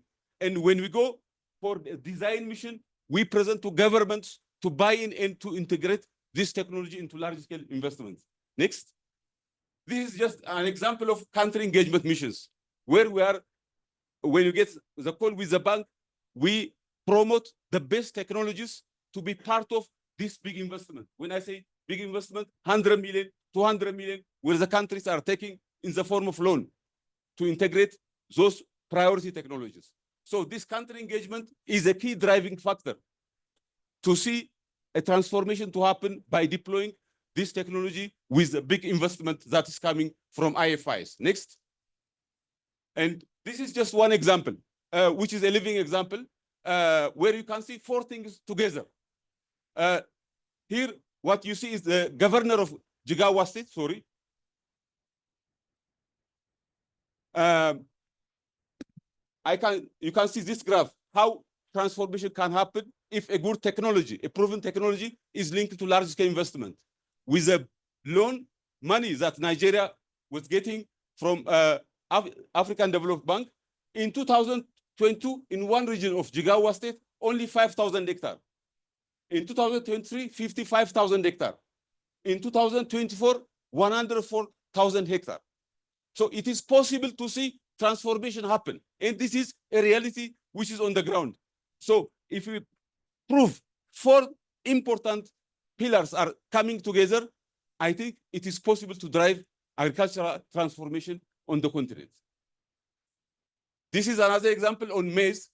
and when we go for the design mission, we present to governments to buy in and to integrate this technology into large-scale investments. Next. This is just an example of country engagement missions, where we are, when you get the call with the bank, we promote the best technologies to be part of this big investment. When I say big investment, 100 million, 200 million, where the countries are taking in the form of loan to integrate those priority technologies. So this country engagement is a key driving factor to see a transformation to happen by deploying this technology with a big investment that is coming from IFIs. Next. And this is just one example, which is a living example, where you can see four things together. Here, what you see is the governor of Jigawa State, sorry. You can see this graph, how transformation can happen if a good technology, a proven technology, is linked to large-scale investment. With the loan money that Nigeria was getting from African Development Bank, in 2022, in one region of Jigawa State, only 5,000 hectares. In 2023, 55,000 hectares. In 2024, 104,000 hectares. So it is possible to see transformation happen. And this is a reality which is on the ground. So if we prove four important pillars are coming together, I think it is possible to drive agricultural transformation on the continent. This is another example on maize,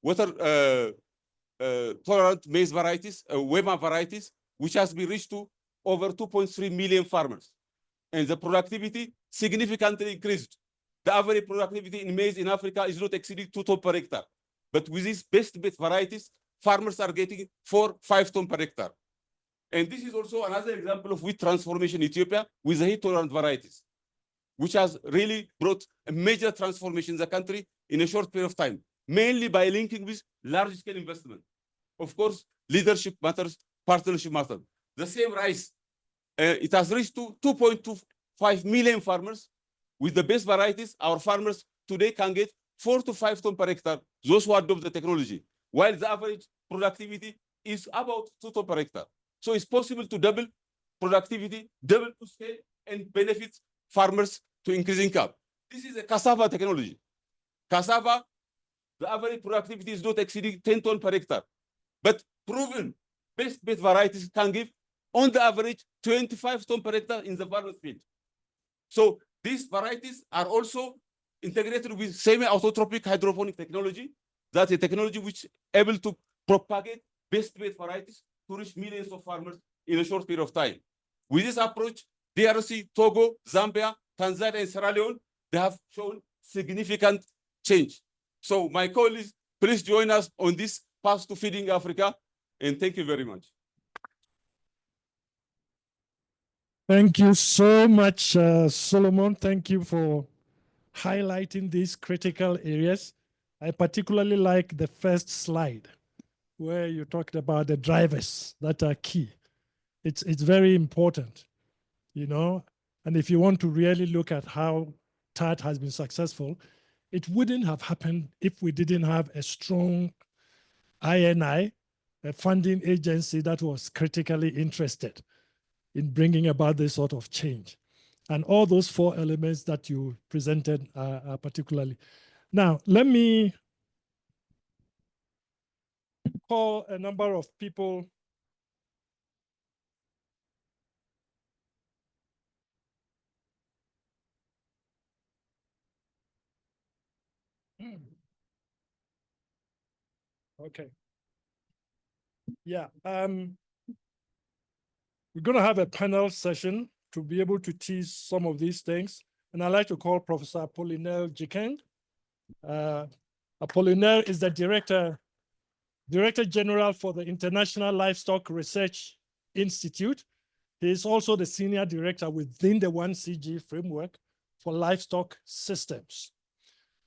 water tolerant maize varieties, IWMI varieties, which has been reached to over 2.3 million farmers. And the productivity significantly increased. The average productivity in maize in Africa is not exceeding 2 tons per hectare. But with these best varieties, farmers are getting 4-5 tons per hectare. And this is also another example of wheat transformation in Ethiopia with the heat-tolerant varieties, which has really brought a major transformation in the country in a short period of time, mainly by linking with large-scale investment. Of course, leadership matters, partnership matters. The same rice, it has reached to 2.25 million farmers. With the best varieties, our farmers today can get 4 to 5 tons per hectare, those who adopt the technology, while the average productivity is about 2 tons per hectare. So it's possible to double productivity, double to scale, and benefit farmers to increase income. This is a cassava technology. Cassava, the average productivity is not exceeding 10 tons per hectare, but proven best varieties can give, on the average, 25 tons per hectare in the farmer's field. So these varieties are also integrated with semi-autotrophic hydroponic technology. That's a technology which is able to propagate best varieties to reach millions of farmers in a short period of time. With this approach, DRC, Togo, Zambia, Tanzania, and Sierra Leone, they have shown significant change. So my colleagues, please join us on this path to feeding Africa, and thank you very much. Thank you so much, Solomon. Thank you for highlighting these critical areas. I particularly like the first slide where you talked about the drivers that are key. It's very important, you know, and if you want to really look at how TAT has been successful, it wouldn't have happened if we didn't have a strong INI, a funding agency that was critically interested in bringing about this sort of change. And all those four elements that you presented are particularly. Now, let me call a number of people. Okay. Yeah. We're going to have a panel session to be able to tease some of these things. And I'd like to call Professor Apollinaire Jikeng. Apollinaire is the Director General for the International Livestock Research Institute. He is also the Senior Director within the 1CG framework for livestock systems.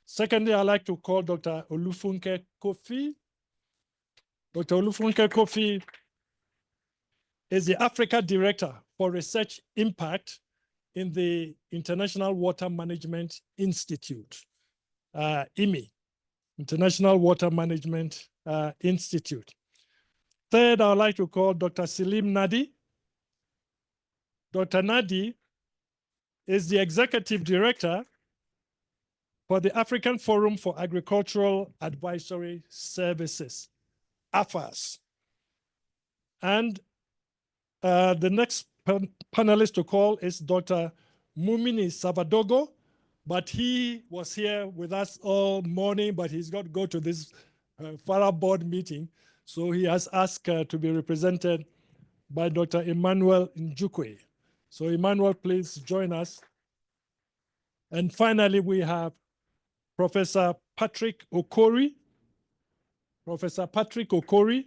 Secondly, I'd like to call Dr. Olufunke Kofi. Dr. Olufunke Kofi is the Africa Director for Research Impact in the International Water Management Institute. IMI, International Water Management Institute. Third, I would like to call Dr. Selim Nadi. Dr. Nadi is the Executive Director for the African Forum for Agricultural Advisory Services, AFAS. And the next panelist to call is Dr. Mumini Savadogo, but he was here with us all morning, but he's got to go to this FARA board meeting. So he has asked to be represented by Dr. Emmanuel Njukwe. So Emmanuel, please join us. And finally, we have Professor Patrick Okori. Professor Patrick Okori,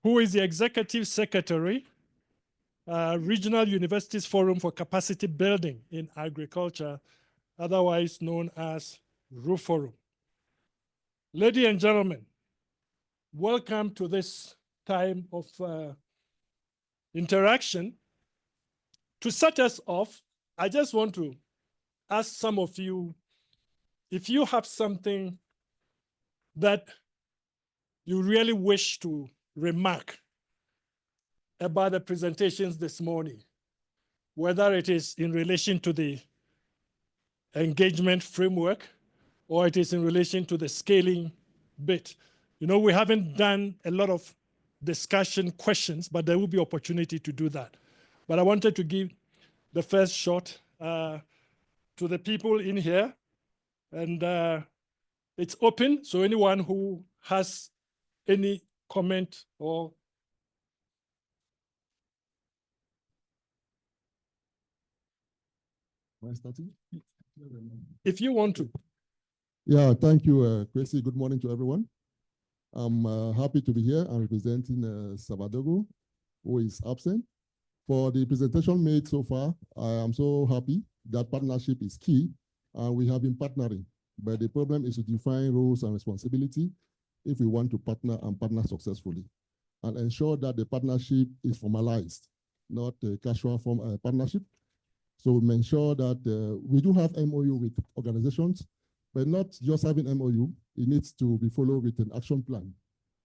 who is the Executive Secretary, Regional Universities Forum for Capacity Building in Agriculture, otherwise known as RUFORUM. Ladies and gentlemen, welcome to this time of interaction. To set us off, I just want to ask some of you, if you have something that you really wish to remark about the presentations this morning, whether it is in relation to the engagement framework or it is in relation to the scaling bit. You know, we haven't done a lot of discussion questions, but there will be opportunity to do that. But I wanted to give the first shot to the people in here, and it's open, so anyone who has any comment or Am I starting? if you want to. Yeah, thank you, Kwesi. Good morning to everyone. I'm happy to be here. I'm representing Savadogo, who is absent. For the presentation made so far, I am so happy that partnership is key, and we have been partnering. But the problem is to define roles and responsibility if we want to partner and partner successfully, and ensure that the partnership is formalized, not a casual form partnership. So we ensure that we do have MOU with organizations, but not just having MOU, it needs to be followed with an action plan.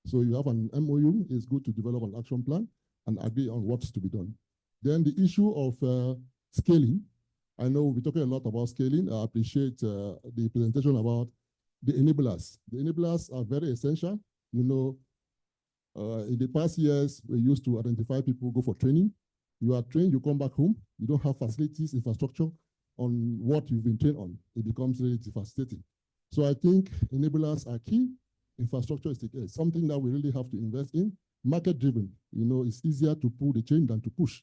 So you have an MOU, it's good to develop an action plan and agree on what's to be done. Then the issue of scaling, I know we're talking a lot about scaling. I appreciate the presentation about the enablers. The enablers are very essential. You know, in the past years, we used to identify people, go for training. You are trained, you come back home, you don't have facilities, infrastructure on what you've been trained on. It becomes really devastating. So I think enablers are key. Infrastructure is something that we really have to invest in. Market driven, you know, it's easier to pull the chain than to push.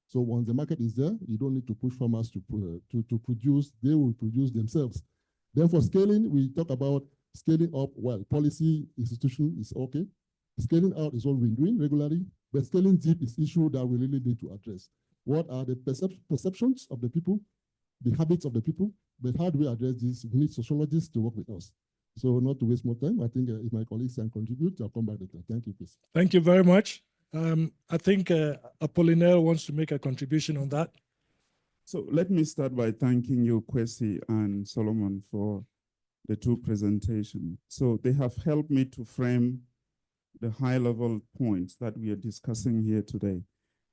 So once the market is there, you don't need to push farmers to produce, they will produce themselves. Then for scaling, we talk about scaling up, well, policy institution is okay. Scaling out is what we've been doing regularly, but scaling deep is issue that we really need to address. What are the perceptions of the people, the habits of the people, but how do we address this? We need sociologists to work with us. So not to waste more time, I think if my colleagues can contribute, I'll come back later. Thank you, please. Thank you very much. I think Apollinaire wants to make a contribution on that. So let me start by thanking you, Kwesi and Solomon, for the two presentations. So they have helped me to frame the high-level points that we are discussing here today.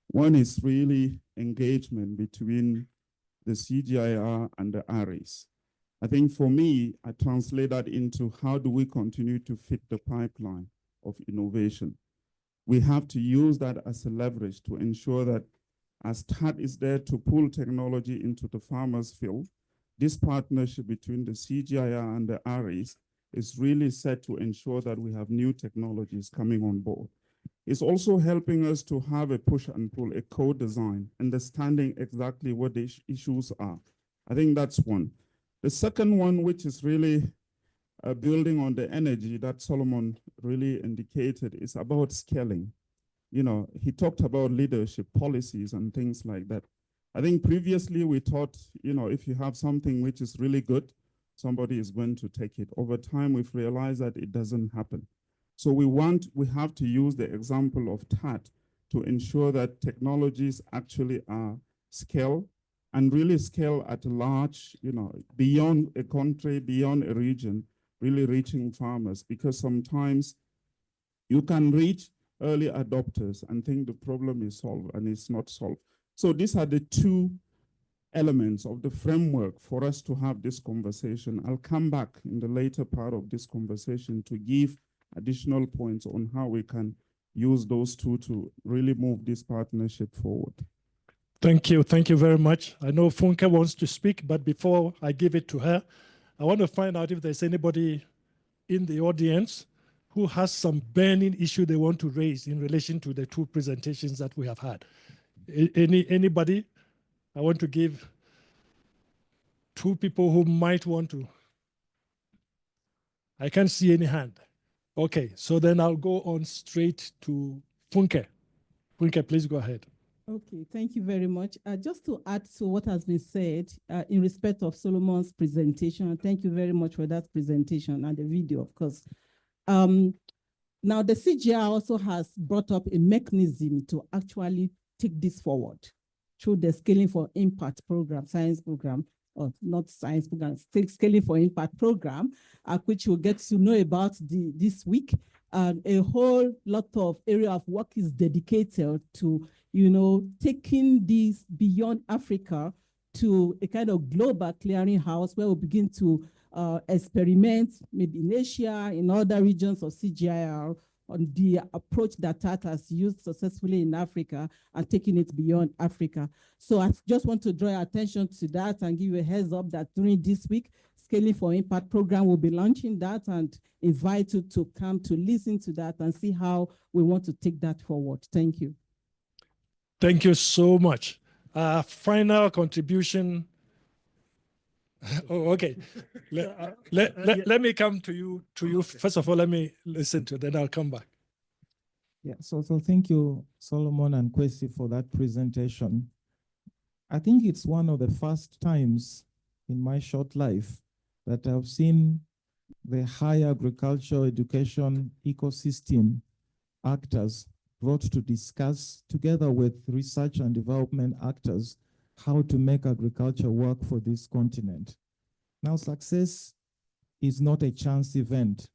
One is really engagement between the CGIAR and the RAs. I think for me, I translate that into how do we continue to fit the pipeline of innovation. We have to use that as a leverage to ensure that as TAT is there to pull technology into the farmers' field, this partnership between the CGIAR and the RAs is really set to ensure that we have new technologies coming on board. It's also helping us to have a push and pull, a co-design, understanding exactly what the issues are. I think that's one. The second one, which is really building on the energy that Solomon really indicated, is about scaling. You know, he talked about leadership, policies, and things like that. I think previously we thought, you know, if you have something which is really good, somebody is going to take it. Over time, we've realized that it doesn't happen. So we have to use the example of TAT to ensure that technologies actually are scaled and really scale at a large, beyond a country, beyond a region, really reaching farmers, because sometimes you can reach early adopters and think the problem is solved, and it's not solved. So these are the two elements of the framework for us to have this conversation. I'll come back in the later part of this conversation to give additional points on how we can use those two to really move this partnership forward. Thank you. Thank you very much. I know Funke wants to speak, but before I give it to her, I want to find out if there's anybody in the audience who has some burning issue they want to raise in relation to the two presentations that we have had. Anybody? I want to give two people who might want to. I can't see any hand. Okay, so then I'll go on straight to Funke. Funke, please go ahead. Okay, thank you very much. Just to add to what has been said in respect of Solomon's presentation, thank you very much for that presentation and the video, of course. Now, the CGIAR also has brought up a mechanism to actually take this forward through the Scaling for Impact program, science program, or not science program, Scaling for Impact program, which we'll get to know about this week. A whole lot of area of work is dedicated to, taking this beyond Africa to a kind of global clearinghouse where we begin to experiment, maybe in Asia, in other regions of CGIAR, on the approach that TAT has used successfully in Africa and taking it beyond Africa. So I just want to draw your attention to that and give you a heads up that during this week, Scaling for Impact program will be launching that and invite you to come to listen to that and see how we want to take that forward. Thank you. Thank you so much. Final contribution. Oh, okay. Let me come to you. First of all, let me listen to it, then I'll come back. Yeah, so thank you, Solomon and Kwesi, for that presentation. I think it's one of the first times in my short life that I've seen the higher agricultural education ecosystem actors brought to discuss, together with research and development actors, how to make agriculture work for this continent. Now, success is not a chance event.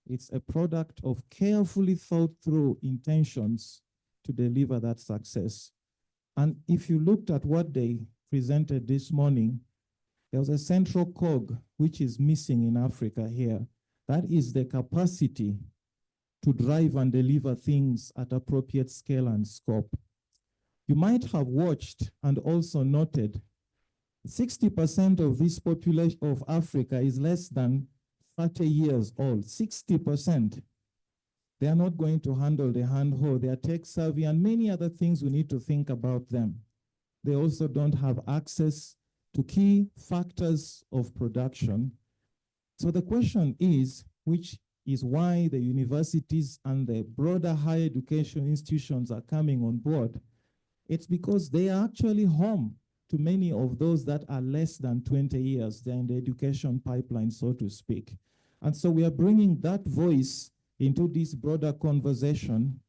It's a product of carefully thought through intentions to deliver that success. And if you looked at what they presented this morning, there was a central cog which is missing in Africa here. That is the capacity to drive and deliver things at appropriate scale and scope. You might have watched and also noted 60% of this population of Africa is less than 30 years old. 60%. They are not going to handle the handhold. They are tech savvy and many other things we need to think about them. They also don't have access to key factors of production. So the question is, which is why the universities and the broader higher education institutions are coming on board. It's because they are actually home to many of those that are less than 20 years. They're in the education pipeline, so to speak. And so we are bringing that voice into this broader conversation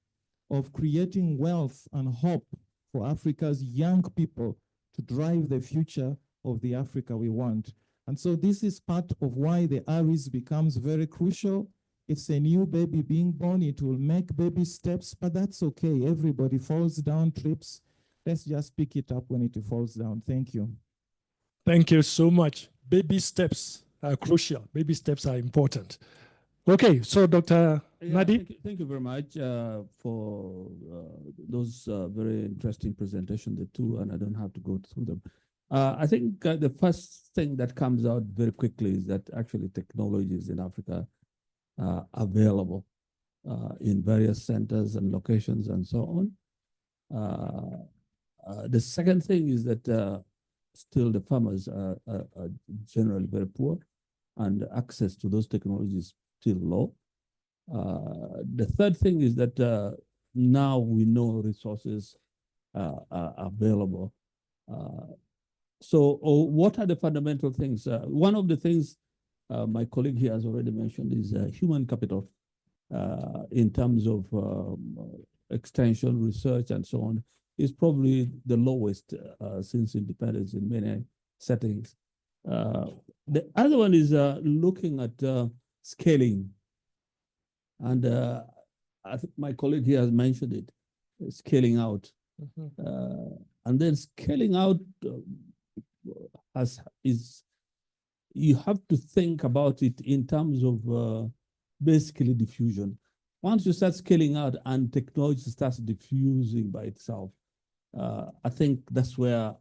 of creating wealth and hope for Africa's young people to drive the future of the Africa we want. And so this is part of why the ARIS becomes very crucial. It's a new baby being born. It will make baby steps, but that's okay. Everybody falls down, trips. Let's just pick it up when it falls down. Thank you. Thank you so much. Baby steps are crucial. Baby steps are important. Okay, so Dr. Nadi. Thank you very much for those very interesting presentations, the two, and I don't have to go through them. I think the first thing that comes out very quickly is that actually technologies in Africa are available in various centers and locations and so on. The second thing is that still the farmers are generally very poor and access to those technologies still low. The third thing is that now we know resources are available. So what are the fundamental things? One of the things my colleague here has already mentioned is human capital in terms of extension, research, and so on. is probably the lowest since independence in many settings. The other one is looking at scaling. And I think my colleague here has mentioned it, scaling out. And then scaling out you have to think about it in terms of basically diffusion. Once you start scaling out and technology starts diffusing by itself, I think that's where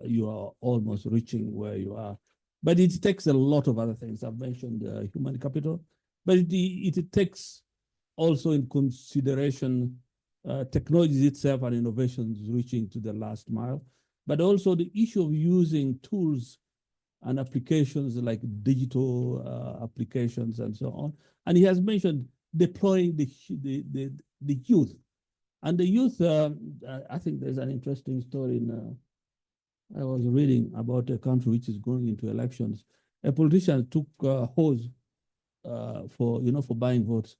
you are almost reaching where you are. But it takes a lot of other things. I've mentioned human capital, but it takes also in consideration technology itself and innovations reaching to the last mile, but also the issue of using tools and applications like digital applications and so on. And he has mentioned deploying the youth. And the youth, I think there's an interesting story I was reading about a country which is going into elections. A politician took a hose for buying votes.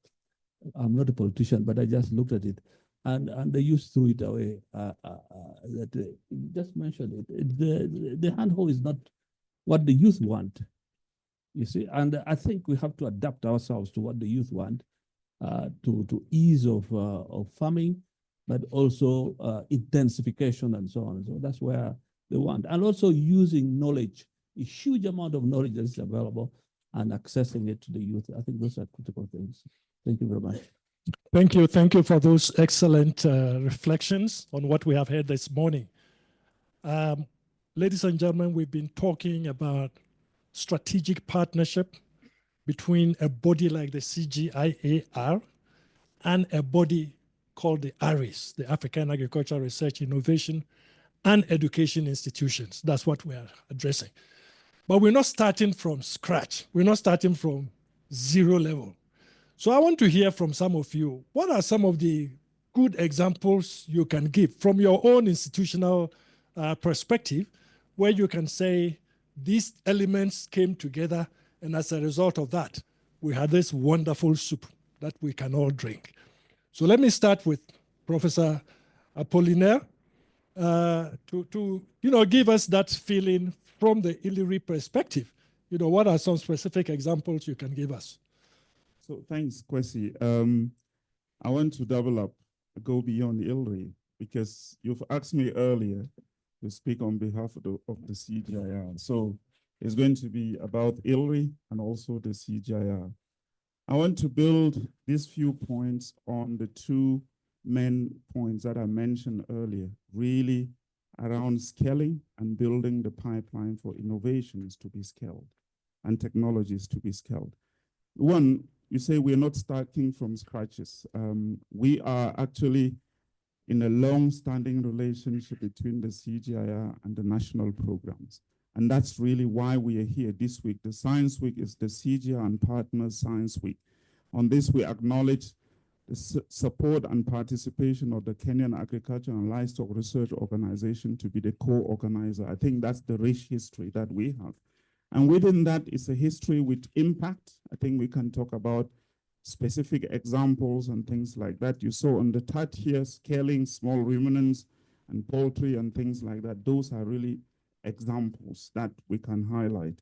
I'm not a politician, but I just looked at it. And the youth threw it away. Just mentioned it. The hand hose is not what the youth want, you see. And I think we have to adapt ourselves to what the youth want, to ease of farming, but also intensification and so on. So that's where they want. And also using knowledge, a huge amount of knowledge that is available and accessing it to the youth. I think those are critical things. Thank you very much. Thank you. Thank you for those excellent reflections on what we have heard this morning. Ladies and gentlemen, we've been talking about strategic partnership between a body like the CGIAR and a body called the ARIS, the African Agricultural Research, Innovation and Education Institutions. That's what we are addressing. But we're not starting from scratch. We're not starting from zero level. So I want to hear from some of you, what are some of the good examples you can give from your own institutional perspective, where you can say these elements came together, and as a result of that, we had this wonderful soup that we can all drink. So let me start with Professor Apollinaire to give us that feeling from the ILRI perspective. What are some specific examples you can give us? So thanks, Kwesi. I want to double up, go beyond ILRI, because you've asked me earlier to speak on behalf of the CGIAR. So it's going to be about ILRI and also the CGIAR. I want to build these few points on the two main points that I mentioned earlier, really around scaling and building the pipeline for innovations to be scaled and technologies to be scaled. One, you say we're not starting from scratches. We are actually in a long-standing relationship between the CGIAR and the national programs. And that's really why we are here this week. The Science Week is the CGIAR and Partners Science Week. On this, we acknowledge the support and participation of the Kenyan Agriculture and Livestock Research Organization to be the co-organizer. I think that's the rich history that we have. And within that is a history with impact. I think we can talk about specific examples and things like that. You saw on the chart here, scaling small ruminants and poultry and things like that. Those are really examples that we can highlight.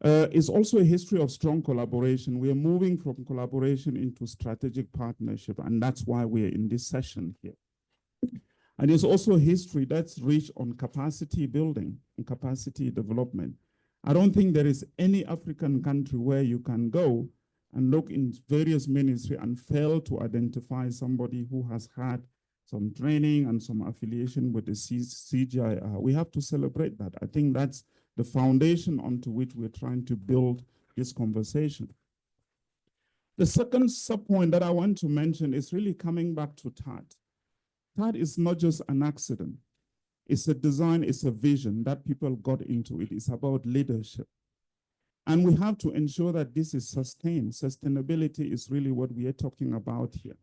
It's also a history of strong collaboration. We are moving from collaboration into strategic partnership, and that's why we are in this session here. And it's also a history that's rich on capacity building and capacity development. I don't think there is any African country where you can go and look in various ministries and fail to identify somebody who has had some training and some affiliation with the CGIAR. We have to celebrate that. I think that's the foundation onto which we're trying to build this conversation. The second sub-point that I want to mention is really coming back to TAD. TAD is not just an accident. It's a design, it's a vision that people got into it. It's about leadership. And we have to ensure that this is sustained. Sustainability is really what we are talking about here.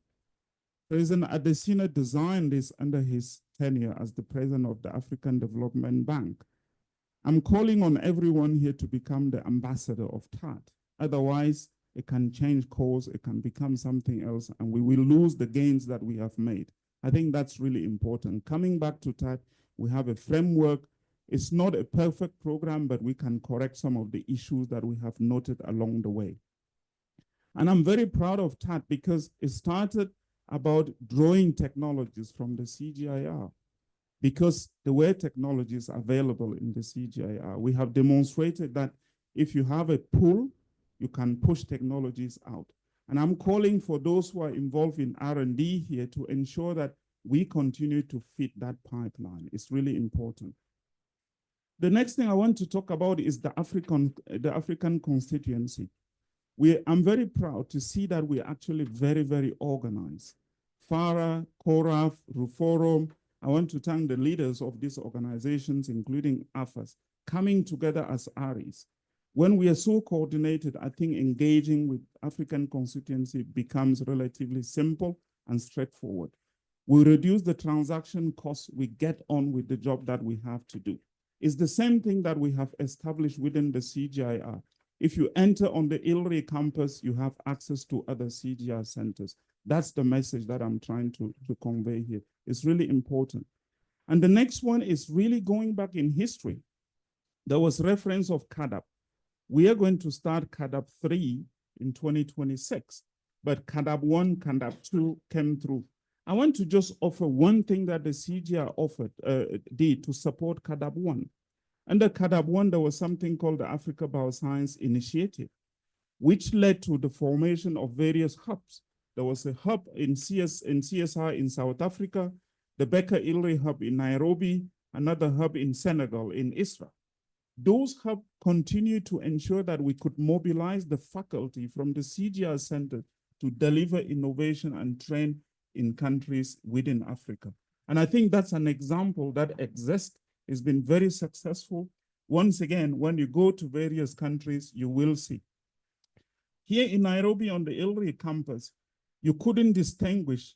President Adesina designed this under his tenure as the president of the African Development Bank. I'm calling on everyone here to become the ambassador of TAD. Otherwise, it can change course, it can become something else, and we will lose the gains that we have made. I think that's really important. Coming back to that, we have a framework. It's not a perfect program, but we can correct some of the issues that we have noted along the way. And I'm very proud of that because it started about drawing technologies from the CGIAR. Because the way technologies are available in the CGIAR, we have demonstrated that if you have a pull, you can push technologies out. And I'm calling for those who are involved in R&D here to ensure that we continue to feed that pipeline. It's really important. The next thing I want to talk about is the African constituency. I'm very proud to see that we're actually very, very organized. FARA, CORAF, RUFORUM, I want to thank the leaders of these organizations, including AFAS, coming together as ARIs. When we are so coordinated, I think engaging with African constituency becomes relatively simple and straightforward. We reduce the transaction costs, we get on with the job that we have to do. It's the same thing that we have established within the CGIAR. If you enter on the ILRI campus, you have access to other CGIAR centers. That's the message that I'm trying to convey here. It's really important. And the next one is really going back in history. There was reference of CADAP. We are going to start CADAP 3 in 2026, but CADAP 1, CADAP 2 came through. I want to just offer one thing that the CGIAR did to support CADAP 1. Under CADAP 1, there was something called the Africa Bioscience Initiative, which led to the formation of various hubs. There was a hub in CSR in South Africa, the Becker ILRI hub in Nairobi, another hub in Senegal, in Israel. Those hubs continue to ensure that we could mobilize the faculty from the CGIAR Center to deliver innovation and train in countries within Africa. And I think that's an example that exists. It's been very successful. Once again, when you go to various countries, you will see. Here in Nairobi on the ILRI campus, you couldn't distinguish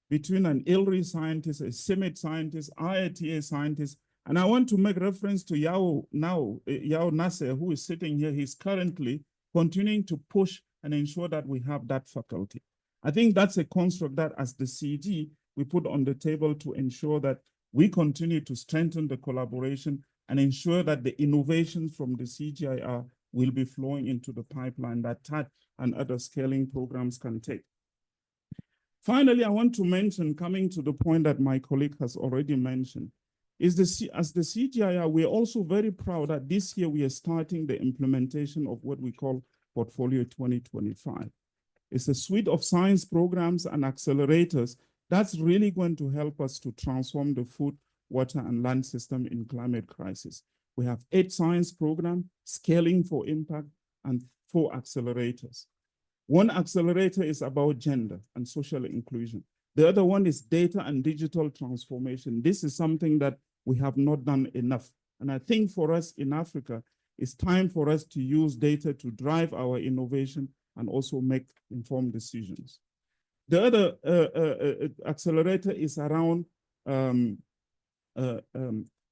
between an ILRI scientist, a CIMMYT scientist, IITA scientist, and I want to make reference to Yao Nasser, who is sitting here. He's currently continuing to push and ensure that we have that faculty. I think that's a construct that as the CG, we put on the table to ensure that we continue to strengthen the collaboration and ensure that the innovations from the CGIAR will be flowing into the pipeline that TAT and other scaling programs can take. Finally, I want to mention, coming to the point that my colleague has already mentioned, is as the CGIAR, we're also very proud that this year we are starting the implementation of what we call Portfolio 2025. It's a suite of science programs and accelerators that's really going to help us to transform the food, water, and land system in climate crisis. We have 8 science programs, scaling for impact, and 4 accelerators. One accelerator is about gender and social inclusion. The other one is data and digital transformation. This is something that we have not done enough. And I think for us in Africa, it's time for us to use data to drive our innovation and also make informed decisions. The other accelerator is around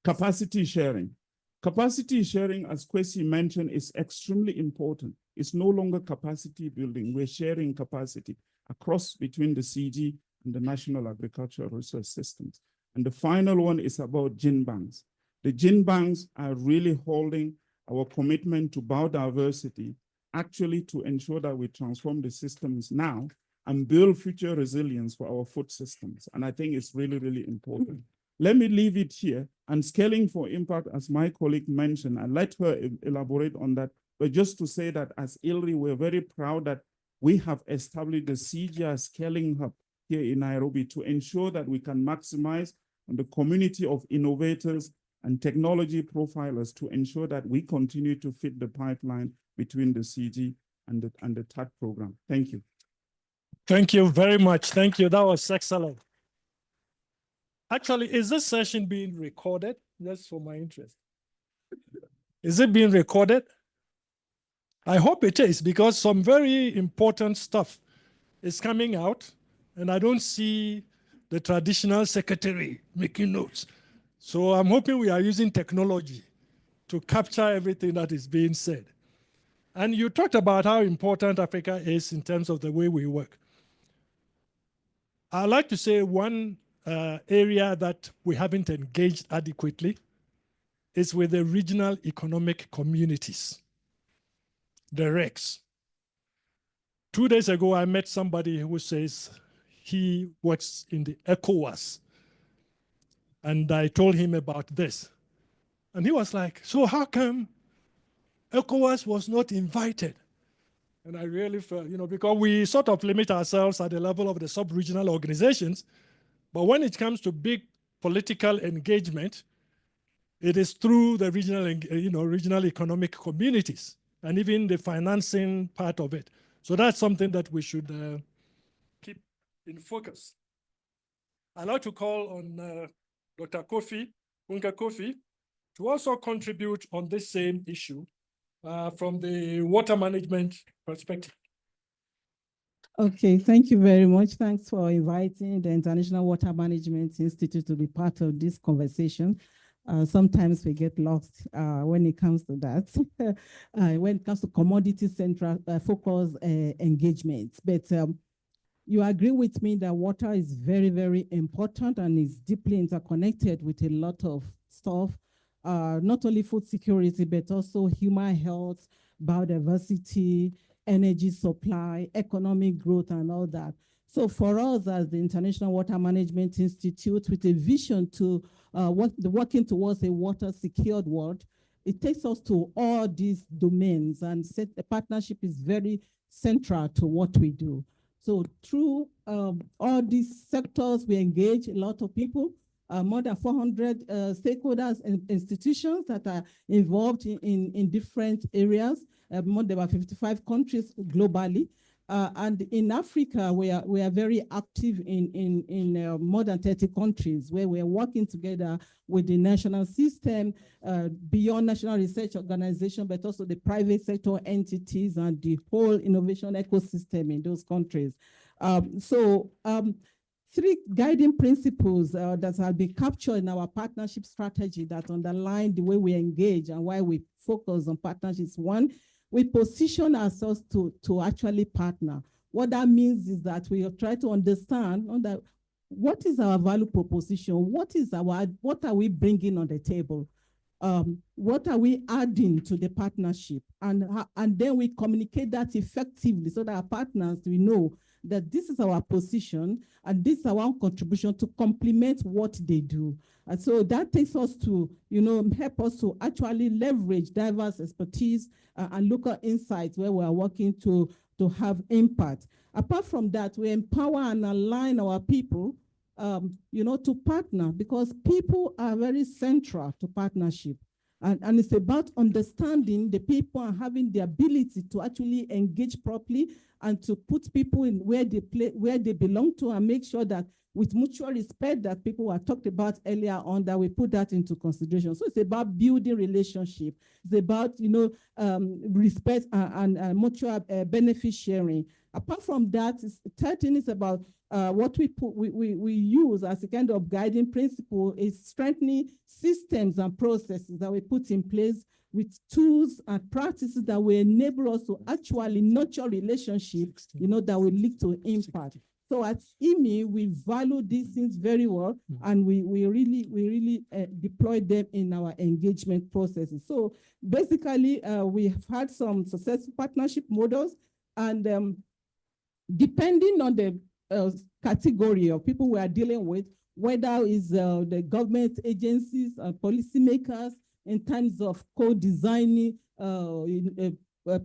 capacity sharing. Capacity sharing, as Kwesi mentioned, is extremely important. It's no longer capacity building. We're sharing capacity across between the CG and the National Agricultural Research Systems. And the final one is about gene banks. The gene banks are really holding our commitment to biodiversity, actually to ensure that we transform the systems now and build future resilience for our food systems. And I think it's really, really important. Let me leave it here. And scaling for impact, as my colleague mentioned, I'll let her elaborate on that. But just to say that as ILRI, we're very proud that we have established the CGIAR Scaling Hub here in Nairobi to ensure that we can maximize on the community of innovators and technology profilers to ensure that we continue to fit the pipeline between the CG and the TAT program. Thank you. Thank you very much. Thank you. That was excellent. Actually, is this session being recorded? Just for my interest. Is it being recorded? I hope it is, because some very important stuff is coming out, and I don't see the traditional secretary making notes. So I'm hoping we are using technology to capture everything that is being said. And you talked about how important Africa is in terms of the way we work. I'd like to say one area that we haven't engaged adequately is with the regional economic communities, the RECs. 2 days ago, I met somebody who says he works in the ECOWAS. And I told him about this. And he was like, so how come ECOWAS was not invited? And I really felt, because we sort of limit ourselves at the level of the sub-regional organizations, but when it comes to big political engagement, it is through the regional economic communities and even the financing part of it. So that's something that we should keep in focus. I'd like to call on Dr. Kofi, Unka Kofi, to also contribute on this same issue from the water management perspective. Okay, thank you very much. Thanks for inviting the International Water Management Institute to be part of this conversation. Sometimes we get lost when it comes to that, when it comes to commodity central focus engagements. But you agree with me that water is very, very important and is deeply interconnected with a lot of stuff, not only food security, but also human health, biodiversity, energy supply, economic growth, and all that. So for us as the International Water Management Institute, with a vision to working towards a water-secured world, it takes us to all these domains, and the partnership is very central to what we do. So through all these sectors, we engage a lot of people, more than 400 stakeholders and institutions that are involved in different areas, more than about 55 countries globally. And in Africa, we are very active in more than 30 countries, where we are working together with the national system, beyond national research organization, but also the private sector entities and the whole innovation ecosystem in those countries. Three guiding principles that have been captured in our partnership strategy that underline the way we engage and why we focus on partnerships. One, we position ourselves to actually partner. What that means is that we try to understand that what is our value proposition, what are we bringing on the table, what are we adding to the partnership, and then we communicate that effectively so that our partners will know that this is our position and this is our contribution to complement what they do. And so that takes us to, help us to actually leverage diverse expertise and local insights where we are working to have impact. Apart from that, we empower and align our people, to partner, because people are very central to partnership. And it's about understanding the people and having the ability to actually engage properly and to put people in where they belong to, and make sure that with mutual respect that people were talked about earlier on, that we put that into consideration. So it's about building relationship. It's about, respect and mutual benefit sharing. Apart from that, third thing is about what we use as a kind of guiding principle is strengthening systems and processes that we put in place with tools and practices that will enable us to actually nurture relationships, that will lead to impact. So at IWMI, we value these things very well, and we really deploy them in our engagement processes. So basically, we have had some successful partnership models, and depending on the category of people we are dealing with, whether it's the government agencies, policymakers, in terms of co-designing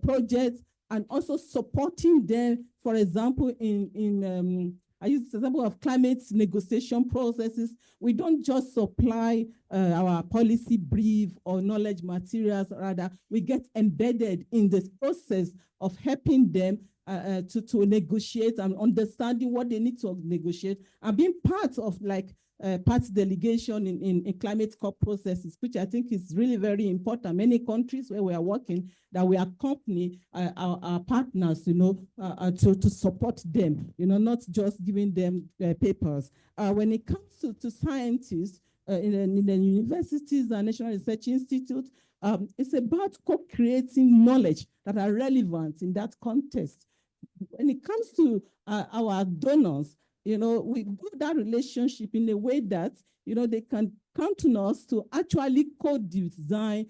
projects, and also supporting them, for example, I use the example of climate negotiation processes. We don't just supply our policy brief or knowledge materials, rather we get embedded in this process of helping them to negotiate and understanding what they need to negotiate, and being part of party delegation in climate COP processes, which I think is really very important. Many countries where we are working, that we accompany our partners, to support them, not just giving them papers. When it comes to scientists in the universities and National Research Institute, it's about co-creating knowledge that are relevant in that context. When it comes to our donors, we build that relationship in a way that, they can count on us to actually co-design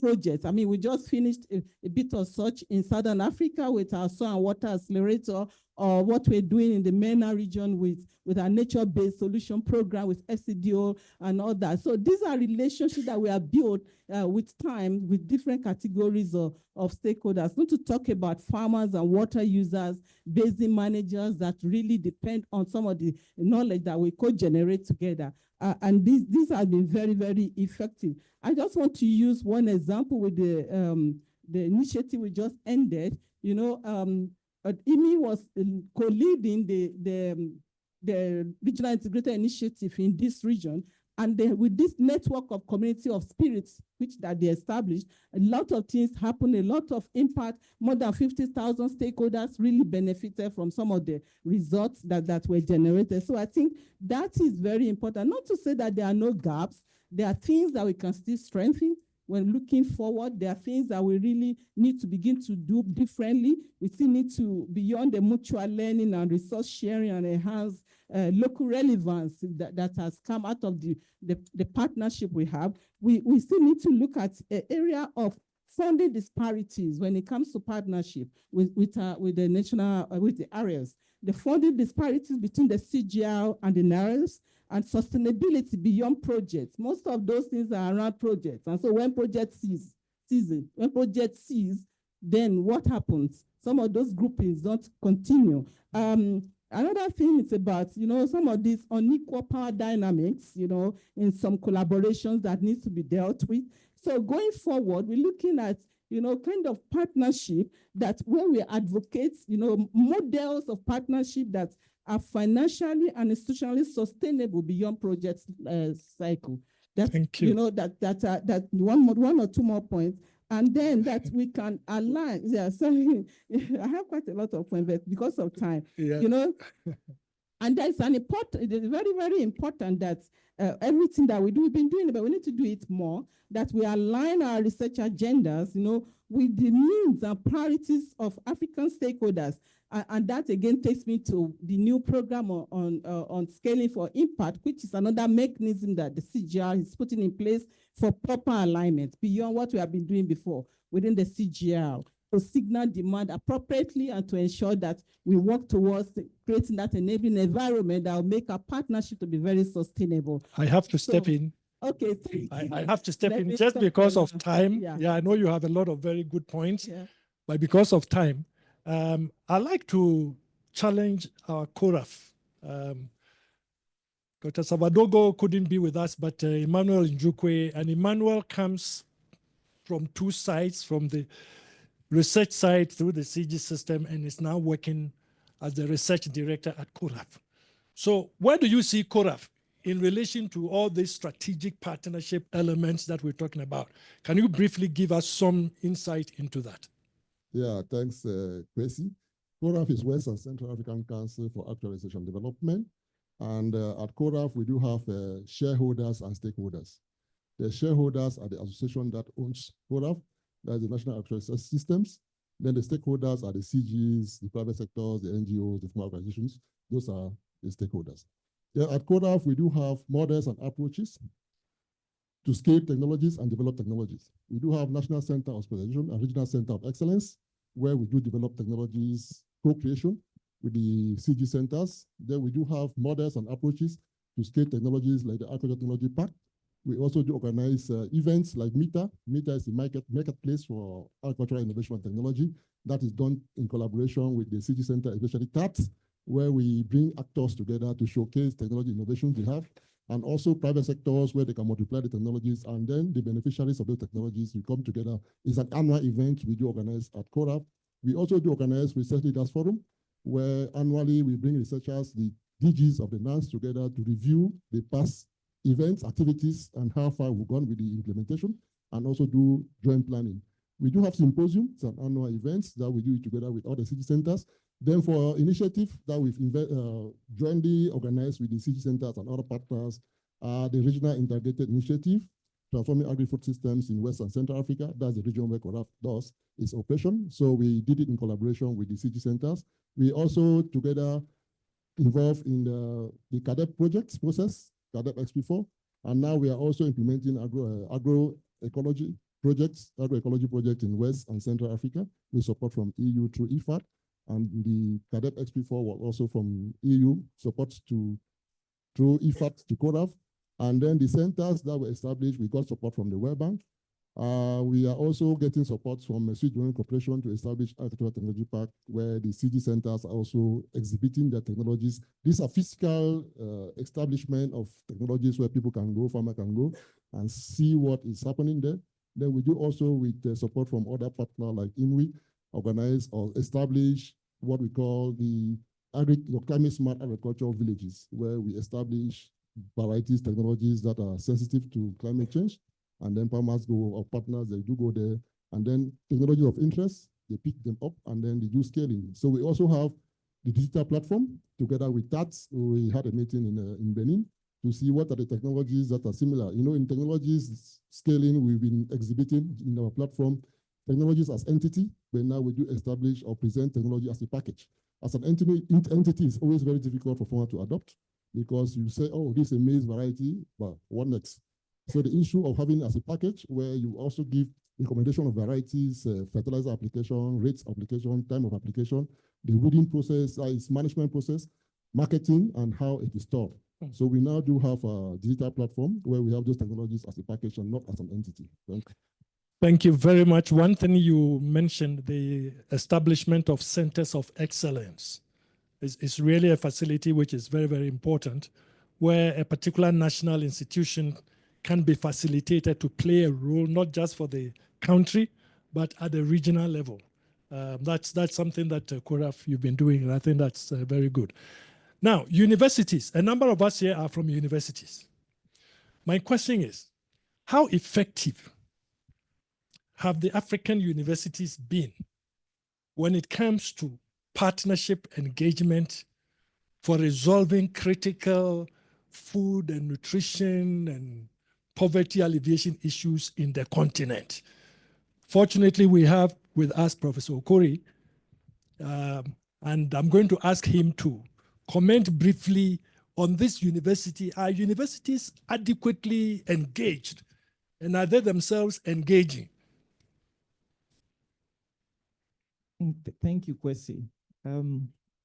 projects. I mean, we just finished a bit of such in Southern Africa with our soil and water accelerator, or what we're doing in the MENA region with our nature-based solution program with FCDO and all that. So these are relationships that we have built with time with different categories of stakeholders. Not to talk about farmers and water users, basin managers that really depend on some of the knowledge that we co-generate together. And these have been very, very effective. I just want to use one example with the initiative we just ended. IWMI was co-leading the regional integrated initiative in this region. And with this network of community of spirits, that they established, a lot of things happened, a lot of impact. More than 50,000 stakeholders really benefited from some of the results that were generated. So I think that is very important. Not to say that there are no gaps. There are things that we can still strengthen. When looking forward, there are things that we really need to begin to do differently. We still need to, beyond the mutual learning and resource sharing, and enhance local relevance that has come out of the partnership we have. We still need to look at an area of funding disparities when it comes to partnership with the national, with the areas. The funding disparities between the CGIAR and the NARES, and sustainability beyond projects. Most of those things are around projects. And so when project cease, then what happens? Some of those groupings don't continue. Another thing is about, some of these unequal power dynamics, in some collaborations that needs to be dealt with. So going forward, we're looking at, kind of partnership that where we advocate, models of partnership that are financially and institutionally sustainable beyond project cycle. Thank you. That one or two more points. And then that we can align. Yeah, sorry, I have quite a lot of points, but because of time, and that's it is very, very important that everything that we do, we've been doing it, but we need to do it more, that we align our research agendas, with the needs and priorities of African stakeholders. And that again takes me to the new program on scaling for impact, which is another mechanism that the CGIAR is putting in place for proper alignment beyond what we have been doing before within the CGIAR, to signal demand appropriately and to ensure that we work towards creating that enabling environment that will make our partnership to be very sustainable. I have to step in. Okay. I have to step in just because of time. Yeah, I know you have a lot of very good points, but because of time, I'd like to challenge our CORAF. Dr. Savadogo couldn't be with us, but Emmanuel Njukwe, and Emmanuel comes from two sides, from the research side through the CG system, and is now working as the research director at CORAF. So where do you see CORAF in relation to all these strategic partnership elements that we're talking about? Can you briefly give us some insight into that? Yeah, thanks, Kwesi. CORAF is West and Central African Council for Actualization Development. And at CORAF, we do have shareholders and stakeholders. The shareholders are the association that owns CORAF, that's the National Actualization Systems. Then the stakeholders are the CGs, the private sectors, the NGOs, the small organizations. Those are the stakeholders. Then at CORAF, we do have models and approaches to scale technologies and develop technologies. We do have National Center of Specialization and Regional Center of Excellence, where we do develop technologies, co-creation with the CG centers. Then we do have models and approaches to scale technologies like the Agricultural Technology Pact. We also do organize events like MITA. MITA is the marketplace for agricultural innovation and technology. That is done in collaboration with the CG Center, especially TAPS, where we bring actors together to showcase technology innovations they have, and also private sectors where they can multiply the technologies, and then the beneficiaries of those technologies will come together. It's an annual event we do organize at CORAF. We also do organize Research Leaders Forum, where annually we bring researchers, the DGs of the NANS together to review the past events, activities, and how far we've gone with the implementation, and also do joint planning. We do have symposiums and annual events that we do together with all the city centers. Then for initiative that we've jointly organized with the city centers and other partners, the Regional Integrated Initiative, Transforming Agri-Food Systems in West and Central Africa. That's the region where CORAF does its operation. So we did it in collaboration with the city centers. We also together involved in the CADEP project process, CADEP XP4, and now we are also implementing agroecology projects in West and Central Africa with support from EU through IFAD, and the CADEP XP4 was also from EU support through IFAD to CORAF, and then the centers that were established, we got support from the World Bank. We are also getting support from a Sweet Growing Corporation to establish Agricultural Technology Park, where the CG centers are also exhibiting their technologies. These are physical establishment of technologies where people can go, farmer can go, and see what is happening there. Then we do also, with the support from other partners like IWMI, organize or establish what we call the climate smart agricultural villages, where we establish varieties, technologies that are sensitive to climate change. And then farmers go, or partners, they do go there. And then technology of interest, they pick them up, and then they do scaling. So we also have the digital platform. Together with that, we had a meeting in Benin to see what are the technologies that are similar. You know, in technologies scaling, we've been exhibiting in our platform technologies as entity, but now we do establish or present technology as a package. As an entity, it's always very difficult for farmers to adopt, because you say, oh, this is a maize variety, but what next? So the issue of having as a package where you also give recommendation of varieties, fertilizer application, rates application, time of application, the weeding process, its management process, marketing, and how it is stored. So we now do have a digital platform where we have those technologies as a package and not as an entity. Thank you. Thank you very much. One thing you mentioned, the establishment of centers of excellence, is really a facility which is very, very important, where a particular national institution can be facilitated to play a role, not just for the country, but at the regional level. That's something that CORAF you've been doing, and I think that's very good. Now, universities, a number of us here are from universities. My question is, how effective have the African universities been when it comes to partnership engagement for resolving critical food and nutrition and poverty alleviation issues in the continent? Fortunately, we have with us Professor Okori, and I'm going to ask him to comment briefly on this university. Are universities adequately engaged, and are they themselves engaging? Thank you, Kwesi.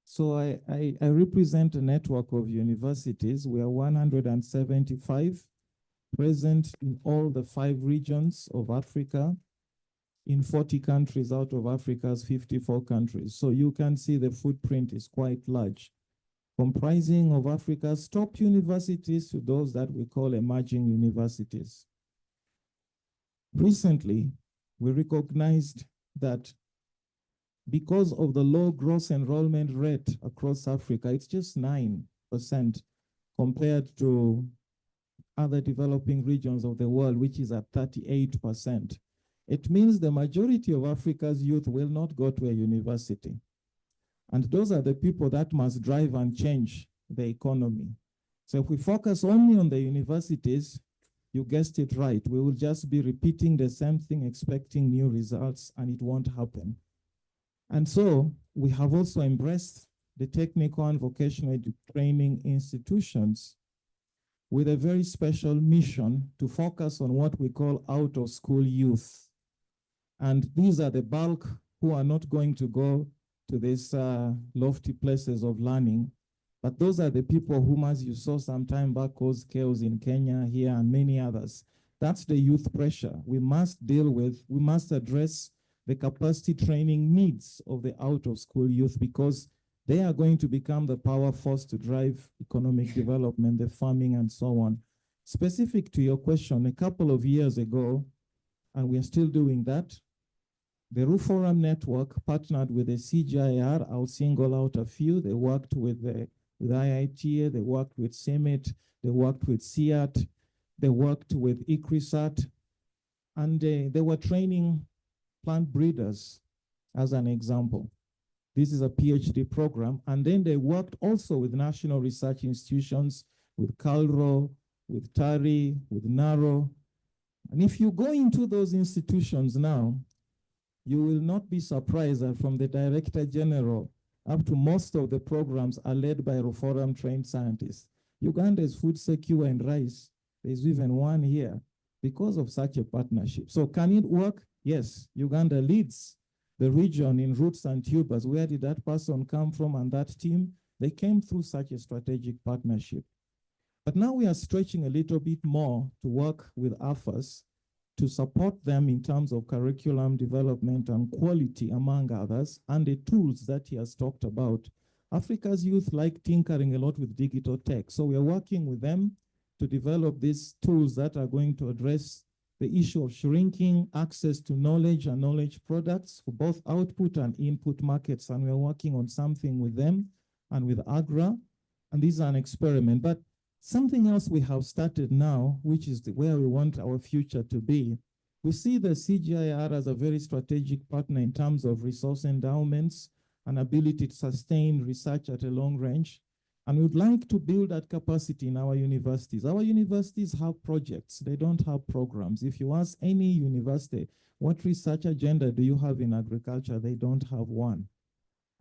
So I represent a network of universities. We are 175 present in all the 5 regions of Africa, in 40 countries out of Africa's 54 countries. So you can see the footprint is quite large, comprising of Africa's top universities to those that we call emerging universities. Recently, we recognized that because of the low gross enrollment rate across Africa, it's just 9% compared to other developing regions of the world, which is at 38%. It means the majority of Africa's youth will not go to a university. And those are the people that must drive and change the economy. So if we focus only on the universities, you guessed it right, we will just be repeating the same thing, expecting new results, and it won't happen. And so we have also embraced the technical and vocational training institutions with a very special mission to focus on what we call out-of-school youth. And these are the bulk who are not going to go to these lofty places of learning, but those are the people whom, as you saw some time back, caused chaos in Kenya, here, and many others. That's the youth pressure we must deal with. We must address the capacity training needs of the out-of-school youth, because they are going to become the power force to drive economic development, the farming, and so on. Specific to your question, a couple of years ago, and we are still doing that, the RUFORUM network partnered with the CGIAR. I'll single out a few. They worked with IITA, they worked with CEMET, they worked with CIAT, they worked with ICRISAT, and they were training plant breeders, as an example. This is a PhD program. And then they worked also with national research institutions, with CALRO, with TARI, with NARO. And if you go into those institutions now, you will not be surprised that from the Director General up to most of the programs are led by Reform trained scientists. Uganda is food secure in rice. There's even one here because of such a partnership. So can it work? Yes, Uganda leads the region in roots and tubers. Where did that person come from and that team? They came through such a strategic partnership. But now we are stretching a little bit more to work with AFAS to support them in terms of curriculum development and quality, among others, and the tools that he has talked about. Africa's youth like tinkering a lot with digital tech. So we are working with them to develop these tools that are going to address the issue of shrinking access to knowledge and knowledge products for both output and input markets. And we're working on something with them and with AGRA. And this is an experiment. But something else we have started now, which is where we want our future to be. We see the CGIAR as a very strategic partner in terms of resource endowments and ability to sustain research at a long range. And we would like to build that capacity in our universities. Our universities have projects. They don't have programs. If you ask any university, what research agenda do you have in agriculture? They don't have one.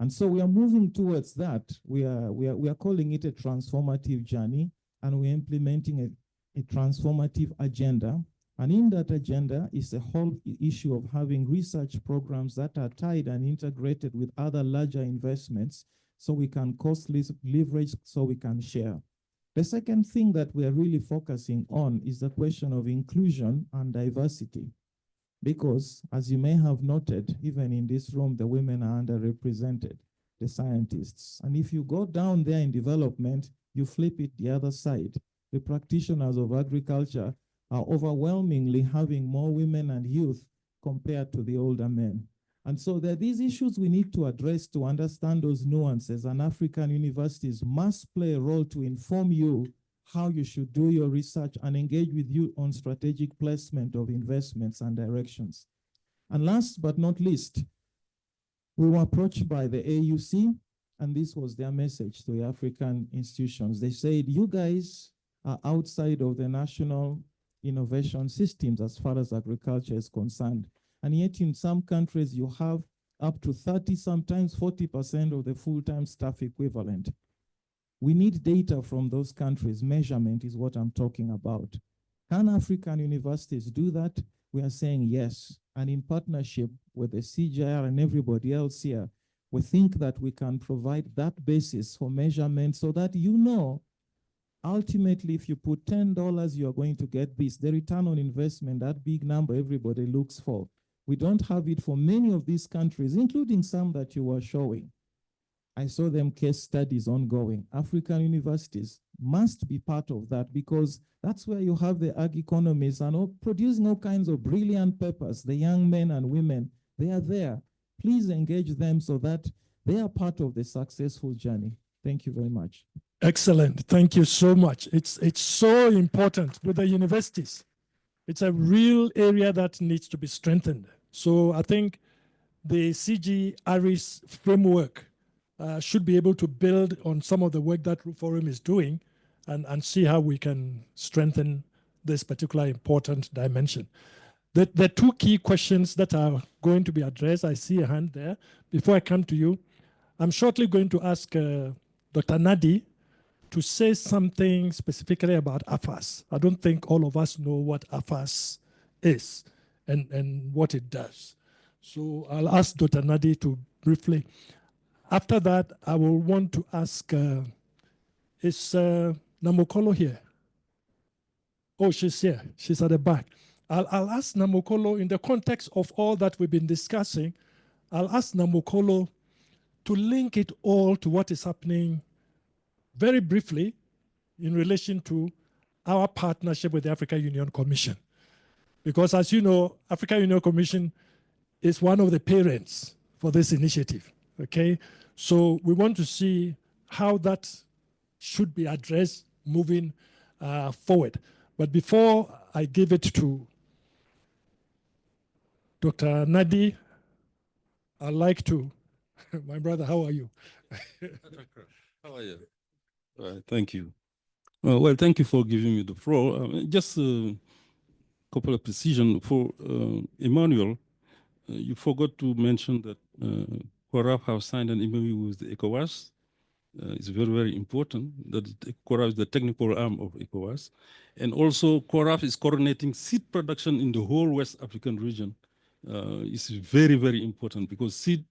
And so we are moving towards that. We are calling it a transformative journey, and we're implementing a transformative agenda. And in that agenda is the whole issue of having research programs that are tied and integrated with other larger investments so we can cost leverage, so we can share. The second thing that we are really focusing on is the question of inclusion and diversity. Because, as you may have noted, even in this room, the women are underrepresented, the scientists. And if you go down there in development, you flip it the other side. The practitioners of agriculture are overwhelmingly having more women and youth compared to the older men. And so there are these issues we need to address to understand those nuances, and African universities must play a role to inform you how you should do your research and engage with you on strategic placement of investments and directions. And last but not least, we were approached by the AUC, and this was their message to the African institutions. They said, you guys are outside of the national innovation systems as far as agriculture is concerned. And yet in some countries, you have up to 30, sometimes 40% of the full-time staff equivalent. We need data from those countries. Measurement is what I'm talking about. Can African universities do that? We are saying yes. And in partnership with the CGIAR and everybody else here, we think that we can provide that basis for measurement so that you know, ultimately, if you put $10, you're going to get this. The return on investment, that big number everybody looks for. We don't have it for many of these countries, including some that you were showing. I saw them case studies ongoing. African universities must be part of that because that's where you have the ag economies and all, producing all kinds of brilliant papers. The young men and women, they are there. Please engage them so that they are part of the successful journey. Thank you very much. Excellent. Thank you so much. It's so important with the universities. It's a real area that needs to be strengthened. So I think the CGIAR's framework should be able to build on some of the work that Forum is doing and see how we can strengthen this particular important dimension. The two key questions that are going to be addressed, I see a hand there. Before I come to you, I'm shortly going to ask Dr. Nadi to say something specifically about AFAS. I don't think all of us know what AFAS is and what it does. So I'll ask Dr. Nadi to briefly. After that, I will want to ask, is Namokolo here? Oh, she's here. She's at the back. I'll ask Namokolo, in the context of all that we've been discussing, I'll ask Namokolo to link it all to what is happening very briefly in relation to our partnership with the African Union Commission. Because as you know, African Union Commission is one of the parents for this initiative, okay? So we want to see how that should be addressed moving forward. But before I give it to Dr. Nadi, I'd like to, my brother, how are you? How are you? Thank you. Well, thank you for giving me the floor. Just a couple of precision for Emmanuel. You forgot to mention that CORAF have signed an MOU with the ECOWAS. It's very, very important that CORAF is the technical arm of ECOWAS. And also CORAF is coordinating seed production in the whole West African region. It's very, very important because seed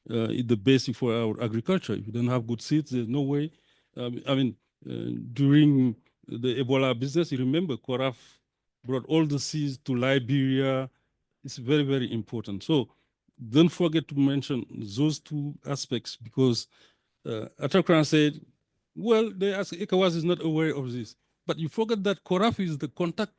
is the basic for our agriculture. If you don't have good seeds, there's no way. During the Ebola business, you remember CORAF brought all the seeds to Liberia. It's very, very important. So don't forget to mention those two aspects because Atakran said, well, they ask ECOWAS is not aware of this. But you forget that CORAF is the contact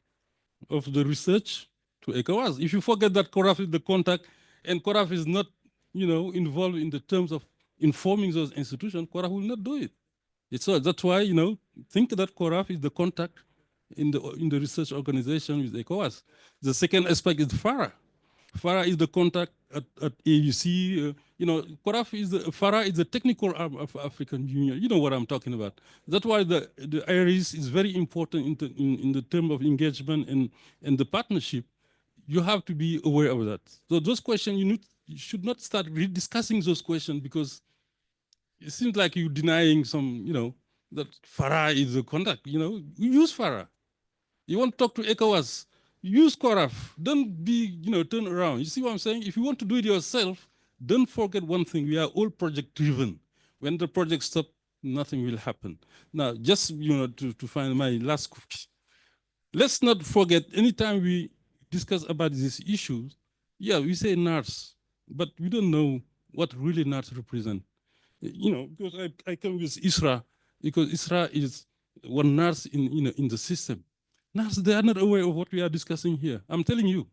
of the research to ECOWAS. If you forget that CORAF is the contact and CORAF is not, involved in the terms of informing those institutions, CORAF will not do it. That's why, think that CORAF is the contact in the research organization with ECOWAS. The second aspect is FARA. FARA is the contact at AUC. FARA is the technical arm of African Union. You know what I'm talking about. That's why the IRIS is very important in the term of engagement and the partnership. You have to be aware of that. So those questions, you should not start discussing those questions because it seems like you're denying some, that FARA is the contact. Use FARA. You want to talk to ECOWAS, use CORAF. Don't be, turn around. You see what I'm saying? If you want to do it yourself, don't forget one thing. We are all project driven. When the project stops, nothing will happen. Now, just, to find my last cookie. Let's not forget, anytime we discuss about these issues, we say NARS, but we don't know what really NARS represent. Because I come with ISRA, because ISRA is one NARS in the system. NARS, they are not aware of what we are discussing here. I'm telling you.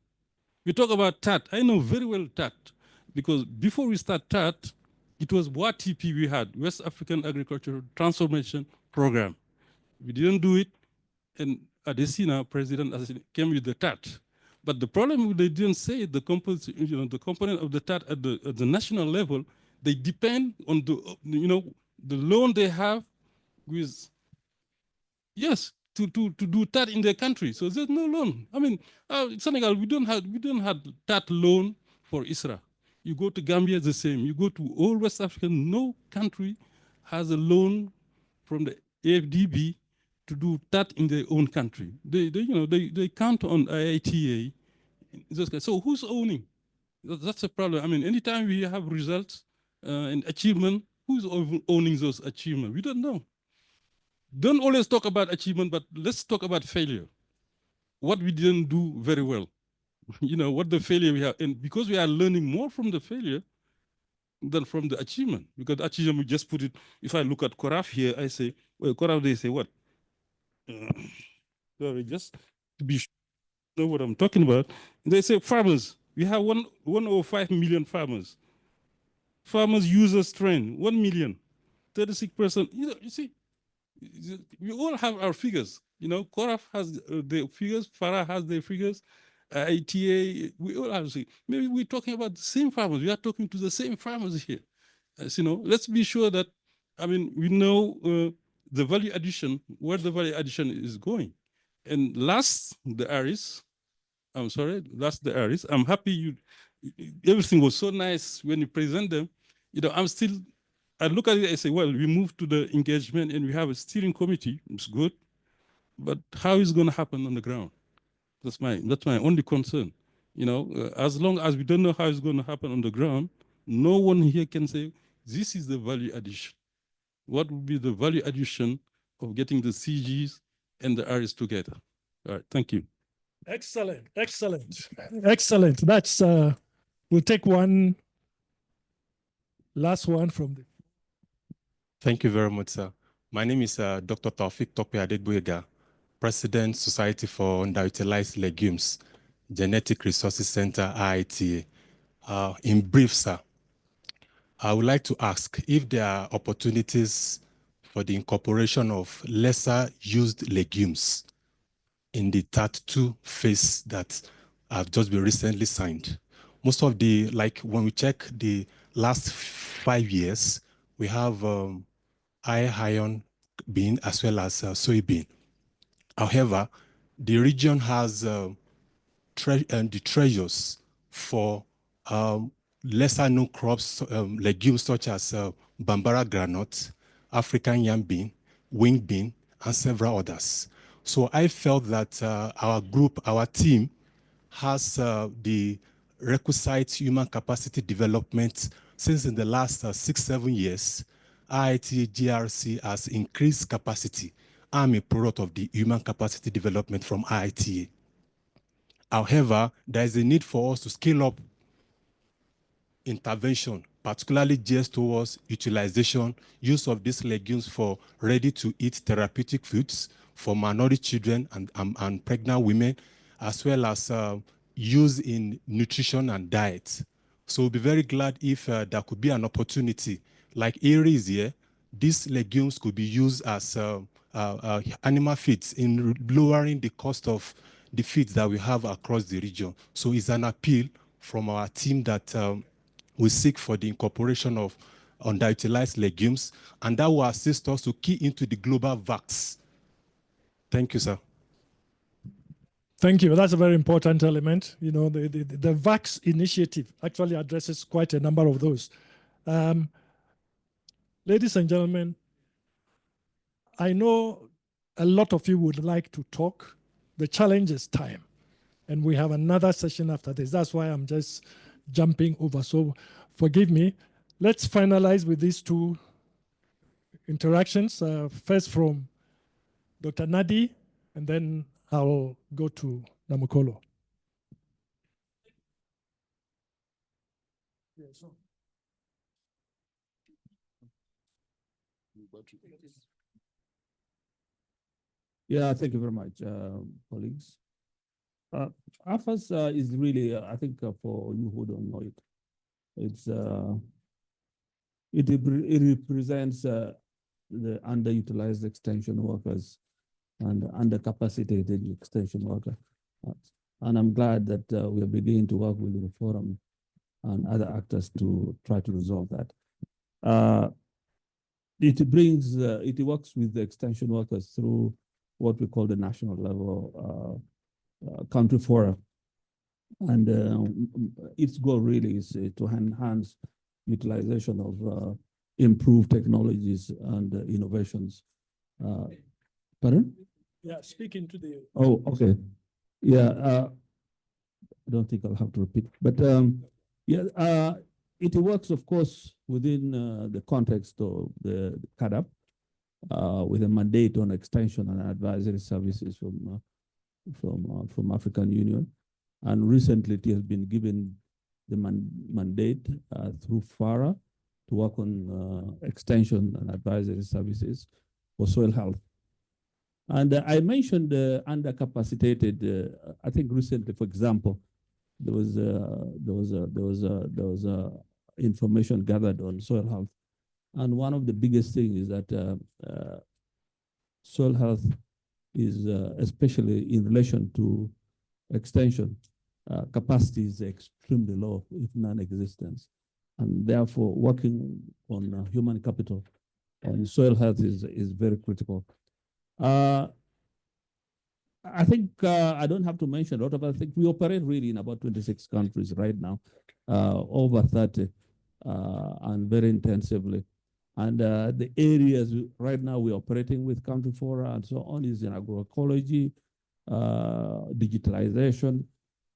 We talk about TAT. I know very well TAT, because before we start TAT, it was WATP we had, West African Agricultural Transformation Program. We didn't do it, and Adesina, president, came with the TAT. But the problem, they didn't say the component of the TAT at the national level, they depend on the loan they have with, to do TAT in their country. So there's no loan. I mean, Senegal, we don't have TAT loan for ISRA. You go to Gambia, the same. You go to all West Africa, no country has a loan from the AFDB to do TAT in their own country. They count on IITA. So who's owning? That's a problem. I mean, anytime we have results and achievement, who's owning those achievements? We don't know. Don't always talk about achievement, but let's talk about failure. What we didn't do very well. What the failure we have. And because we are learning more from the failure than from the achievement. Because achievement, we just put it, if I look at CORAF here, I say, well, CORAF, they say what? Sorry, just to be sure you know what I'm talking about. They say farmers. We have 105 million farmers. Farmers user strength, 1 million. 36%. You see, we all have our figures. CORAF has their figures, FARA has their figures, ITA, we all have. Maybe we're talking about the same farmers. We are talking to the same farmers here. Let's be sure that, we know the value addition, where the value addition is going. And last, the ARIS. I'm happy everything was so nice when you present them. I look at it, I say, well, we moved to the engagement and we have a steering committee. It's good. But how is it going to happen on the ground? That's my only concern. As long as we don't know how it's going to happen on the ground, no one here can say, this is the value addition. What would be the value addition of getting the CGs and the ARIS together? All right, thank you. Excellent, excellent, excellent. That's, we'll take one last one from the. Thank you very much, sir. My name is Dr. Taufik Tope Adegboyega, President, Society for Underutilized Legumes, Genetic Resources Center, IITA. In brief, sir, I would like to ask if there are opportunities for the incorporation of lesser used legumes in the TAT2 phase that have just been recently signed. Most of when we check the last 5 years, we have high iron bean as well as soybean. However, the region has the treasures for lesser known crops, legumes such as Bambara granite, African yam bean, wing bean, and several others. So I felt that our group, our team, has the requisite human capacity development since in the last 6-7 years, IIT GRC has increased capacity. I'm a product of the human capacity development from IITA. However, there is a need for us to scale up intervention, particularly geared towards utilization, use of these legumes for ready-to-eat therapeutic foods for minority children and pregnant women, as well as use in nutrition and diet. So we'll be very glad if there could be an opportunity, like IFPRI is here, these legumes could be used as animal feeds in lowering the cost of the feeds that we have across the region. So it's an appeal from our team that we seek for the incorporation of underutilized legumes, and that will assist us to key into the global VAX. Thank you, sir. Thank you. That's a very important element. You know, the VAX initiative actually addresses quite a number of those. Ladies and gentlemen, I know a lot of you would like to talk. The challenge is time. And we have another session after this. That's why I'm just jumping over. So forgive me. Let's finalize with these two interactions. First from Dr. Nadi, and then I'll go to Namukolo. Yeah, thank you very much, colleagues. AFAS is really, I think, for you who don't know it, it represents the underutilized extension workers and undercapacitated extension workers. And I'm glad that we are beginning to work with the forum and other actors to try to resolve that. It works with the extension workers through what we call the national level country fora. And its goal really is to enhance utilization of improved technologies and innovations. Pardon? Yeah, speak into the... Oh, okay. Yeah, I don't think I'll have to repeat. But yeah, it works, of course, within the context of the CADAP with a mandate on extension and advisory services from African Union. And recently it has been given the mandate through FARA to work on extension and advisory services for soil health. And I mentioned undercapacitated. I think recently, for example, there was information gathered on soil health, and one of the biggest things is that soil health is especially in relation to extension. Capacity is extremely low, if non-existent, and therefore working on human capital and soil health is very critical. I think I don't have to mention a lot of. I think we operate really in about 26 countries right now, over 30, and very intensively. And the areas right now we're operating with country fora and so on is in agroecology, digitalization,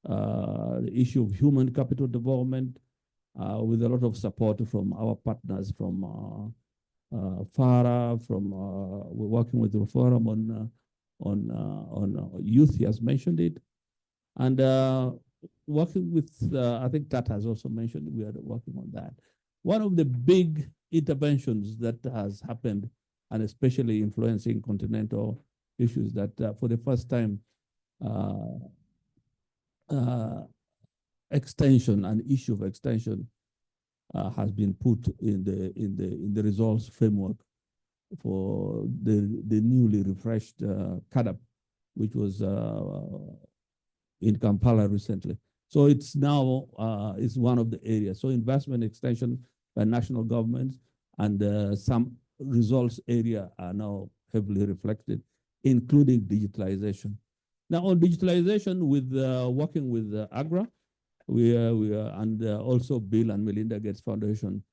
the issue of human capital development, with a lot of support from our partners from FARA, we're working with the forum on youth, he has mentioned it. And working with, I think Tata has also mentioned, we are working on that. One of the big interventions that has happened, and especially influencing continental issues, that for the first time, extension, an issue of extension has been put in the results framework for the newly refreshed CADAP, which was in Kampala recently. So it's now is one of the areas. So investment extension by national governments and some results area are now heavily reflected, including digitalization. Now on digitalization, with working with AGRA, And also Bill and Melinda Gates Foundation.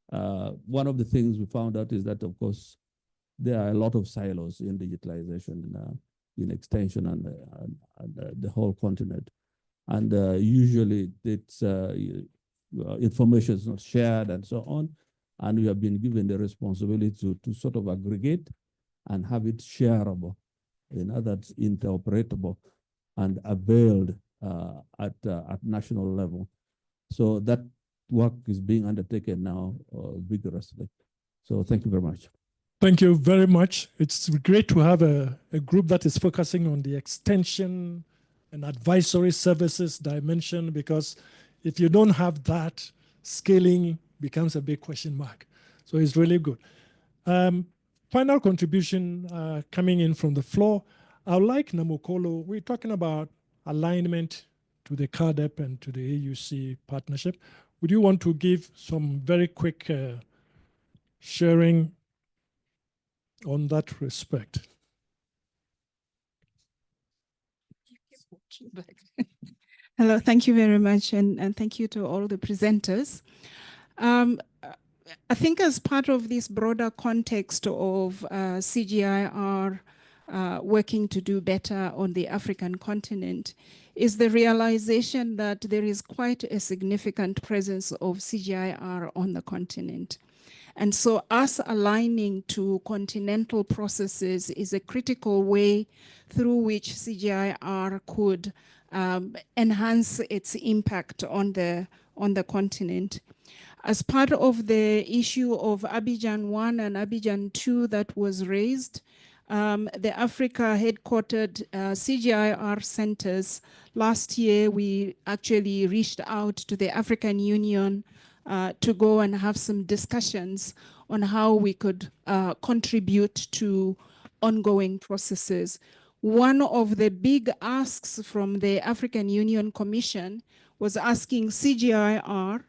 One of the things we found out is that, of course, there are a lot of silos in digitalization, in extension and the whole continent. And usually it's information is not shared and so on. And we have been given the responsibility to sort of aggregate and have it shareable, that's interoperable and availed at national level. So that work is being undertaken now vigorously. So thank you very much. Thank you very much. It's great to have a group that is focusing on the extension and advisory services dimension, because if you don't have that, scaling becomes a big question mark. So it's really good. Final contribution coming in from the floor. I would like Namokolo, we're talking about alignment to the CADEP and to the AUC partnership. Would you want to give some very quick sharing on that respect? Hello, thank you very much, and thank you to all the presenters. I think as part of this broader context of CGIAR working to do better on the African continent is the realization that there is quite a significant presence of CGIAR on the continent. And so us aligning to continental processes is a critical way through which CGIAR could enhance its impact on the continent. As part of the issue of Abidjan 1 and Abidjan 2 that was raised, the Africa headquartered CGIAR centers, last year we actually reached out to the African Union to go and have some discussions on how we could contribute to ongoing processes. One of the big asks from the African Union Commission was asking CGIAR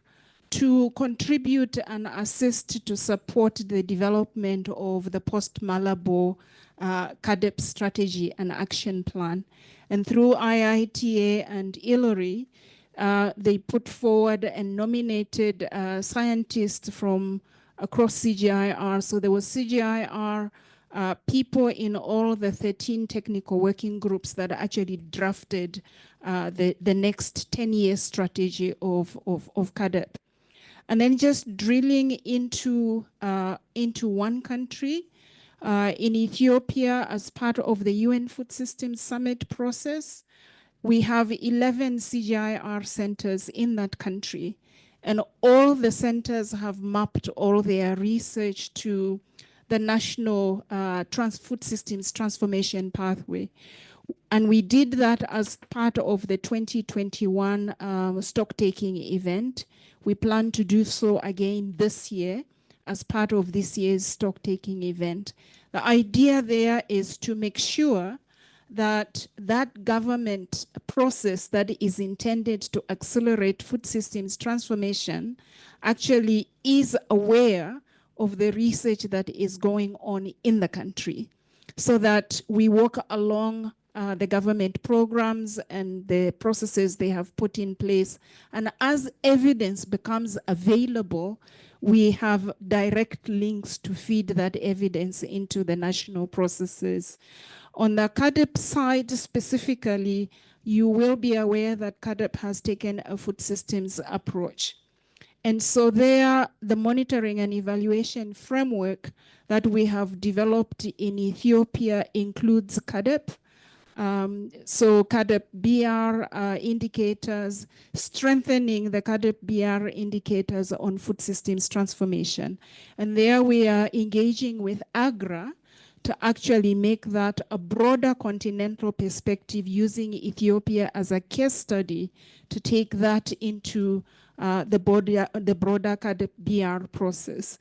to contribute and assist to support the development of the post-Malabo CADEP strategy and action plan. And through IITA and ILRI, they put forward and nominated scientists from across CGIAR. So there was CGIAR people in all the 13 technical working groups that actually drafted the next 10-year strategy of CADEP. And then just drilling into one country, in Ethiopia, as part of the UN Food Systems Summit process, we have 11 CGIAR centers in that country. And all the centers have mapped all their research to the national food systems transformation pathway. And we did that as part of the 2021 stock-taking event. We plan to do so again this year as part of this year's stock-taking event. The idea there is to make sure that that government process that is intended to accelerate food systems transformation actually is aware of the research that is going on in the country, so that we work along the government programs and the processes they have put in place. And as evidence becomes available, we have direct links to feed that evidence into the national processes. On the CADEP side specifically, you will be aware that CADEP has taken a food systems approach. And so there, the monitoring and evaluation framework that we have developed in Ethiopia includes CADEP. So CADEP BR indicators, strengthening the CADEP BR indicators on food systems transformation. And there we are engaging with AGRA to actually make that a broader continental perspective, using Ethiopia as a case study to take that into the broader CADEP BR process.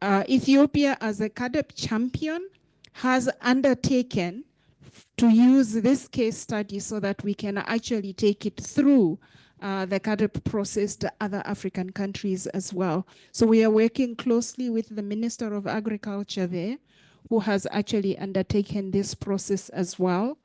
Ethiopia as a CADEP champion has undertaken to use this case study so that we can actually take it through the CADEP process to other African countries as well. So we are working closely with the Minister of Agriculture there, who has actually undertaken this process as well.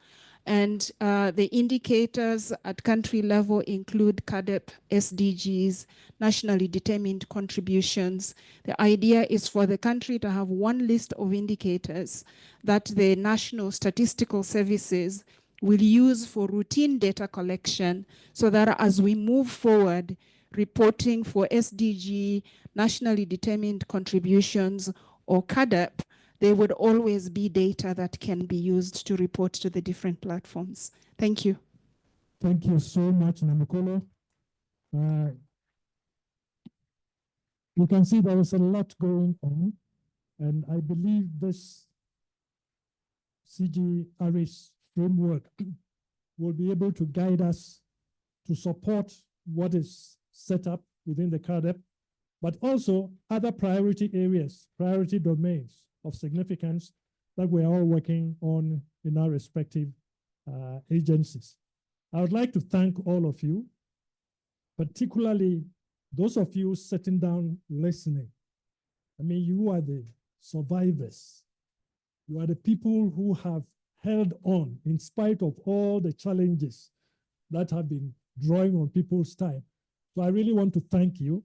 And the indicators at country level include CADEP, SDGs, nationally determined contributions. The idea is for the country to have one list of indicators that the National Statistical Services will use for routine data collection, so that as we move forward, reporting for SDG, nationally determined contributions, or CADEP, there would always be data that can be used to report to the different platforms. Thank you. Thank you so much, Namukolo. You can see there is a lot going on, and I believe this CGIAR framework will be able to guide us to support what is set up within the CADEP, but also other priority areas, priority domains of significance that we're all working on in our respective agencies. I would like to thank all of you, particularly those of you sitting down listening. I mean, you are the survivors. You are the people who have held on in spite of all the challenges that have been drawing on people's time. So I really want to thank you.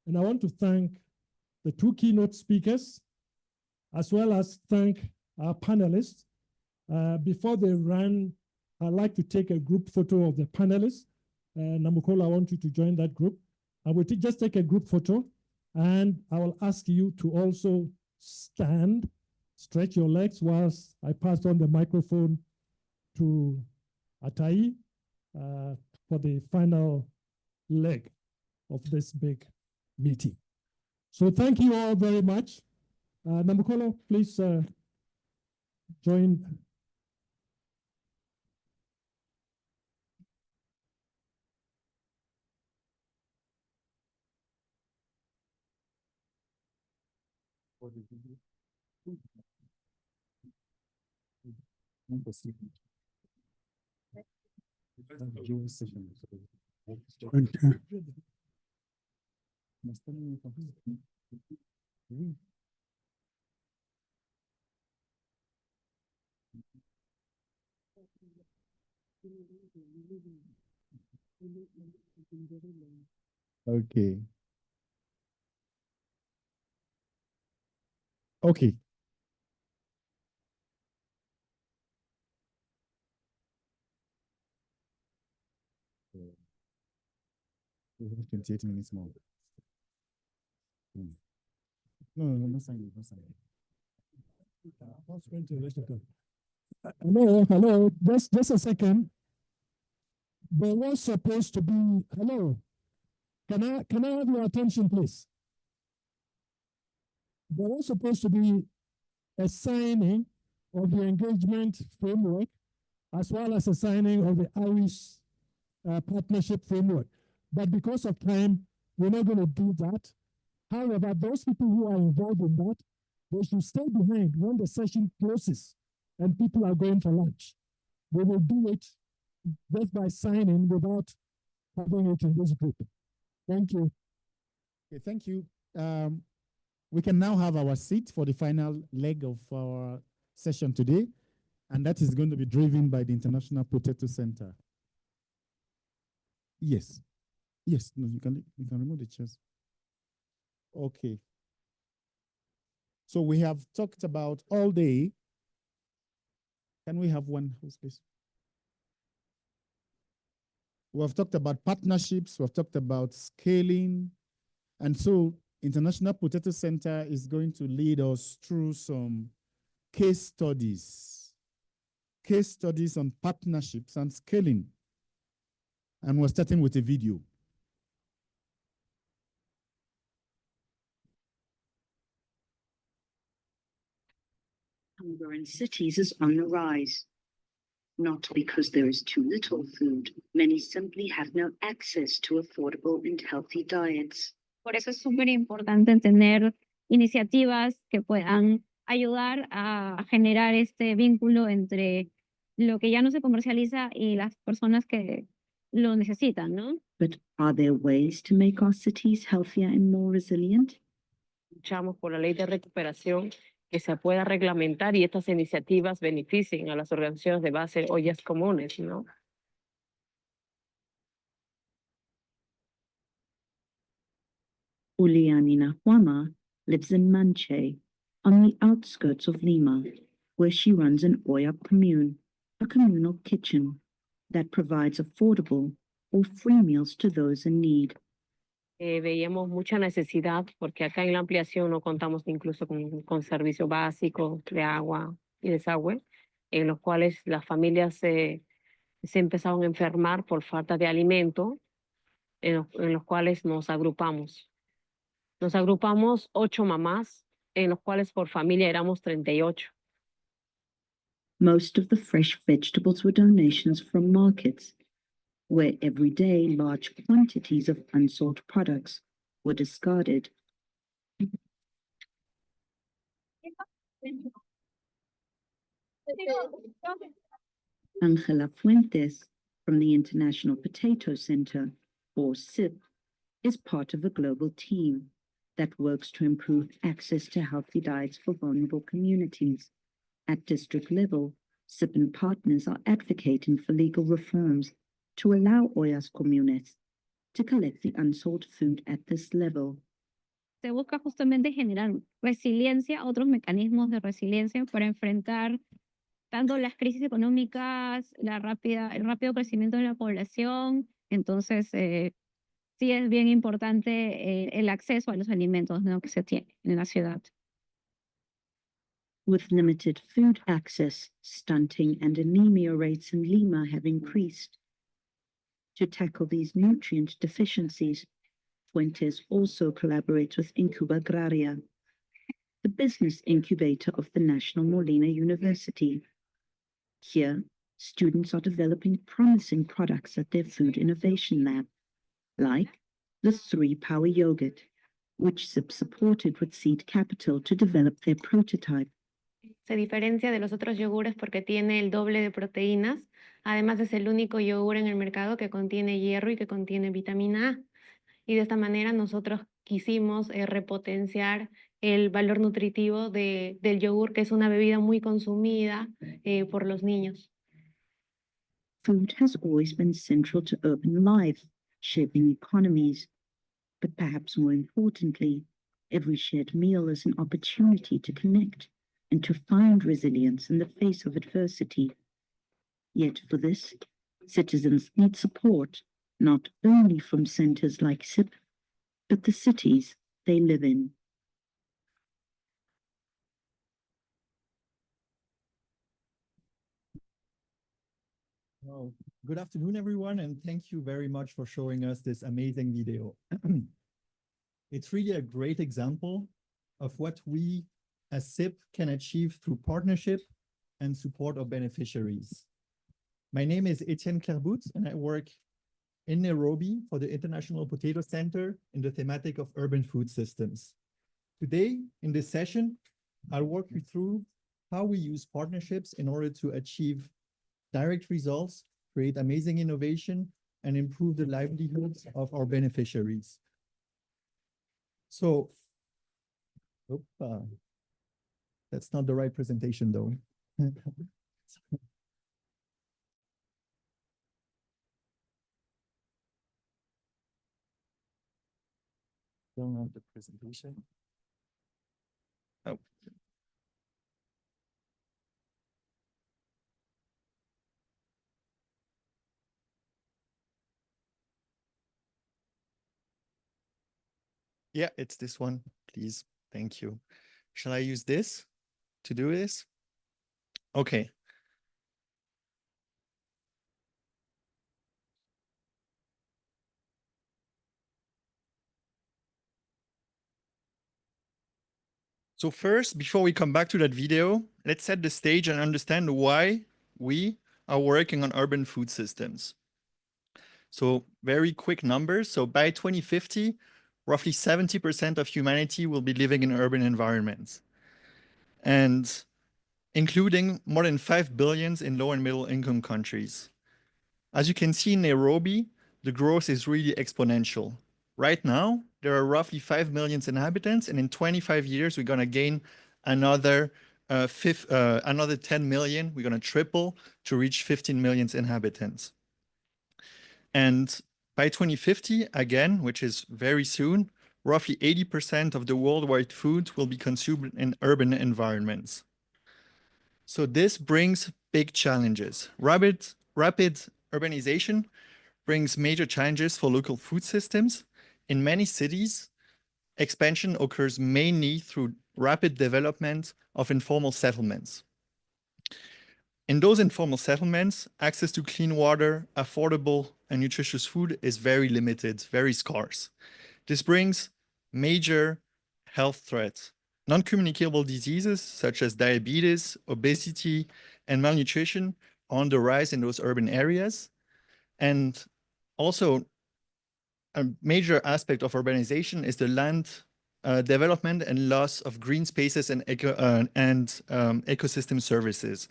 And I want to thank the two keynote speakers, as well as thank our panelists. Before they run, I'd like to take a group photo of the panelists. Namukolo, I want you to join that group. I will just take a group photo, and I will ask you to also stand, stretch your legs whilst I pass on the microphone to Atai for the final leg of this big meeting. So thank you all very much. Namukolo, please join. Okay. Okay. We have 28 minutes more. No sign. Hello, just a second. There was supposed to be, hello, can I have your attention, please? There was supposed to be a signing of the engagement framework, as well as a signing of the IRIS partnership framework. But because of time, we're not going to do that. However, those people who are involved in that, they should stay behind when the session closes and people are going for lunch. We will do it just by signing without having it in this group. Thank you. Okay, thank you. We can now have our seat for the final leg of our session today, and that is going to be driven by the International Potato Center. Yes. Yes, no, you can remove the chairs. Okay. So we have talked about all day. Can we have one host, please? We have talked about partnerships, we have talked about scaling. And so International Potato Center is going to lead us through some case studies on partnerships and scaling. And we're starting with a video. Hunger in cities is on the rise. Not because there is too little food. Many simply have no access to affordable and healthy diets. Por eso es súper importante tener iniciativas que puedan ayudar a generar este vínculo entre lo que ya no se comercializa y las personas que lo necesitan, ¿no? But are there ways to make our cities healthier and more resilient? Luchamos por la ley de recuperación que se pueda reglamentar y estas iniciativas beneficien a las organizaciones de base ollas comunes, ¿no? Ulianina Huama lives in Manche, on the outskirts of Lima, where she runs an Oya commune, a communal kitchen that provides affordable or free meals to those in need. Veíamos mucha necesidad porque acá en la ampliación no contamos incluso con servicios básicos de agua y desagüe, en los cuales las familias se empezaron a enfermar por falta de alimento, en los cuales nos agrupamos. Nos agrupamos 8 mamás, en los cuales por familia éramos 38. Most of the fresh vegetables were donations from markets, where every day large quantities of unsold products were discarded. Angela Fuentes from the International Potato Center, or SIP, is part of a global team that works to improve access to healthy diets for vulnerable communities. At district level, SIP and partners are advocating for legal reforms to allow ollas comunes to collect the unsold food at this level. Se busca justamente generar resiliencia, otros mecanismos de resiliencia para enfrentar tanto las crisis económicas, el rápido crecimiento de la población. Entonces, sí es bien importante el acceso a los alimentos, ¿no?, que se tiene en la ciudad. With limited food access, stunting and anemia rates in Lima have increased. To tackle these nutrient deficiencies, Fuentes also collaborates with Incuba Agraria, the business incubator of the National Molina University. Here, students are developing promising products at their food innovation lab, like the 3-Power yogurt, which SIP supported with seed capital to develop their prototype. Se diferencia de los otros yogures porque tiene el doble de proteínas. Además, es el único yogur en el mercado que contiene hierro y que contiene vitamina A. Y de esta manera nosotros quisimos repotenciar el valor nutritivo del yogur, que es una bebida muy consumida por los niños. Food has always been central to urban life, shaping economies. But perhaps more importantly, every shared meal is an opportunity to connect and to find resilience in the face of adversity. Yet for this, citizens need support, not only from centers like SIP, but the cities they live in. Well, good afternoon, everyone, and thank you very much for showing us this amazing video. It's really a great example of what we as SIP can achieve through partnership and support of beneficiaries. My name is Etienne Clairbout, and I work in Nairobi for the International Potato Center in the thematic of urban food systems. Today, in this session, I'll walk you through how we use partnerships in order to achieve direct results, create amazing innovation, and improve the livelihoods of our beneficiaries. So, that's not the right presentation though. Don't have the presentation. Oh. Yeah, it's this one, please. Thank you. Shall I use this to do this? Okay. So first, before we come back to that video, let's set the stage and understand why we are working on urban food systems. So very quick numbers. So by 2050, roughly 70% of humanity will be living in urban environments, and including more than 5 billion in low and middle income countries. As you can see in Nairobi, the growth is really exponential. Right now, there are roughly 5 million inhabitants, and in 25 years, we're going to gain another 10 million. We're going to triple to reach 15 million inhabitants. And by 2050, again, which is very soon, roughly 80% of the worldwide food will be consumed in urban environments. So this brings big challenges. Rapid urbanization brings major challenges for local food systems. In many cities, expansion occurs mainly through rapid development of informal settlements. In those informal settlements, access to clean water, affordable and nutritious food is very limited, very scarce. This brings major health threats. Non-communicable diseases such as diabetes, obesity, and malnutrition are on the rise in those urban areas. And also, a major aspect of urbanization is the land development and loss of green spaces and ecosystem services,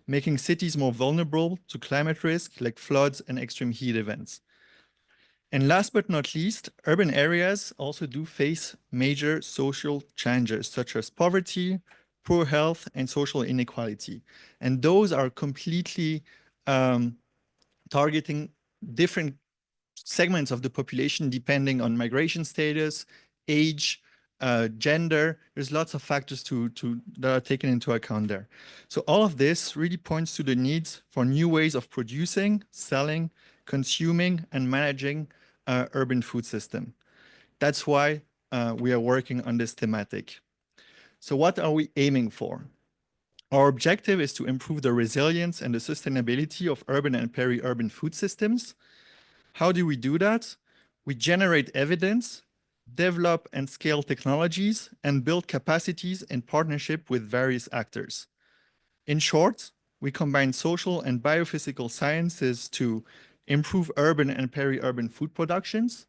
making cities more vulnerable to climate risk like floods and extreme heat events. And last but not least, urban areas also do face major social challenges such as poverty, poor health, and social inequality. And those are completely targeting different segments of the population depending on migration status, age, gender. There's lots of factors that are taken into account there. So all of this really points to the need for new ways of producing, selling, consuming, and managing urban food system. That's why we are working on this thematic. So what are we aiming for? Our objective is to improve the resilience and the sustainability of urban and peri-urban food systems. How do we do that? We generate evidence, develop and scale technologies, and build capacities in partnership with various actors. In short, we combine social and biophysical sciences to improve urban and peri-urban food productions,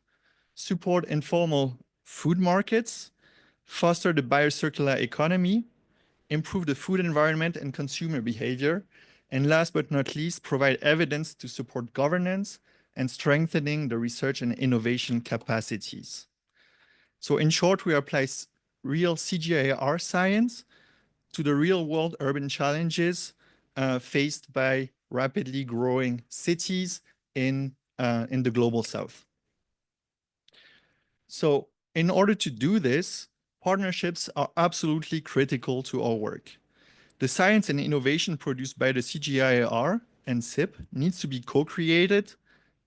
support informal food markets, foster the biocircular economy, improve the food environment and consumer behavior, and last but not least, provide evidence to support governance and strengthening the research and innovation capacities. So in short, we apply real CGIAR science to the real-world urban challenges faced by rapidly growing cities in the global south. So in order to do this, partnerships are absolutely critical to our work. The science and innovation produced by the CGIAR and SIP needs to be co-created,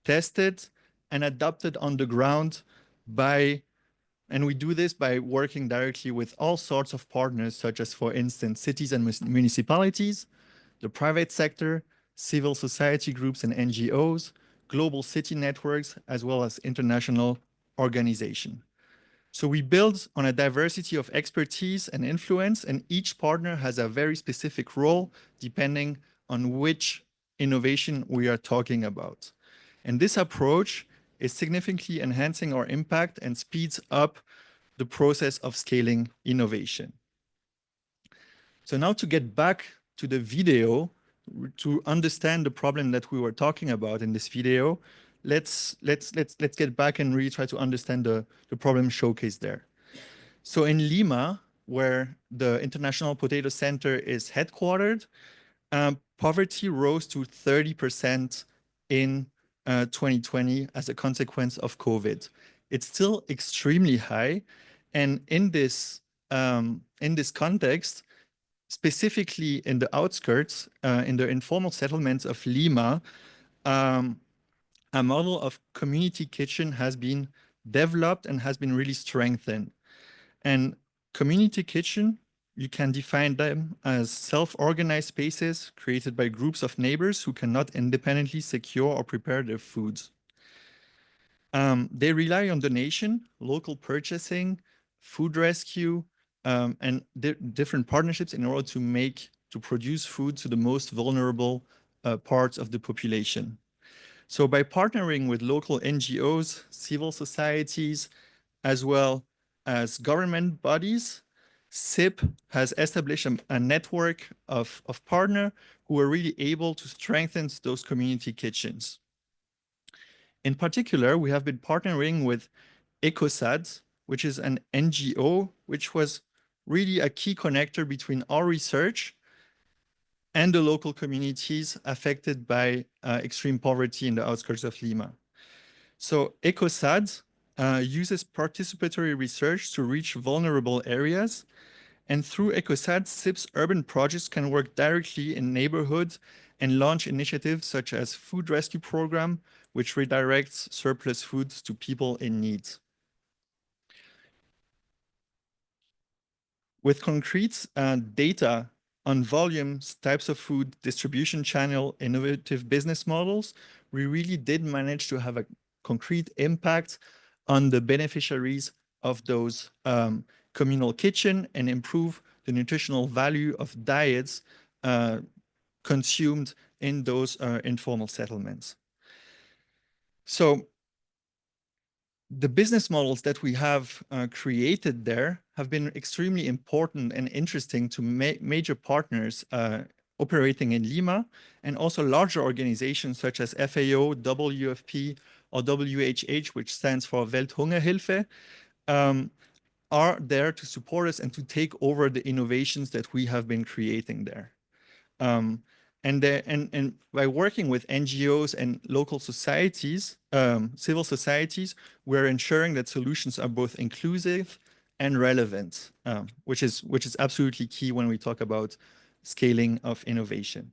tested, and adopted on the ground and we do this by working directly with all sorts of partners, such as, for instance, cities and municipalities, the private sector, civil society groups and NGOs, global city networks, as well as international organizations. So we build on a diversity of expertise and influence, and each partner has a very specific role depending on which innovation we are talking about. And this approach is significantly enhancing our impact and speeds up the process of scaling innovation. So now to get back to the video, to understand the problem that we were talking about in this video, let's get back and really try to understand the problem showcased there. So in Lima, where the International Potato Center is headquartered, poverty rose to 30% in 2020 as a consequence of COVID. It's still extremely high, and in this context, specifically in the outskirts, in the informal settlements of Lima, a model of community kitchen has been developed and has been really strengthened. And community kitchen, you can define them as self-organized spaces created by groups of neighbors who cannot independently secure or prepare their foods. They rely on donation, local purchasing, food rescue, and different partnerships in order to produce food to the most vulnerable parts of the population. So by partnering with local NGOs, civil societies, as well as government bodies, SIP has established a network of partners who are really able to strengthen those community kitchens. In particular, we have been partnering with ECOSAD, which is an NGO which was really a key connector between our research and the local communities affected by extreme poverty in the outskirts of Lima. So ECOSAD uses participatory research to reach vulnerable areas. And through ECOSAD, SIP's urban projects can work directly in neighborhoods and launch initiatives such as Food Rescue Program, which redirects surplus foods to people in need. With concrete data on volumes, types of food, distribution channel, innovative business models, we really did manage to have a concrete impact on the beneficiaries of those communal kitchen and improve the nutritional value of diets consumed in those informal settlements. So the business models that we have created there have been extremely important and interesting to major partners operating in Lima, and also larger organizations such as FAO, WFP, or WHH, which stands for Welthungerhilfe, are there to support us and to take over the innovations that we have been creating there. And by working with NGOs and local societies, civil societies, we're ensuring that solutions are both inclusive and relevant, which is absolutely key when we talk about scaling of innovation.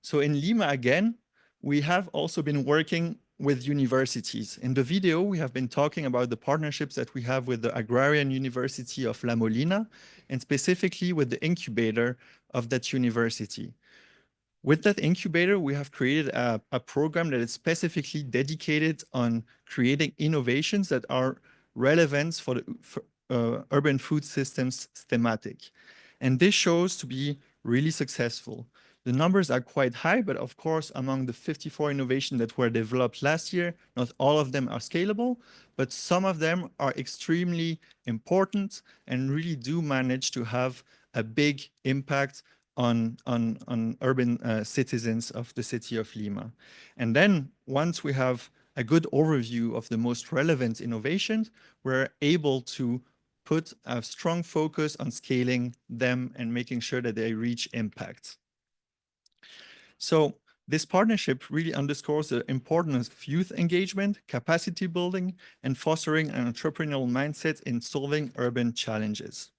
So in Lima, again, we have also been working with universities. In the video, we have been talking about the partnerships that we have with the Agrarian University of La Molina, and specifically with the incubator of that university. With that incubator, we have created a program that is specifically dedicated on creating innovations that are relevant for the urban food systems thematic. And this shows to be really successful. The numbers are quite high, but of course, among the 54 innovations that were developed last year, not all of them are scalable, but some of them are extremely important and really do manage to have a big impact on urban citizens of the city of Lima. And then once we have a good overview of the most relevant innovations, we're able to put a strong focus on scaling them and making sure that they reach impact. So this partnership really underscores the importance of youth engagement, capacity building, and fostering an entrepreneurial mindset in solving urban challenges.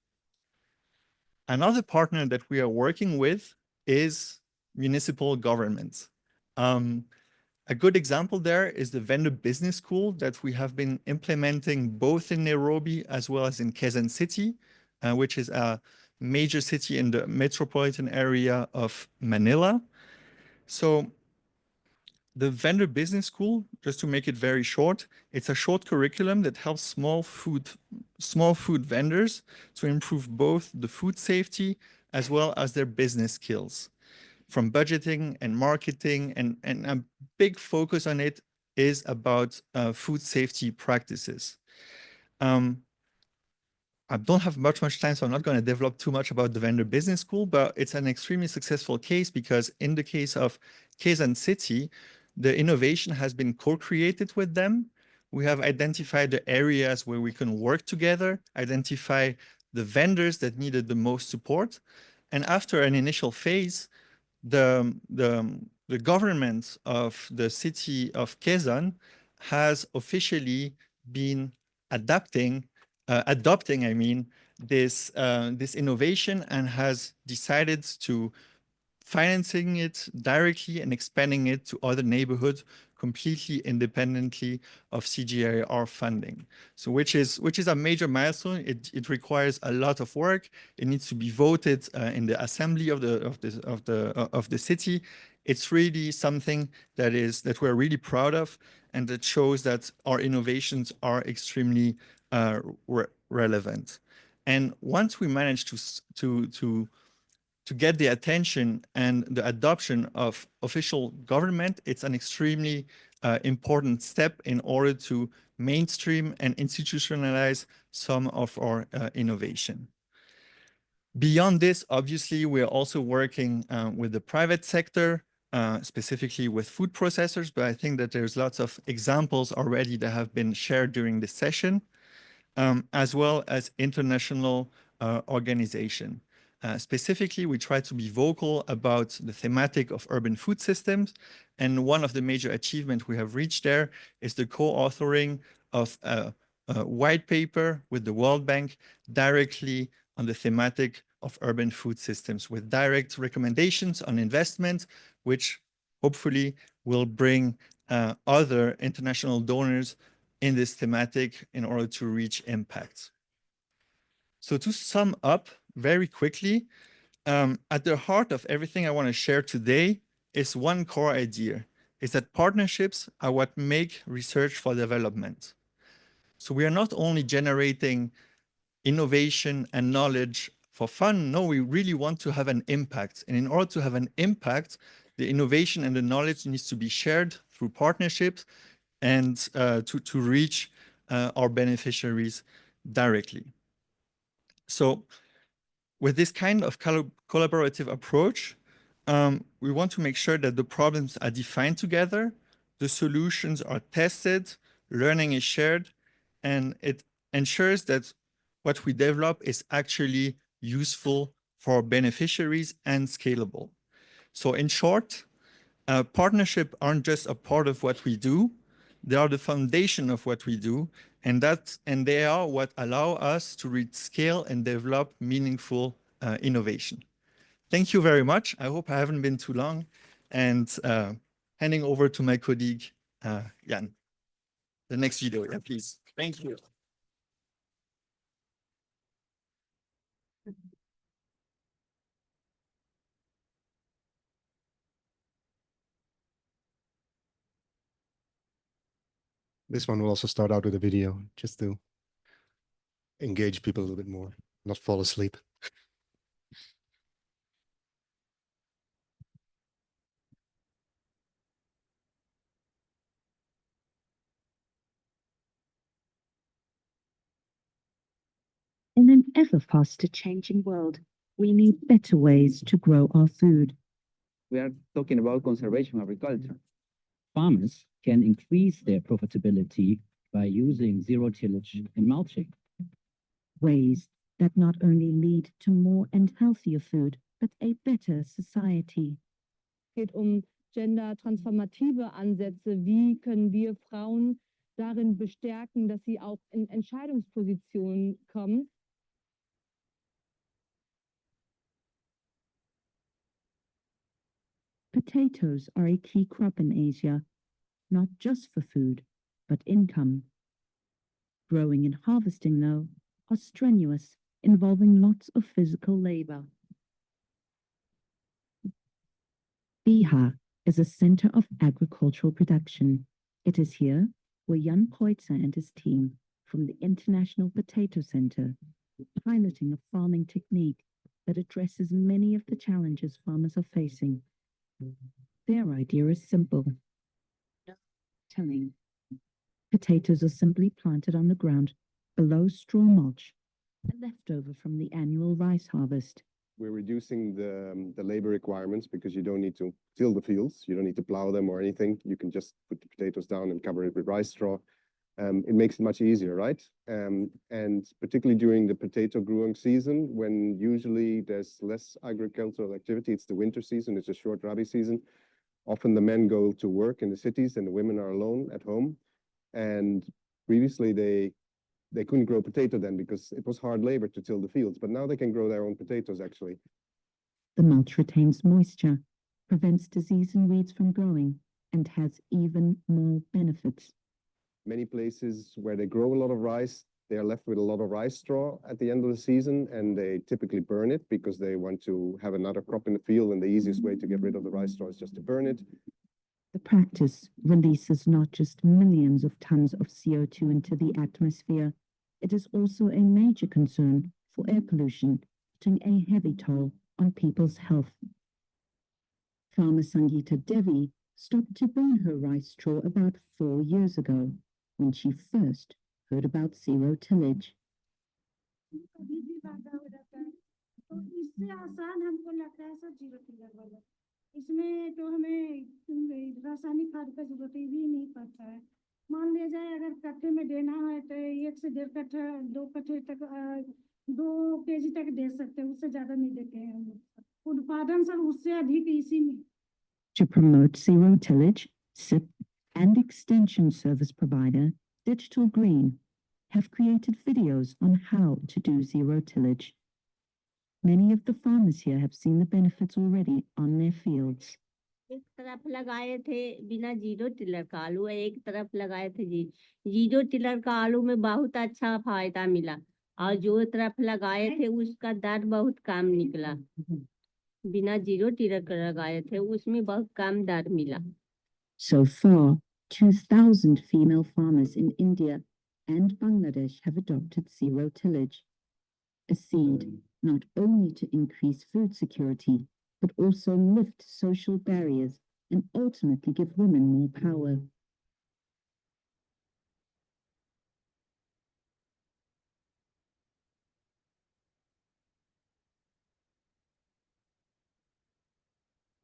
Another partner that we are working with is municipal governments. A good example there is the Vendor Business School that we have been implementing both in Nairobi as well as in Quezon City, which is a major city in the metropolitan area of Manila. So the Vendor Business School, just to make it very short, it's a short curriculum that helps small food vendors to improve both the food safety as well as their business skills. From budgeting and marketing, and a big focus on it is about food safety practices. I don't have much time, so I'm not going to develop too much about the Vendor Business School, but it's an extremely successful case because in the case of Quezon City, the innovation has been co-created with them. We have identified the areas where we can work together, identify the vendors that needed the most support. And after an initial phase, the government of the city of Quezon has officially been adopting this innovation and has decided to financing it directly and expanding it to other neighborhoods completely independently of CGIAR funding. So which is a major milestone. It requires a lot of work. It needs to be voted in the assembly of the city. It's really something that we're really proud of, and that shows that our innovations are extremely relevant. And once we manage to get the attention and the adoption of official government, it's an extremely important step in order to mainstream and institutionalize some of our innovation. Beyond this, obviously, we're also working with the private sector, specifically with food processors, but I think that there's lots of examples already that have been shared during this session. as well as international organization. Specifically, we try to be vocal about the thematic of urban food systems. And one of the major achievements we have reached there is the co-authoring of a white paper with the World Bank directly on the thematic of urban food systems with direct recommendations on investment, which hopefully will bring other international donors in this thematic in order to reach impact. So to sum up very quickly, at the heart of everything I want to share today is one core idea, is that partnerships are what make research for development. So we are not only generating innovation and knowledge for fun. No, we really want to have an impact. And in order to have an impact, the innovation and the knowledge needs to be shared through partnerships and to reach our beneficiaries directly. So with this kind of collaborative approach, we want to make sure that the problems are defined together, the solutions are tested, learning is shared, and it ensures that what we develop is actually useful for beneficiaries and scalable. So in short, partnerships aren't just a part of what we do, they are the foundation of what we do, and they are what allow us to reach scale and develop meaningful innovation. Thank you very much. I hope I haven't been too long, and handing over to my colleague, Jan. The next video, yeah, please. Thank you. This one will also start out with a video just to engage people a little bit more, not fall asleep. In an ever faster changing world, we need better ways to grow our food. We are talking about conservation agriculture. Farmers can increase their profitability by using zero tillage and mulching. Ways that not only lead to more and healthier food, but a better society. Es geht gender-transformative Ansätze. Wie können wir Frauen darin bestärken, dass sie auch in Entscheidungspositionen kommen? Potatoes are a key crop in Asia, not just for food, but income. Growing and harvesting, though, are strenuous, involving lots of physical labor. Biha is a center of agricultural production. It is here where Jan Kreutzer and his team from the International Potato Center are piloting a farming technique that addresses many of the challenges farmers are facing. Their idea is simple. Tilling. Potatoes are simply planted on the ground below straw mulch, a leftover from the annual rice harvest. We're reducing the labor requirements because you don't need to till the fields. You don't need to plow them or anything. You can just put the potatoes down and cover it with rice straw. It makes it much easier, right? And particularly during the potato growing season, when usually there's less agricultural activity, it's the winter season, it's a short rabi season. Often the men go to work in the cities and the women are alone at home. And previously they couldn't grow potato then because it was hard labor to till the fields, but now they can grow their own potatoes actually. The mulch retains moisture, prevents disease and weeds from growing, and has even more benefits. Many places where they grow a lot of rice, they are left with a lot of rice straw at the end of the season, and they typically burn it because they want to have another crop in the field, and the easiest way to get rid of the rice straw is just to burn it. The practice releases not just millions of tons of CO2 into the atmosphere, it is also a major concern for air pollution, putting a heavy toll on people's health. Farmer Sangeeta Devi stopped to burn her rice straw about 4 years ago, when she first heard about zero tillage. इसमें तो हमें रासायनिक खाद का जरूरत ही नहीं पड़ता है मान लिया जाए अगर कट्टे में देना है तो 1 से 1.5 कट्ठा 2 कट्ठे तक 2 केजी तक दे सकते हैं, उससे ज्यादा नहीं देते हैं हम लोग। उत्पादन सर उससे अधिक इसी में। To promote zero tillage, SIP and extension service provider Digital Green have created videos on how to do zero tillage. Many of the farmers here have seen the benefits already on their fields. एक तरफ लगाए थे बिना zero tiller का आलू, एक तरफ लगाए थे जीरो टिलर का आलू में बहुत अच्छा फायदा मिला, और जो तरफ लगाए थे उसका दर बहुत कम निकला। बिना जीरो टिलर का लगाए थे उसमें बहुत कम दर मिला। So far, 2,000 female farmers in India and Bangladesh have adopted zero tillage, a seed not only to increase food security, but also lift social barriers and ultimately give women more power.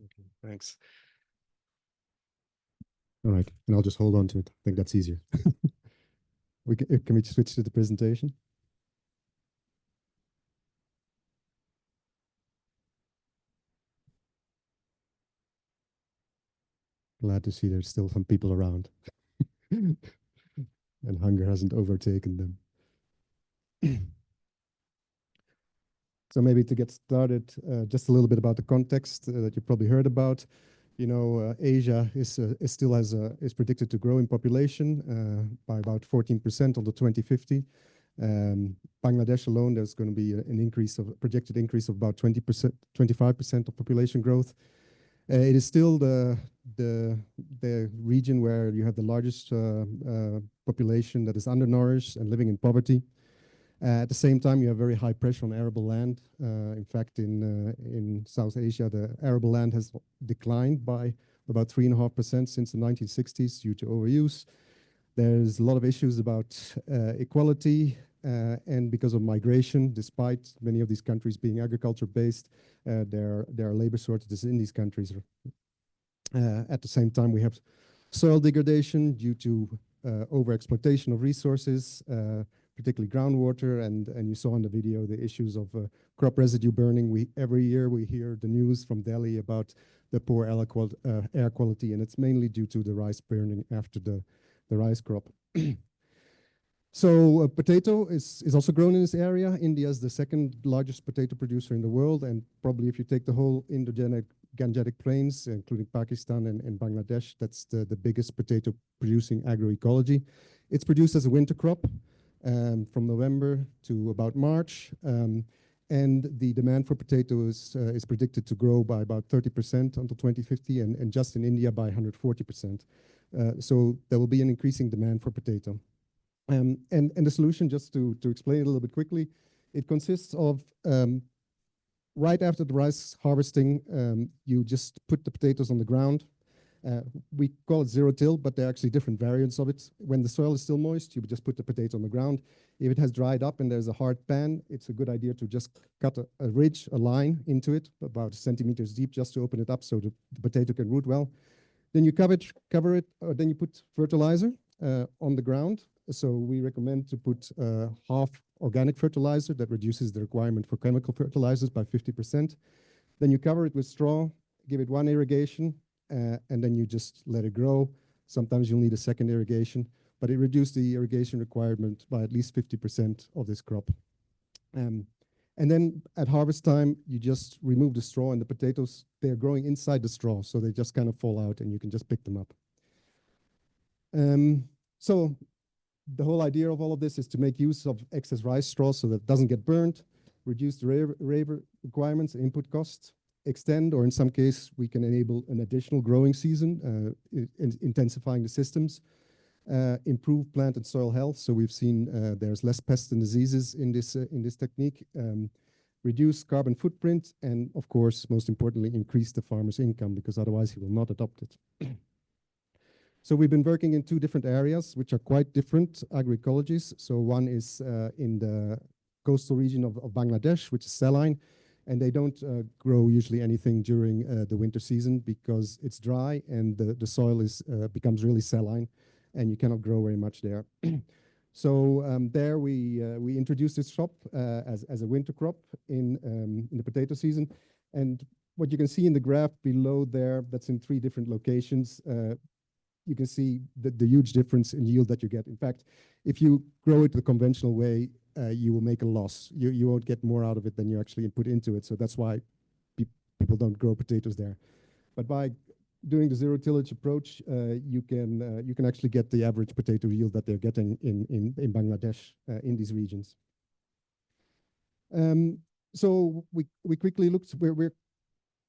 Okay, thanks. All right, and I'll just hold on to it. I think that's easier. Can we switch to the presentation? Glad to see there's still some people around and hunger hasn't overtaken them. So maybe to get started, just a little bit about the context that you probably heard about. You know, Asia is predicted to grow in population by about 14% until 2050. Bangladesh alone, there's going to be an projected increase of about 20%, 25% of population growth. It is still the region where you have the largest population that is undernourished and living in poverty. At the same time, you have very high pressure on arable land. In fact, in South Asia, the arable land has declined by about 3.5% since the 1960s due to overuse. There's a lot of issues about equality and because of migration. Despite many of these countries being agriculture-based, there are labor shortages in these countries. At the same time, we have soil degradation due to overexploitation of resources, particularly groundwater, and you saw in the video the issues of crop residue burning. Every year we hear the news from Delhi about the poor air quality, and it's mainly due to the rice burning after the rice crop. So potato is also grown in this area. India is the second largest potato producer in the world, and probably if you take the whole Gangetic Plains, including Pakistan and Bangladesh, that's the biggest potato producing agroecology. It's produced as a winter crop from November to about March, and the demand for potatoes is predicted to grow by about 30% until 2050, and just in India by 140%. So there will be an increasing demand for potato. And the solution, just to explain it a little bit quickly, it consists of right after the rice harvesting, you just put the potatoes on the ground. We call it zero till, but there are actually different variants of it. When the soil is still moist, you just put the potato on the ground. If it has dried up and there's a hard pan, it's a good idea to just cut a ridge, a line into it, about centimeters deep, just to open it up so the potato can root well. Then you cover it, or then you put fertilizer on the ground. So we recommend to put half organic fertilizer that reduces the requirement for chemical fertilizers by 50%. Then you cover it with straw, give it one irrigation, and then you just let it grow. Sometimes you'll need a second irrigation, but it reduced the irrigation requirement by at least 50% of this crop. And then at harvest time, you just remove the straw, and the potatoes, they're growing inside the straw, so they just kind of fall out and you can just pick them up. So the whole idea of all of this is to make use of excess rice straw so that it doesn't get burned, reduce the labor requirements, input costs, extend, or in some case, we can enable an additional growing season, intensifying the systems, improve plant and soil health. So we've seen there's less pests and diseases in this technique, reduce carbon footprint, and of course, most importantly, increase the farmer's income, because otherwise he will not adopt it. So we've been working in two different areas, which are quite different agroecologies. So one is in the coastal region of Bangladesh, which is saline, and they don't grow usually anything during the winter season because it's dry and the soil becomes really saline. and you cannot grow very much there. So there we introduced this crop as a winter crop in the potato season. And what you can see in the graph below there, that's in 3 different locations. You can see the huge difference in yield that you get. In fact, if you grow it the conventional way, you will make a loss. You won't get more out of it than you actually put into it. So that's why people don't grow potatoes there. But by doing the zero tillage approach, you can actually get the average potato yield that they're getting in Bangladesh in these regions. So we quickly looked where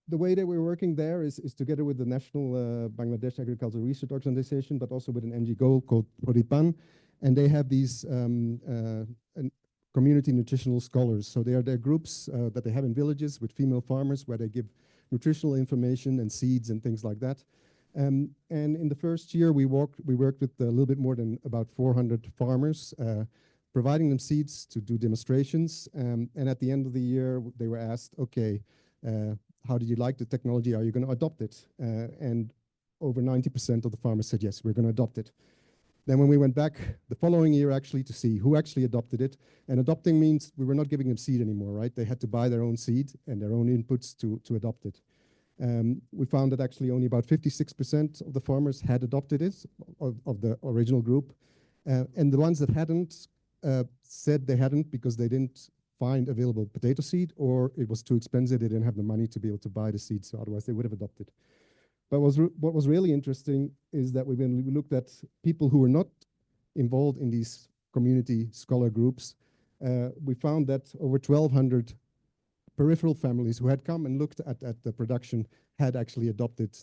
the way that we're working there is together with the National Bangladesh Agricultural Research Organization, but also with an NGO called FANRPAN, and they have these community nutritional scholars. So they're groups that they have in villages with female farmers where they give nutritional information and seeds and things like that. And in the first year, we worked with a little bit more than about 400 farmers, providing them seeds to do demonstrations. And at the end of the year, they were asked, okay, how did you like the technology? Are you going to adopt it? And over 90% of the farmers said, yes, we're going to adopt it. Then when we went back the following year actually to see who actually adopted it, and adopting means we were not giving them seed anymore, right? They had to buy their own seed and their own inputs to adopt it. We found that actually only about 56% of the farmers had adopted it, of the original group. And the ones that hadn't said they hadn't because they didn't find available potato seed, or it was too expensive, they didn't have the money to be able to buy the seed, so otherwise they would have adopted. But what was really interesting is that when we looked at people who were not involved in these community scholar groups, we found that over 1,200 peripheral families who had come and looked at the production had actually adopted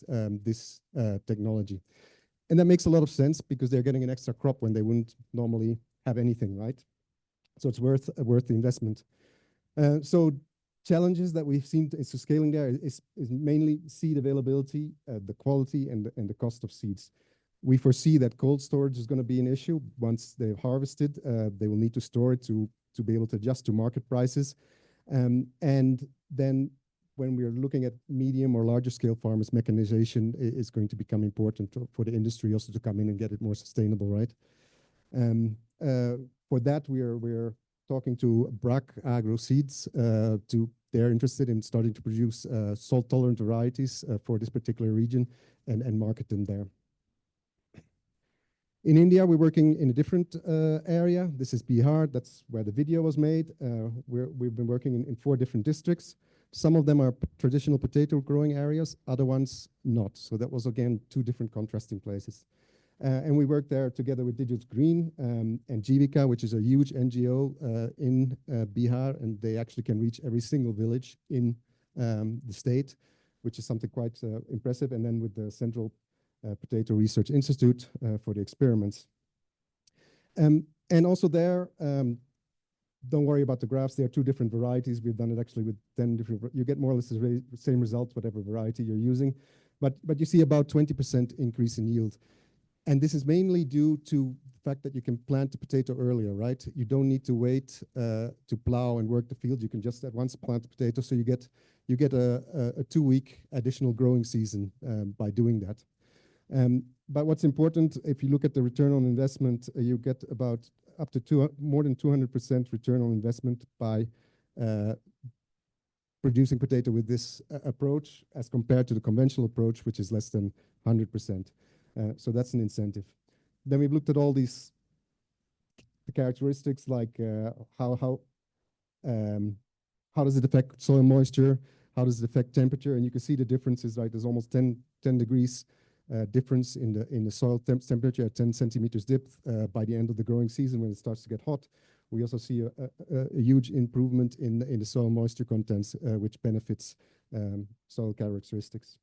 this technology. And that makes a lot of sense because they're getting an extra crop when they wouldn't normally have anything, right? So it's worth the investment. So challenges that we've seen to scaling there is mainly seed availability, the quality and the cost of seeds. We foresee that cold storage is going to be an issue. Once they've harvested, they will need to store it to be able to adjust to market prices. And then when we're looking at medium or larger scale farmers, mechanization is going to become important for the industry also to come in and get it more sustainable, right? For that, we're talking to BRAC Agro Seeds. They're interested in starting to produce salt-tolerant varieties for this particular region and market them there. In India, we're working in a different area. This is Bihar. That's where the video was made. We've been working in 4 different districts. Some of them are traditional potato growing areas, other ones not. So that was, again, 2 different contrasting places. And we worked there together with Digital Green and Jivika, which is a huge NGO in Bihar, and they actually can reach every single village in the state, which is something quite impressive. And then with the Central Potato Research Institute for the experiments. And also there, don't worry about the graphs. There are 2 different varieties. We've done it actually with 10 different. You get more or less the same results, whatever variety you're using. But you see about 20% increase in yield. And this is mainly due to the fact that you can plant the potato earlier, right? You don't need to wait to plow and work the field. You can just at once plant the potato. So you get a 2-week additional growing season by doing that. But what's important, if you look at the return on investment, you get about up to more than 200% return on investment by producing potato with this approach as compared to the conventional approach, which is less than 100%. So that's an incentive. Then we've looked at all these characteristics like how does it affect soil moisture? How does it affect temperature? And you can see the differences, right? There's almost 10 degrees difference in the soil temperature at 10 centimeters depth by the end of the growing season when it starts to get hot. We also see a huge improvement in the soil moisture contents, which benefits soil characteristics.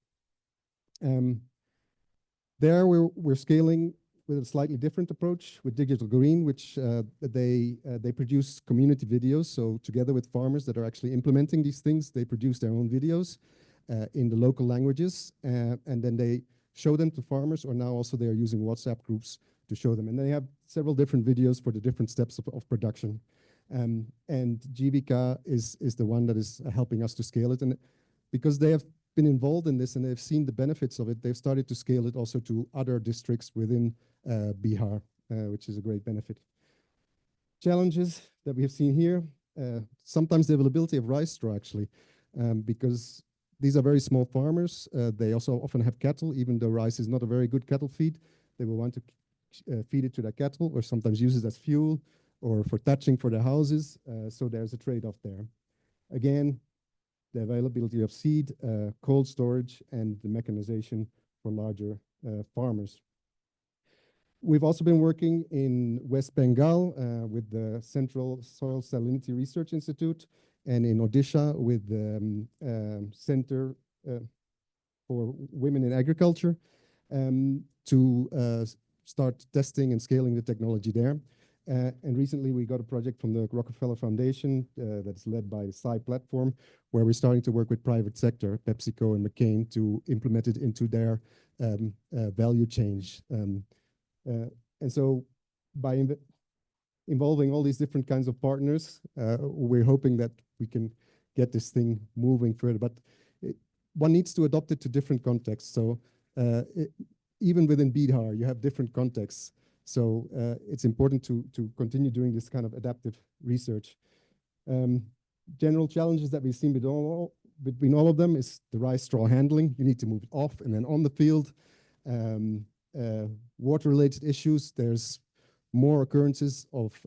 There we're scaling with a slightly different approach with Digital Green, which they produce community videos. So together with farmers that are actually implementing these things, they produce their own videos in the local languages, and then they show them to farmers, or now also they are using WhatsApp groups to show them. And they have several different videos for the different steps of production. And Jivika is the one that is helping us to scale it. And because they have been involved in this and they've seen the benefits of it, they've started to scale it also to other districts within Bihar, which is a great benefit. Challenges that we have seen here, sometimes the availability of rice straw actually, because these are very small farmers. They also often have cattle, even though rice is not a very good cattle feed. They will want to feed it to their cattle or sometimes use it as fuel or for thatching for their houses. So there's a trade-off there. Again, the availability of seed, cold storage, and the mechanization for larger farmers. We've also been working in West Bengal with the Central Soil Salinity Research Institute and in Odisha with the Center for Women in Agriculture to start testing and scaling the technology there. And recently we got a project from the Rockefeller Foundation that's led by the SCI platform, where we're starting to work with private sector, PepsiCo and McCain, to implement it into their value chain. And so by involving all these different kinds of partners, we're hoping that we can get this thing moving further. But one needs to adopt it to different contexts. So even within Bihar, you have different contexts. So it's important to continue doing this kind of adaptive research. General challenges that we've seen between all of them is the rice straw handling. You need to move it off and then on the field. Water-related issues. There's more occurrences of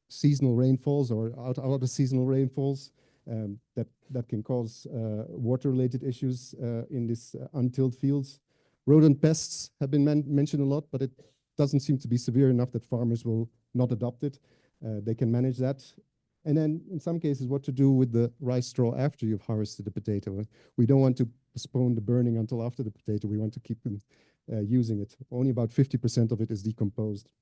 seasonal rainfalls or out of seasonal rainfalls that can cause water-related issues in these untilled fields. Rodent pests have been mentioned a lot, but it doesn't seem to be severe enough that farmers will not adopt it. They can manage that. And then in some cases, what to do with the rice straw after you've harvested the potato. We don't want to postpone the burning until after the potato. We want to keep them using it. Only about 50% of it is decomposed.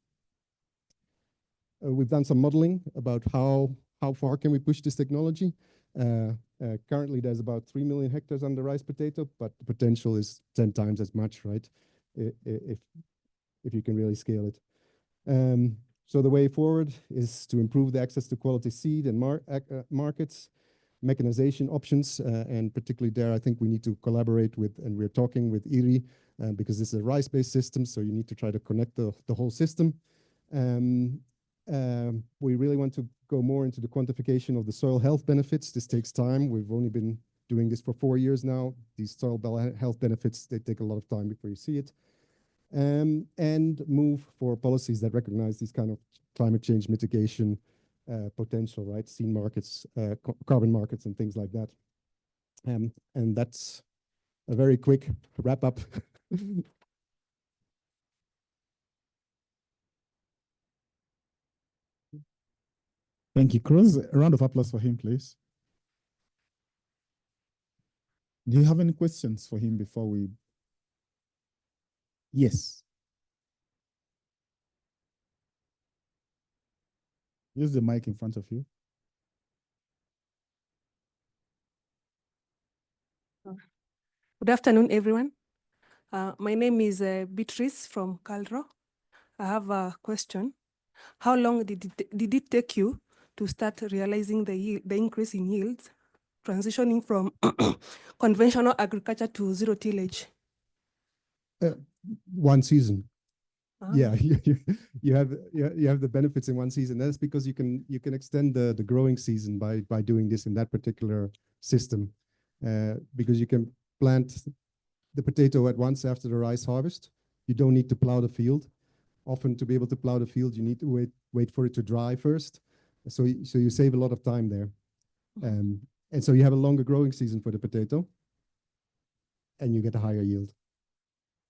We've done some modeling about how far can we push this technology. Currently, there's about 3 million hectares under rice potato, but the potential is 10 times as much, right? If you can really scale it. So the way forward is to improve the access to quality seed and markets, mechanization options, and particularly there, I think we need to collaborate with, and we're talking with IRI, because this is a rice-based system, so you need to try to connect the whole system. We really want to go more into the quantification of the soil health benefits. This takes time. We've only been doing this for 4 years now. These soil health benefits, they take a lot of time before you see it. And move for policies that recognize these kind of climate change mitigation potential, right? Seed markets, carbon markets, and things like that. And that's a very quick wrap up. Thank you, Cruz. A round of applause for him, please. Do you have any questions for him before we? Yes. Use the mic in front of you. Good afternoon, everyone. My name is Beatrice from Calro. I have a question. How long did it take you to start realizing the increase in yields, transitioning from conventional agriculture to zero tillage? 1 season. Yeah, you have the benefits in 1 season. That's because you can extend the growing season by doing this in that particular system, because you can plant the potato at once after the rice harvest. You don't need to plow the field. Often, to be able to plow the field, you need to wait for it to dry first. So you save a lot of time there, and so you have a longer growing season for the potato, and you get a higher yield.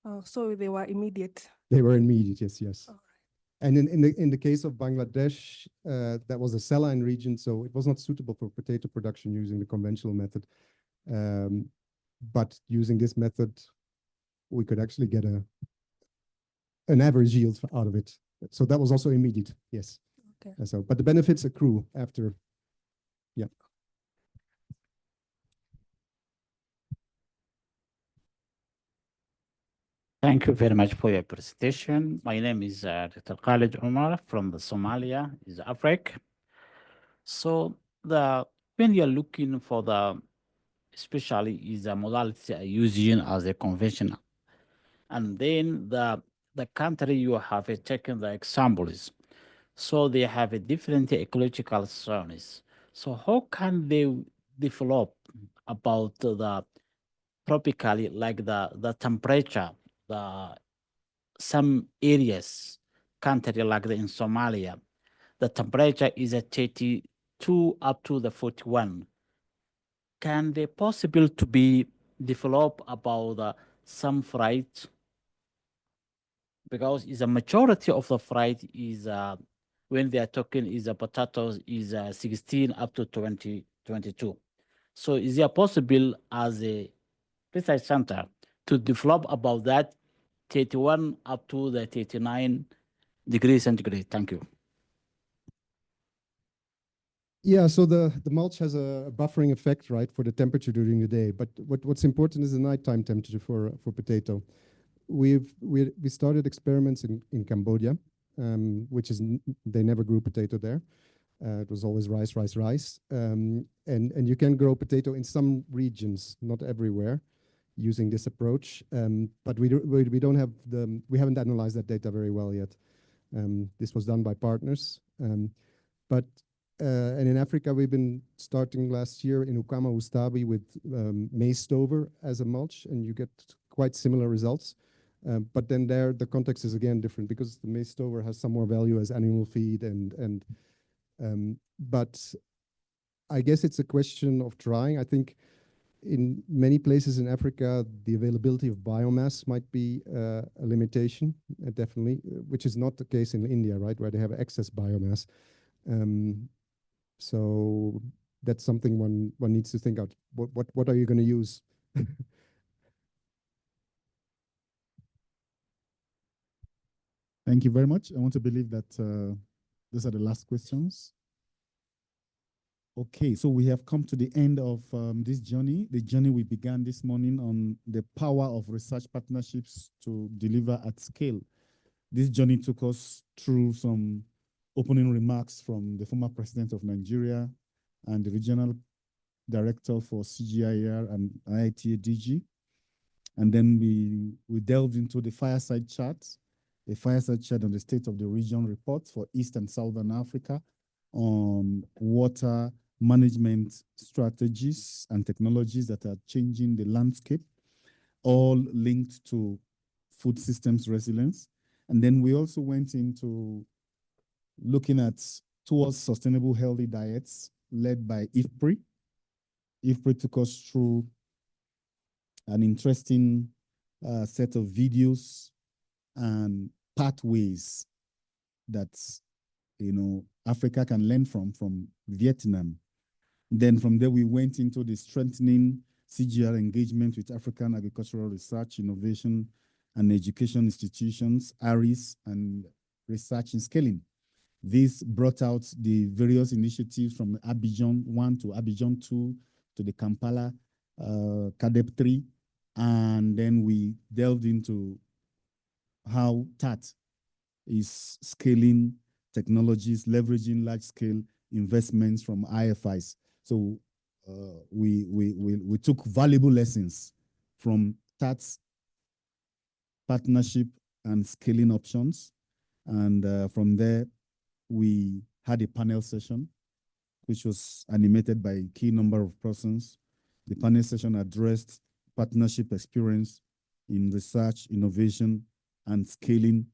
Oh, so they were immediate. They were immediate, yes. All right. And in the case of Bangladesh, that was a saline region, so it was not suitable for potato production using the conventional method. But using this method, we could actually get an average yield out of it. So that was also immediate, yes. Okay. And so, but the benefits accrue after, yeah. Thank you very much for your presentation. My name is Dr. Khalid Umar from the Somalia, is Africa. So when you're looking for the especially is a modality using as a conventional. And then the country you have taken the examples, so they have a different ecological zones. So how can they develop about the tropically, like the temperature, some areas, country like in Somalia, the temperature is at 32 up to the 41. Can they possible to be developed about some freight? Because is a majority of the freight is when they are talking is potatoes is 16 up to 22. So is it possible as a research center to develop about that 31 up to the 39 degrees centigrade? Thank you. Yeah, so the mulch has a buffering effect, right, for the temperature during the day. But what's important is the nighttime temperature for potato. We started experiments in Cambodia, which is they never grew potato there. It was always rice, rice, rice. And you can grow potato in some regions, not everywhere, using this approach. But we don't have we haven't analyzed that data very well yet. This was done by partners. And in Africa, we've been starting last year in Ukama, Ustawi with maize stover as a mulch, and you get quite similar results. But then there, the context is again different because the maize stover has some more value as animal feed, but I guess it's a question of trying. I think in many places in Africa, the availability of biomass might be a limitation, definitely, which is not the case in India, right, where they have excess biomass. So that's something one needs to think out. What are you going to use? Thank you very much. I want to believe that those are the last questions. Okay, so we have come to the end of this journey, the journey we began this morning on the power of research partnerships to deliver at scale. This journey took us through some opening remarks from the former president of Nigeria and the regional director for CGIAR and IITA DG. And then we delved into the fireside chat, a fireside chat on the state of the region report for East and Southern Africa on water management strategies and technologies that are changing the landscape, all linked to food systems resilience. And then we also went into looking at towards sustainable healthy diets led by IFPRI. IFPRI took us through an interesting set of videos and pathways that Africa can learn from Vietnam. Then from there, we went into the strengthening CGIAR engagement with African agricultural research, innovation, and education institutions, ARIS, and research and scaling. This brought out the various initiatives from Abidjan 1 to Abidjan 2 to the Kampala CADEP 3. And then we delved into how TAT is scaling technologies, leveraging large-scale investments from IFIs. So we took valuable lessons from TAT's partnership and scaling options. And from there, we had a panel session, which was animated by a key number of persons. The panel session addressed partnership experience in research, innovation, and scaling,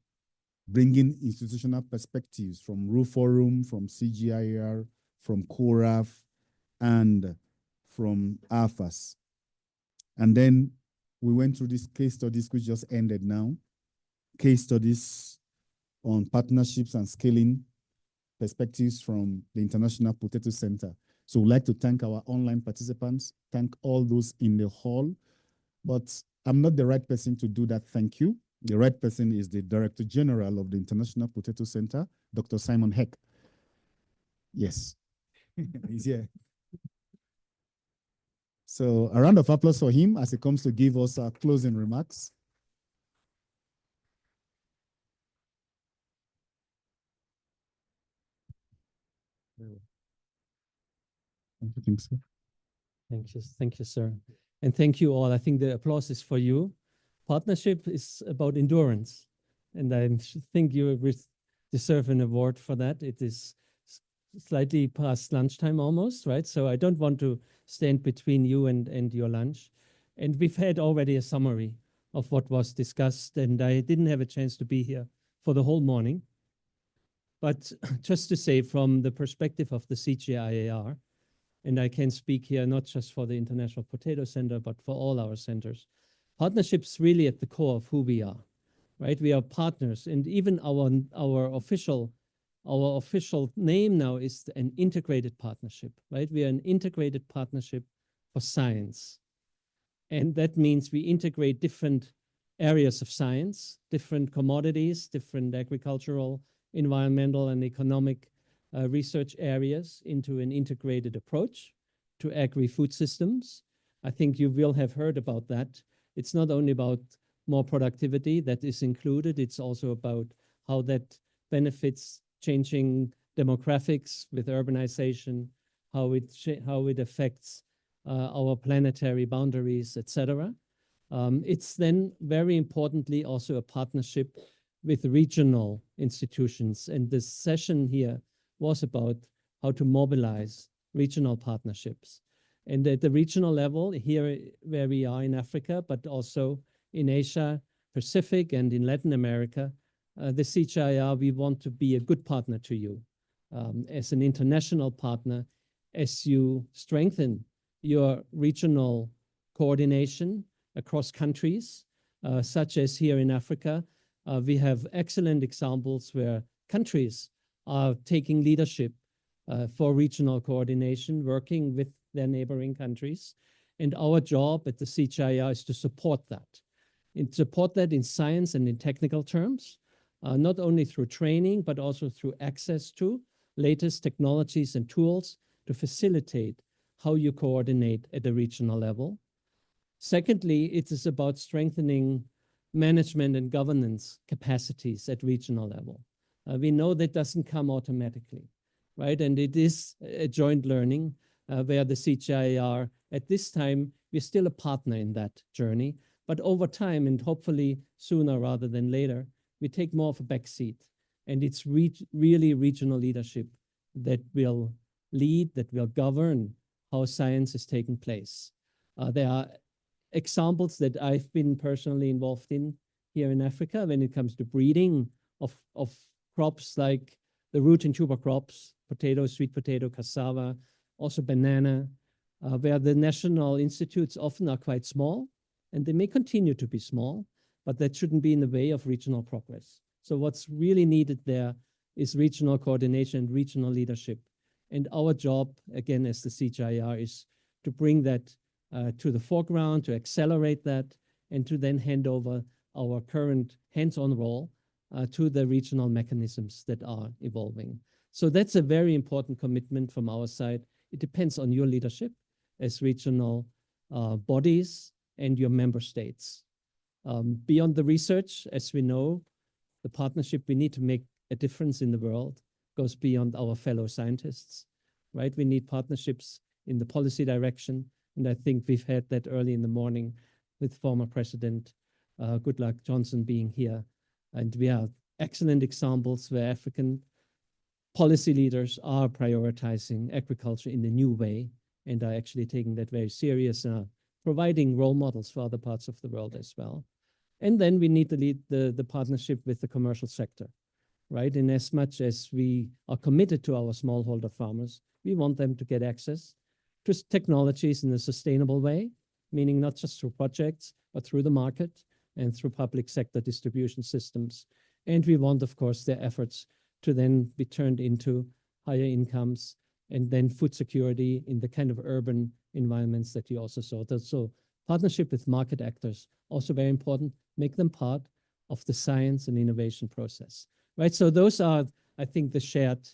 bringing institutional perspectives from RU Forum, from CGIAR, from CORAF, and from AFAS. And then we went through these case studies, which just ended now, case studies on partnerships and scaling perspectives from the International Potato Center. So we'd like to thank our online participants, thank all those in the hall, but I'm not the right person to do that thank you. The right person is the Director General of the International Potato Center, Dr. Simon Heck. Yes, he's here. So a round of applause for him as he comes to give us our closing remarks. I don't think so. Thank you, sir. And thank you all. I think the applause is for you. Partnership is about endurance. And I think you deserve an award for that. It is slightly past lunchtime almost, right? So I don't want to stand between you and your lunch. And we've had already a summary of what was discussed, and I didn't have a chance to be here for the whole morning. But just to say, from the perspective of the CGIAR, and I can speak here not just for the International Potato Center, but for all our centers, partnerships really at the core of who we are, right? We are partners, and even our official name now is an integrated partnership, right? We are an integrated partnership for science. And that means we integrate different areas of science, different commodities, different agricultural, environmental, and economic research areas into an integrated approach to agri-food systems. I think you will have heard about that. It's not only about more productivity that is included, it's also about how that benefits changing demographics with urbanization, how it affects our planetary boundaries, etc. It's then very importantly also a partnership with regional institutions. And this session here was about how to mobilize regional partnerships. And at the regional level, here where we are in Africa, but also in Asia, Pacific, and in Latin America, the CGIAR, we want to be a good partner to you as an international partner, as you strengthen your regional coordination across countries, such as here in Africa. We have excellent examples where countries are taking leadership for regional coordination, working with their neighboring countries. And our job at the CGIAR is to support that. And support that in science and in technical terms, not only through training, but also through access to latest technologies and tools to facilitate how you coordinate at a regional level. Secondly, it is about strengthening management and governance capacities at regional level. We know that doesn't come automatically, right? And it is a joint learning where the CGIAR, at this time, we're still a partner in that journey. But over time, and hopefully sooner rather than later, we take more of a backseat. And it's really regional leadership that will lead, that will govern how science is taking place. There are examples that I've been personally involved in here in Africa when it comes to breeding of crops like the root and tuber crops, potato, sweet potato, cassava, also banana, where the national institutes often are quite small, and they may continue to be small, but that shouldn't be in the way of regional progress. So what's really needed there is regional coordination and regional leadership. And our job, again, as the CGIAR, is to bring that to the foreground, to accelerate that, and to then hand over our current hands-on role to the regional mechanisms that are evolving. So that's a very important commitment from our side. It depends on your leadership as regional bodies and your member states. Beyond the research, as we know, the partnership we need to make a difference in the world goes beyond our fellow scientists, right? We need partnerships in the policy direction. And I think we've had that early in the morning with former President Goodluck Johnson being here. And we have excellent examples where African policy leaders are prioritizing agriculture in a new way and are actually taking that very serious, providing role models for other parts of the world as well. And then we need to lead the partnership with the commercial sector, right? In as much as we are committed to our smallholder farmers, we want them to get access to technologies in a sustainable way, meaning not just through projects, but through the market and through public sector distribution systems. And we want, of course, their efforts to then be turned into higher incomes and then food security in the kind of urban environments that you also saw. So partnership with market actors, also very important, make them part of the science and innovation process, right? So those are, I think, the shared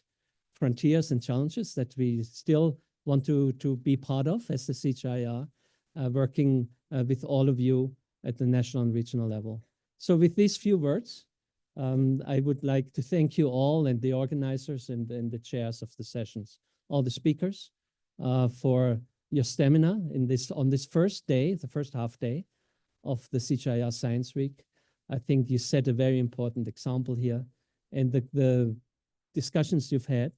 frontiers and challenges that we still want to be part of as the CGIAR, working with all of you at the national and regional level. So with these few words, I would like to thank you all and the organizers and the chairs of the sessions, all the speakers for your stamina in this on this first day, the first half day of the CGIAR Science Week. I think you set a very important example here, and the discussions you've had,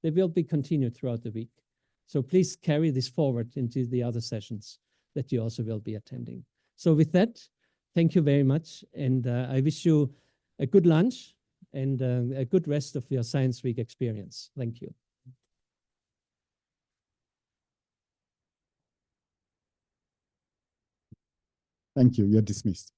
they will be continued throughout the week. So please carry this forward into the other sessions that you also will be attending. So with that, thank you very much, and I wish you a good lunch and a good rest of your Science Week experience. Thank you. Thank you. You're dismissed.